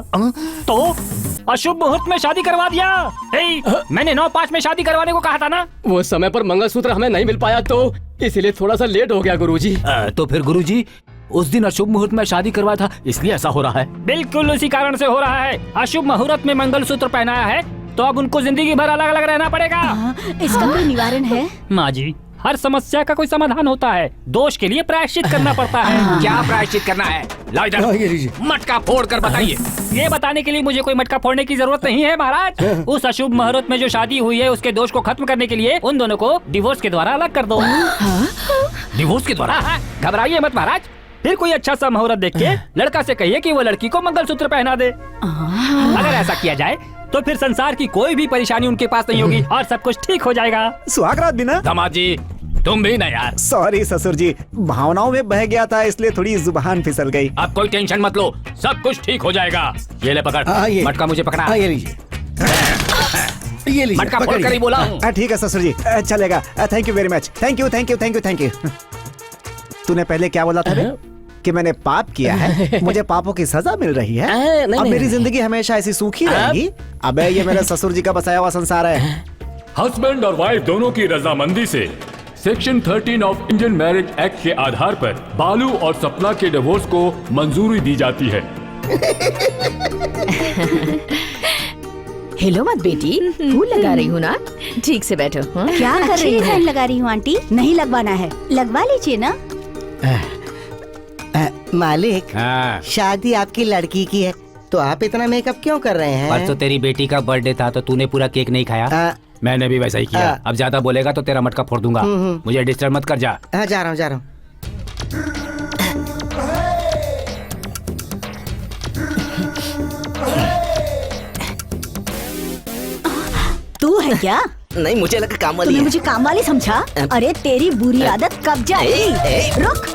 तो अशुभ मुहूर्त में शादी करवा दिया। मैंने 9:05 में शादी करवाने को कहा था ना। वो समय पर मंगलसूत्र हमें नहीं मिल पाया तो इसीलिए थोड़ा सा लेट हो गया गुरुजी। तो फिर गुरुजी उस दिन अशुभ मुहूर्त में शादी करवाया था, इसलिए ऐसा हो रहा है। बिल्कुल उसी कारण से हो रहा है। अशुभ मुहूर्त में मंगलसूत्र पहनाया है तो अब उनको जिंदगी भर अलग अलग रहना पड़ेगा। इसका कोई निवारण है? माँ जी, हर समस्या का कोई समाधान होता है, दोष के लिए प्रायश्चित करना पड़ता है। क्या प्रायश्चित करना है? लाओ इधर, मटका फोड़ कर बताइए। ये बताने के लिए मुझे कोई मटका फोड़ने की जरूरत नहीं है महाराज। उस अशुभ मुहूर्त में जो शादी हुई है उसके दोष को खत्म करने के लिए उन दोनों को डिवोर्स के द्वारा अलग कर दो। डिवोर्स के द्वारा? घबराइए मत महाराज, फिर कोई अच्छा सा मुहूर्त देख के लड़का से कहिए कि वो लड़की को मंगलसूत्र पहना दे। अगर ऐसा किया जाए तो फिर संसार की कोई भी परेशानी उनके पास नहीं होगी और सब कुछ ठीक हो जाएगा। सुहागरात भी ना? दामाद जी तुम भी ना यार। सॉरी ससुर जी, भावनाओं में बह गया था इसलिए थोड़ी जुबान फिसल गई। अब कोई टेंशन मत लो, सब कुछ ठीक हो जाएगा। ये ले पकड़। मटका मुझे पकड़ा। ये लीजिए। ये लीजिए, मटका फोड़ कर ही बोला हूँ। ठीक है ससुर जी, चलेगा। Thank you very much. Thank you. तूने पहले क्या बोला था बे? कि मैंने पाप किया है, मुझे पापों की सजा मिल रही है। अब मेरी जिंदगी हमेशा ऐसी सूखी रहेगी। अबे ये मेरे ससुर जी का बसाया हुआ संसार है। हस्बैंड और वाइफ दोनों की रजामंदी से section 13 of Indian marriage act के आधार पर बालू और सपना के डिवोर्स को मंजूरी दी जाती है। हिलो मत बेटी, फूल लगा रही हूँ ना, ठीक से बैठो। क्या कर रही है? लगा रही हूँ आंटी। नहीं लगवाना है, लगवा लीजिए ना। मालिक, शादी आपकी लड़की की है तो आप इतना मेकअप क्यों कर रहे हैं? परसों तेरी बेटी का बर्थडे था तो तूने पूरा केक नहीं खाया। मैंने भी वैसा ही किया। अब ज्यादा बोलेगा तो तेरा मटका फोड़ दूंगा। मुझे डिस्टर्ब मत कर जा। जा रहा हूँ। तू है क्या? नहीं, मुझे लगा काम वाली तूने है। मुझे काम वाली समझा? अरे तेरी बुरी आदत कब जाएगी? रुक।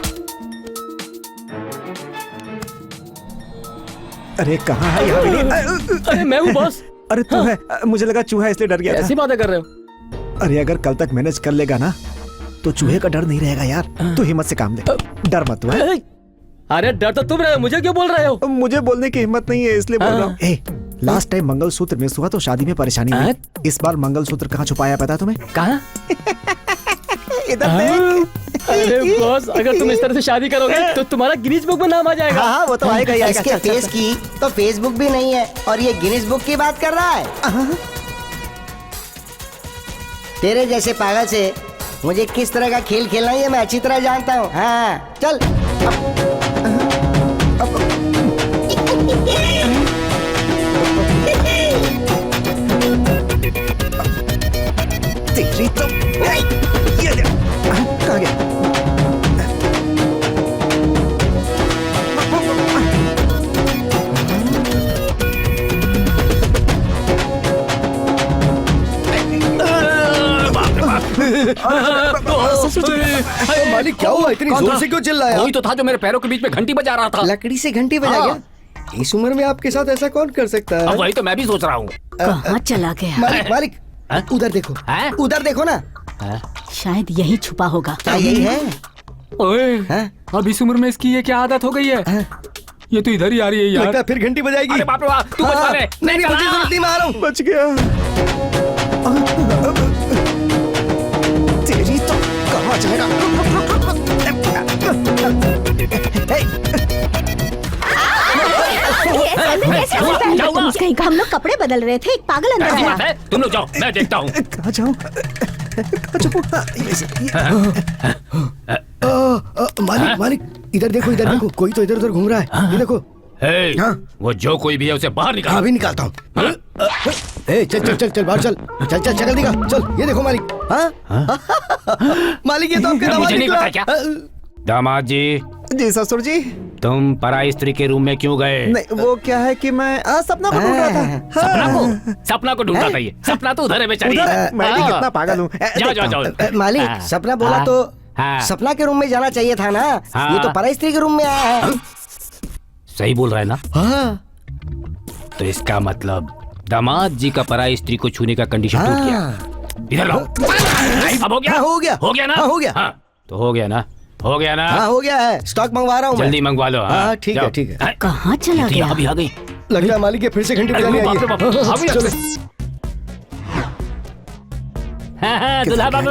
अरे कहाँ है यहाँ मिली? अरे मैं हूँ बॉस। अरे तू है? मुझे लगा चूहा इसलिए डर गया था। ऐसी बातें कर रहे हो? अरे अगर कल तक मैनेज कर लेगा ना तो चूहे का डर नहीं रहेगा यार। तू हिम्मत से काम दे, डर मत। तू अरे डर तो तुम रहे हो, मुझे क्यों बोल रहे हो? मुझे बोलने की हिम्मत नहीं है इसलिए बोल रहा हूँ। ए, लास्ट टाइम मंगलसूत्र मिस हुआ तो शादी में परेशानी हुई। इस बार मंगलसूत्र कहाँ छुपाया पता है तुम्हें? कहाँ? इधर देख। अरे बॉस, अगर तुम इस तरह से शादी करोगे तो तुम्हारा गिनीज बुक में नाम आ जाएगा। हाँ वो तो आएगा ही आएगा। इसके फेस की तो फेसबुक भी नहीं है और ये गिनीज बुक की बात कर रहा है। तेरे जैसे पागल से मुझे किस तरह का खेल खेलना है ये मैं अच्छी तरह जानता हूँ। हाँ चल। तेरी तो ये कहाँ गया? मालिक क्या हुआ? इतनी जोर से क्यों चिल्लाया? कोई तो था जो मेरे पैरों के बीच में घंटी बजा रहा था। लकड़ी से घंटी बजा गया? इस उम्र में आपके साथ ऐसा कौन कर सकता है? अब वही तो मैं भी सोच रहा हूँ। कहाँ चला गया? मालिक मालिक उधर देखो, उधर देखो ना। शायद यही छुपा होगा। क्या यही है? ओए, अब इस उम्र में इसकी ये क्या आदत हो गई है? ये तो इधर ही आ रही है यार। लगता है फिर घंटी बजाएगी। अरे बाप रे बाप, तू बच पा रहे। नहीं मुझे जरूरत नहीं, मैं आ रहा हूँ। बच गया। तेरी तो कहाँ जाएगा? कहीं का हम लोग कपड़े बदल रहे थे, एक पागल अंदर ऐसी बात आया। है, तुम लोग जाओ, मैं देखता हूँ। कहाँ जाऊँ? मालिक मालिक इधर देखो, इधर देखो, कोई तो इधर उधर घूम रहा है। ये देखो। हे, वो जो कोई भी है उसे बाहर निकाल। अभी निकालता हूँ। चल चल चल चल बाहर चल चल चल जल्दी का चल। ये देखो मालिक। हाँ मालिक ये तो आपके दामाद मुझे नहीं निकला। पता क्या? दामाद जी, जी ससुर जी। तुम पराई स्त्री के रूम में क्यों गए? नहीं वो क्या है कि मैं सपना को ढूंढ रहा था। सपना को ढूंढता था ये। सपना तो उधर है बेचारी। मैं भी कितना पागल हूँ। जाओ जाओ जाओ। मालिक सपना बोला तो सपना के रूम में जाना चाहिए था ना। ये तो पराई स्त्री के रूम में आया है। सही बोल रहा है ना? हाँ। तो इसका मतलब दामाद जी का पराई स्त्री को छूने का कंडीशन टूट गया। इधर लाओ। अब हो गया? हो गया। हो गया ना? हो गया। तो हो गया ना? हो गया ना? हाँ हो गया है। स्टॉक मंगवा रहा हूँ। जल्दी मंगवा लो। हाँ ठीक है ठीक है। कहाँ चला गया? अभी आ गई। लगता है मालिक ये फिर से घंटी बजाने आई है। चलो। दुल्हा बाबू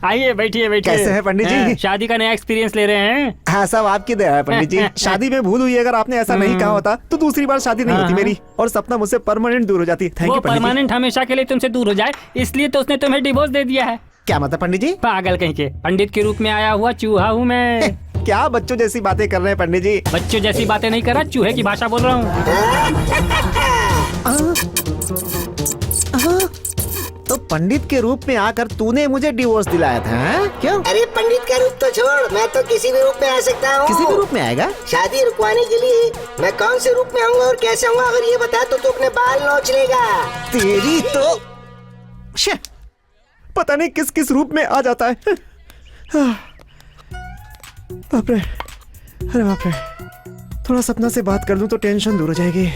आइए बैठिए बैठिए। कैसे हैं पंडित जी? शादी का नया एक्सपीरियंस ले रहे हैं? हाँ सब आपकी दया है पंडित जी। शादी में भूल हुई, अगर आपने ऐसा नहीं कहा होता तो दूसरी बार शादी नहीं होती मेरी, और सपना मुझसे परमानेंट दूर हो जाती। थैंक वो यू पंडित जी। परमानेंट हमेशा के लिए तुमसे दूर हो जाए इसलिए तो उसने तुम्हें डिवोर्स दे दिया है। क्या मतलब पंडित जी? पागल कहीं के, पंडित के रूप में आया हुआ चूहा हूँ मैं। क्या बच्चों जैसी बातें कर रहे हैं पंडित जी? बच्चों जैसी बातें नहीं कर रहा, चूहे की भाषा बोल रहा हूँ। तो पंडित के रूप में आकर तूने मुझे डिवोर्स दिलाया था, क्यों? अरे पंडित का रूप तो छोड़, मैं तो किसी भी रूप में आ सकता हूँ। किसी भी रूप में आएगा? शादी रुकवाने के लिए मैं कौन से रूप में आऊंगा और कैसे आऊंगा, अगर ये बता तो तू अपने बाल नोच लेगा। तेरी तो पता नहीं किस किस रूप में आ जाता है। बाप रे, अरे बाप रे। थोड़ा सपना से बात कर लूं तो टेंशन दूर हो जाएगी।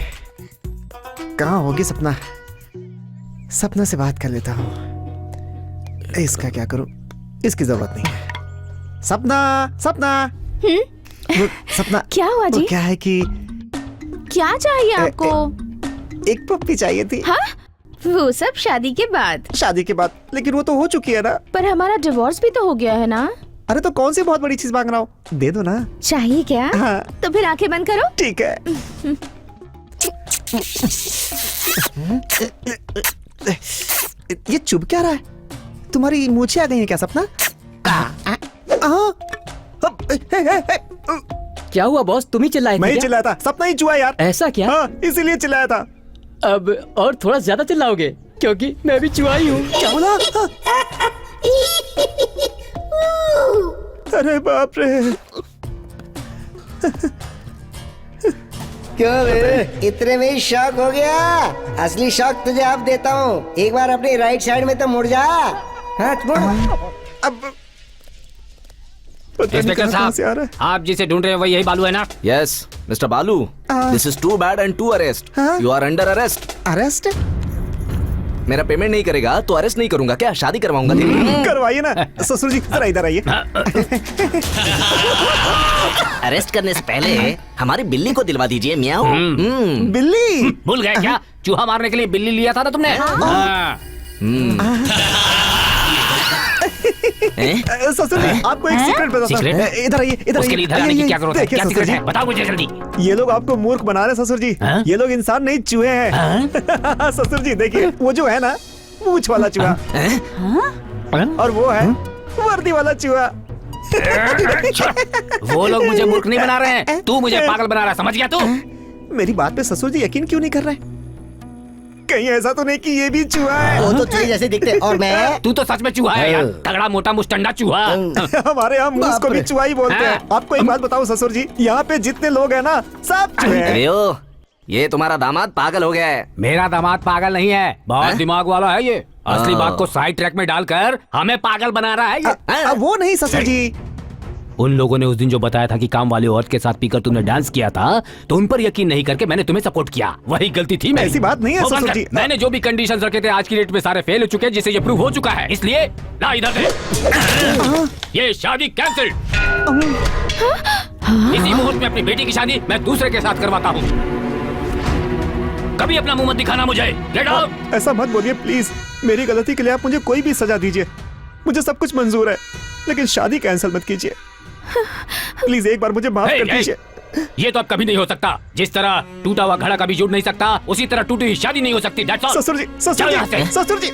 कहाँ होगी सपना? सपना से बात कर लेता हूँ। इसका क्या करूं? इसकी जरूरत नहीं है। सपना सपना सपना क्या हुआ जी? क्या है कि क्या चाहिए आपको? एक पप्पी चाहिए थी। हाँ? वो सब शादी के बाद। शादी के बाद? लेकिन वो तो हो चुकी है ना। पर हमारा डिवोर्स भी तो हो गया है ना। अरे तो कौन सी बहुत बड़ी चीज मांग रहा हूँ, दे दो ना। चाहिए क्या? हाँ। तो फिर आंखें बंद करो। ठीक है। ये चुभ क्या रहा है? तुम्हारी मूछें आ गई हैं क्या सपना? क्या हुआ बॉस, तुम ही चिल्लाए थे मैं ही क्या? चिल्लाया था, सपना ही चुहा यार। ऐसा क्या? हाँ, इसीलिए चिल्लाया था। अब और थोड़ा ज्यादा चिल्लाओगे क्योंकि मैं भी चुहा ही हूँ। क्या बोला? अरे बाप रे। क्यों बे? इतने में ही शॉक हो गया? असली शॉक तुझे अब देता हूँ। एक बार अपनी राइट साइड में तो मुड़ जा। हाँ मुड़। अब इंस्पेक्टर साहब, आप जिसे ढूंढ रहे हैं वही यही बालू है ना? Yes mister Balu, this is too bad and to arrest. You are under arrest. Arrest? मेरा पेमेंट नहीं करेगा तो अरेस्ट नहीं करूंगा क्या? शादी करवाऊंगा तेरी। करवाइए ना ससुर जी, जरा इधर आइए। अरेस्ट करने से पहले हमारी बिल्ली को दिलवा दीजिए मियाओ। बिल्ली? भूल गए क्या? चूहा मारने के लिए बिल्ली लिया था ना तुमने? हाँ। ससुर जी, आपको एक सीक्रेट बताता हूं। इधर आइए, इधर उसके लिए इधर आने की क्या जरूरत है? क्या सीक्रेट है? बताओ मुझे जल्दी। ये लोग आपको मूर्ख बना रहे हैं ससुर जी। ये लोग इंसान नहीं, चूहे हैं। ससुर जी देखिए, वो जो है ना मूंछ वाला चूहा, और वो है वर्दी वाला चूहा। वो लोग मुझे मूर्ख नहीं बना रहे हैं, तू मुझे पागल बना रहा है, समझ गया तू? मेरी बात पे ससुर जी यकीन क्यों नहीं कर रहे? कहीं ऐसा तो नहीं कि ये भी चूहा है? वो तो चूहे जैसे दिखते हैं, और मैं? तू तो सच में चूहा है यार, तगड़ा मोटा मुस्टंडा चूहा। हमारे यहाँ मूस को भी चूहा ही बोलते हैं। आपको एक बात बताऊं ससुर जी, यहाँ पे जितने लोग हैं ना सब चूहे हैं। अरे ओ, ये तुम्हारा दामाद पागल हो गया है। मेरा दामाद पागल नहीं है, बहुत दिमाग वाला है ये। असली बात को साइड ट्रैक में डालकर हमें पागल बना रहा है ये। वो नहीं ससुर जी, उन लोगों ने उस दिन जो बताया था कि काम वाली औरत के साथ पीकर तुमने डांस किया था, तो उन पर यकीन नहीं करके मैंने तुम्हें सपोर्ट किया। वही गलती थी मेरी। ऐसी बात नहीं है ससुर जी। मैंने जो भी कंडीशंस रखे थे आज की डेट में सारे फेल हो चुके हैं, जिससे ये प्रूव हो चुका है। इसलिए ला इधर से ये शादी कैंसिल। इसी मुहूर्त में अपनी बेटी की शादी मैं दूसरे के साथ करवाता हूँ। कभी अपना मुंह मत दिखाना मुझे। Get out. ऐसा मत बोलिए प्लीज। मेरी गलती के लिए आप मुझे कोई भी सजा दीजिए, मुझे सब कुछ मंजूर है, लेकिन शादी कैंसिल मत कीजिए प्लीज। एक बार मुझे माफ कर दीजिए। ये तो अब कभी नहीं हो सकता। जिस तरह टूटा हुआ घड़ा कभी जुड़ नहीं सकता, उसी तरह टूटी हुई शादी नहीं हो सकती। That's all। ससुर जी, ससुर जी, ससुर जी।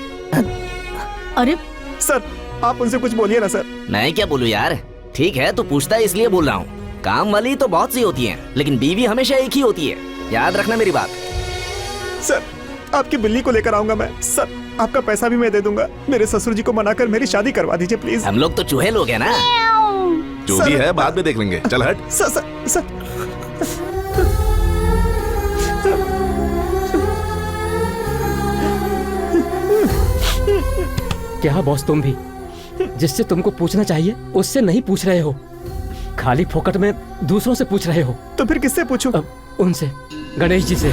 अरे सर, आप उनसे कुछ बोलिए ना सर। मैं क्या बोलूं यार? ठीक है, तू पूछता है इसलिए बोल रहा हूँ। काम वाली तो बहुत सी होती हैं, लेकिन बीवी हमेशा एक ही होती है। याद रखना मेरी बात। सर, आपकी बिल्ली को लेकर आऊंगा मैं। सर, आपका पैसा भी मैं दे दूंगा। मेरे ससुर जी को मनाकर मेरी शादी करवा दीजिए प्लीज। हम लोग तो चूहे लोग हैं ना। जो भी है बाद में देख लेंगे। चल हट। सर। क्या बॉस, तुम भी जिससे तुमको पूछना चाहिए उससे नहीं पूछ रहे हो, खाली फोकट में दूसरों से पूछ रहे हो। तो फिर किससे पूछूं? उनसे, गणेश जी से।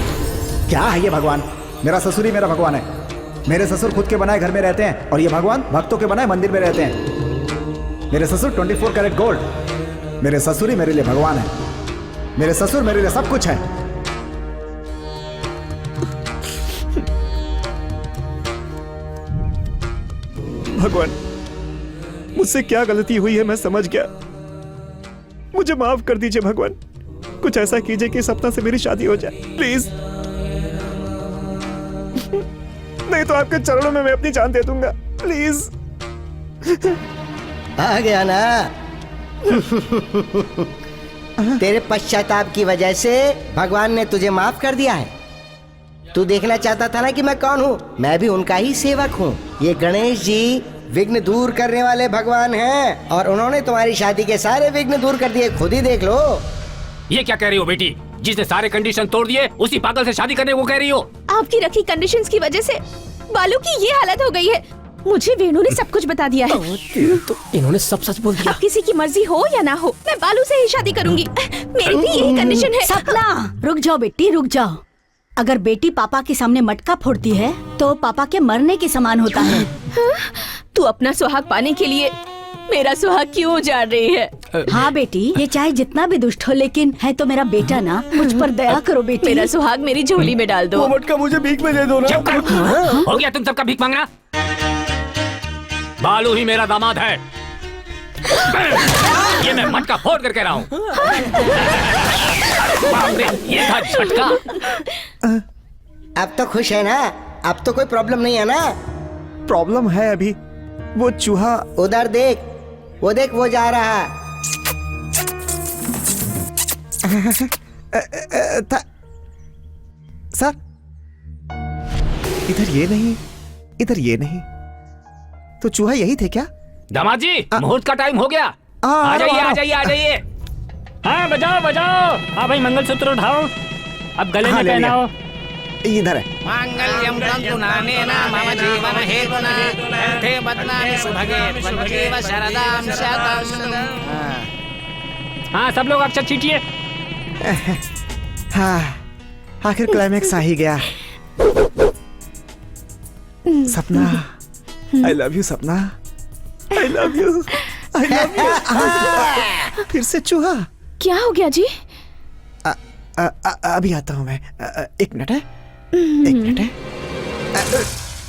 क्या है ये भगवान? मेरा ससुर ही मेरा भगवान है। मेरे ससुर खुद के बनाए घर में रहते हैं, और ये भगवान भक्तों के बनाए मंदिर में रहते हैं। मेरे ससुर 24 कैरेट गोल्ड। मेरे ससुर ही मेरे लिए भगवान है। मेरे ससुर मेरे लिए सब कुछ है। भगवान, मुझसे क्या गलती हुई है मैं समझ गया। मुझे माफ कर दीजिए भगवान। कुछ ऐसा कीजिए कि सपना से मेरी शादी हो जाए प्लीज। नहीं तो आपके चरणों में मैं अपनी जान दे दूंगा प्लीज। आ गया ना। तेरे पश्चाताप की वजह से भगवान ने तुझे माफ कर दिया है। तू देखना चाहता था ना कि मैं कौन हूँ? मैं भी उनका ही सेवक हूँ। ये गणेश जी विघ्न दूर करने वाले भगवान हैं, और उन्होंने तुम्हारी शादी के सारे विघ्न दूर कर दिए। खुद ही देख लो। ये क्या कह रही हो बेटी? जिसने सारे कंडीशन तोड़ दिए उसी पागल से शादी करने को कह रही हो? आपकी रखी कंडीशंस की वजह से बालू की ये हालत हो गई है। मुझे वेणु ने सब कुछ बता दिया है। तो इन्होंने सब सच बोल दिया। अब किसी की मर्जी हो या ना हो, मैं बालू से ही शादी करूंगी। मेरी भी यही कंडीशन है। सपना, रुक जाओ बेटी, रुक जाओ। अगर बेटी पापा के सामने मटका फोड़ती है तो पापा के मरने के समान होता है। तू अपना सुहाग पाने के लिए मेरा सुहाग क्यों उजाड़ रही है? हाँ बेटी, ये चाहे जितना भी दुष्ट हो, लेकिन है तो मेरा बेटा ना। मुझ पर दया करो बेटी। मेरा सुहाग मेरी झोली में डाल दो। वो मटका मुझे भीख में दे दो ना। हो गया तुम सबका भीख मांगना? बालू ही मेरा दामाद है। ये मैं मटका फोड़ कर कह रहा हूँ। ये था झटका। अब तो खुश है ना? अब तो कोई प्रॉब्लम नहीं है ना? प्रॉब्लम है अभी। वो चूहा उधर देख, वो देख, वो जा रहा था। सर, इधर ये नहीं, इधर ये नहीं, तो चूहा यही थे क्या? दामाद जी, मुहूर्त का टाइम हो गया। आ जाइए, आ जाइए, आ जाइए। हाँ बजाओ बजाओ। हाँ भाई, मंगलसूत्र उठाओ, अब गले में पहनाओ। इधर है। मांगल्यं तन्तु नानेन मम जीवन हेतुना कंठे बध्नामि सुभगे त्वं शरदां शतं। हाँ, सब लोग अक्षत छींटिए। हाँ, आखिर क्लाइमेक्स आ ही गया। सपना, आई लव यू सपना, आई love you, I love you. फिर से चूहा। क्या हो गया जी? अभी आता हूँ मैं। एक मिनट है, एक मिनट है।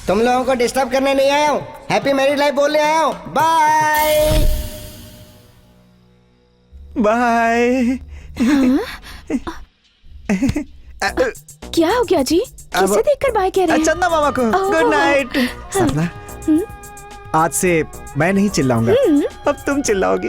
तुम लोगों को डिस्टर्ब करने नहीं आया हूँ, हैप्पी मैरिड लाइफ बोलने आया हूँ। Bye bye. क्या हो गया जी? किसे देखकर बाय कह रहे हैं? चंदा मामा को गुड नाइट। सपना, आज से मैं नहीं चिल्लाऊंगा, अब तुम चिल्लाओगी।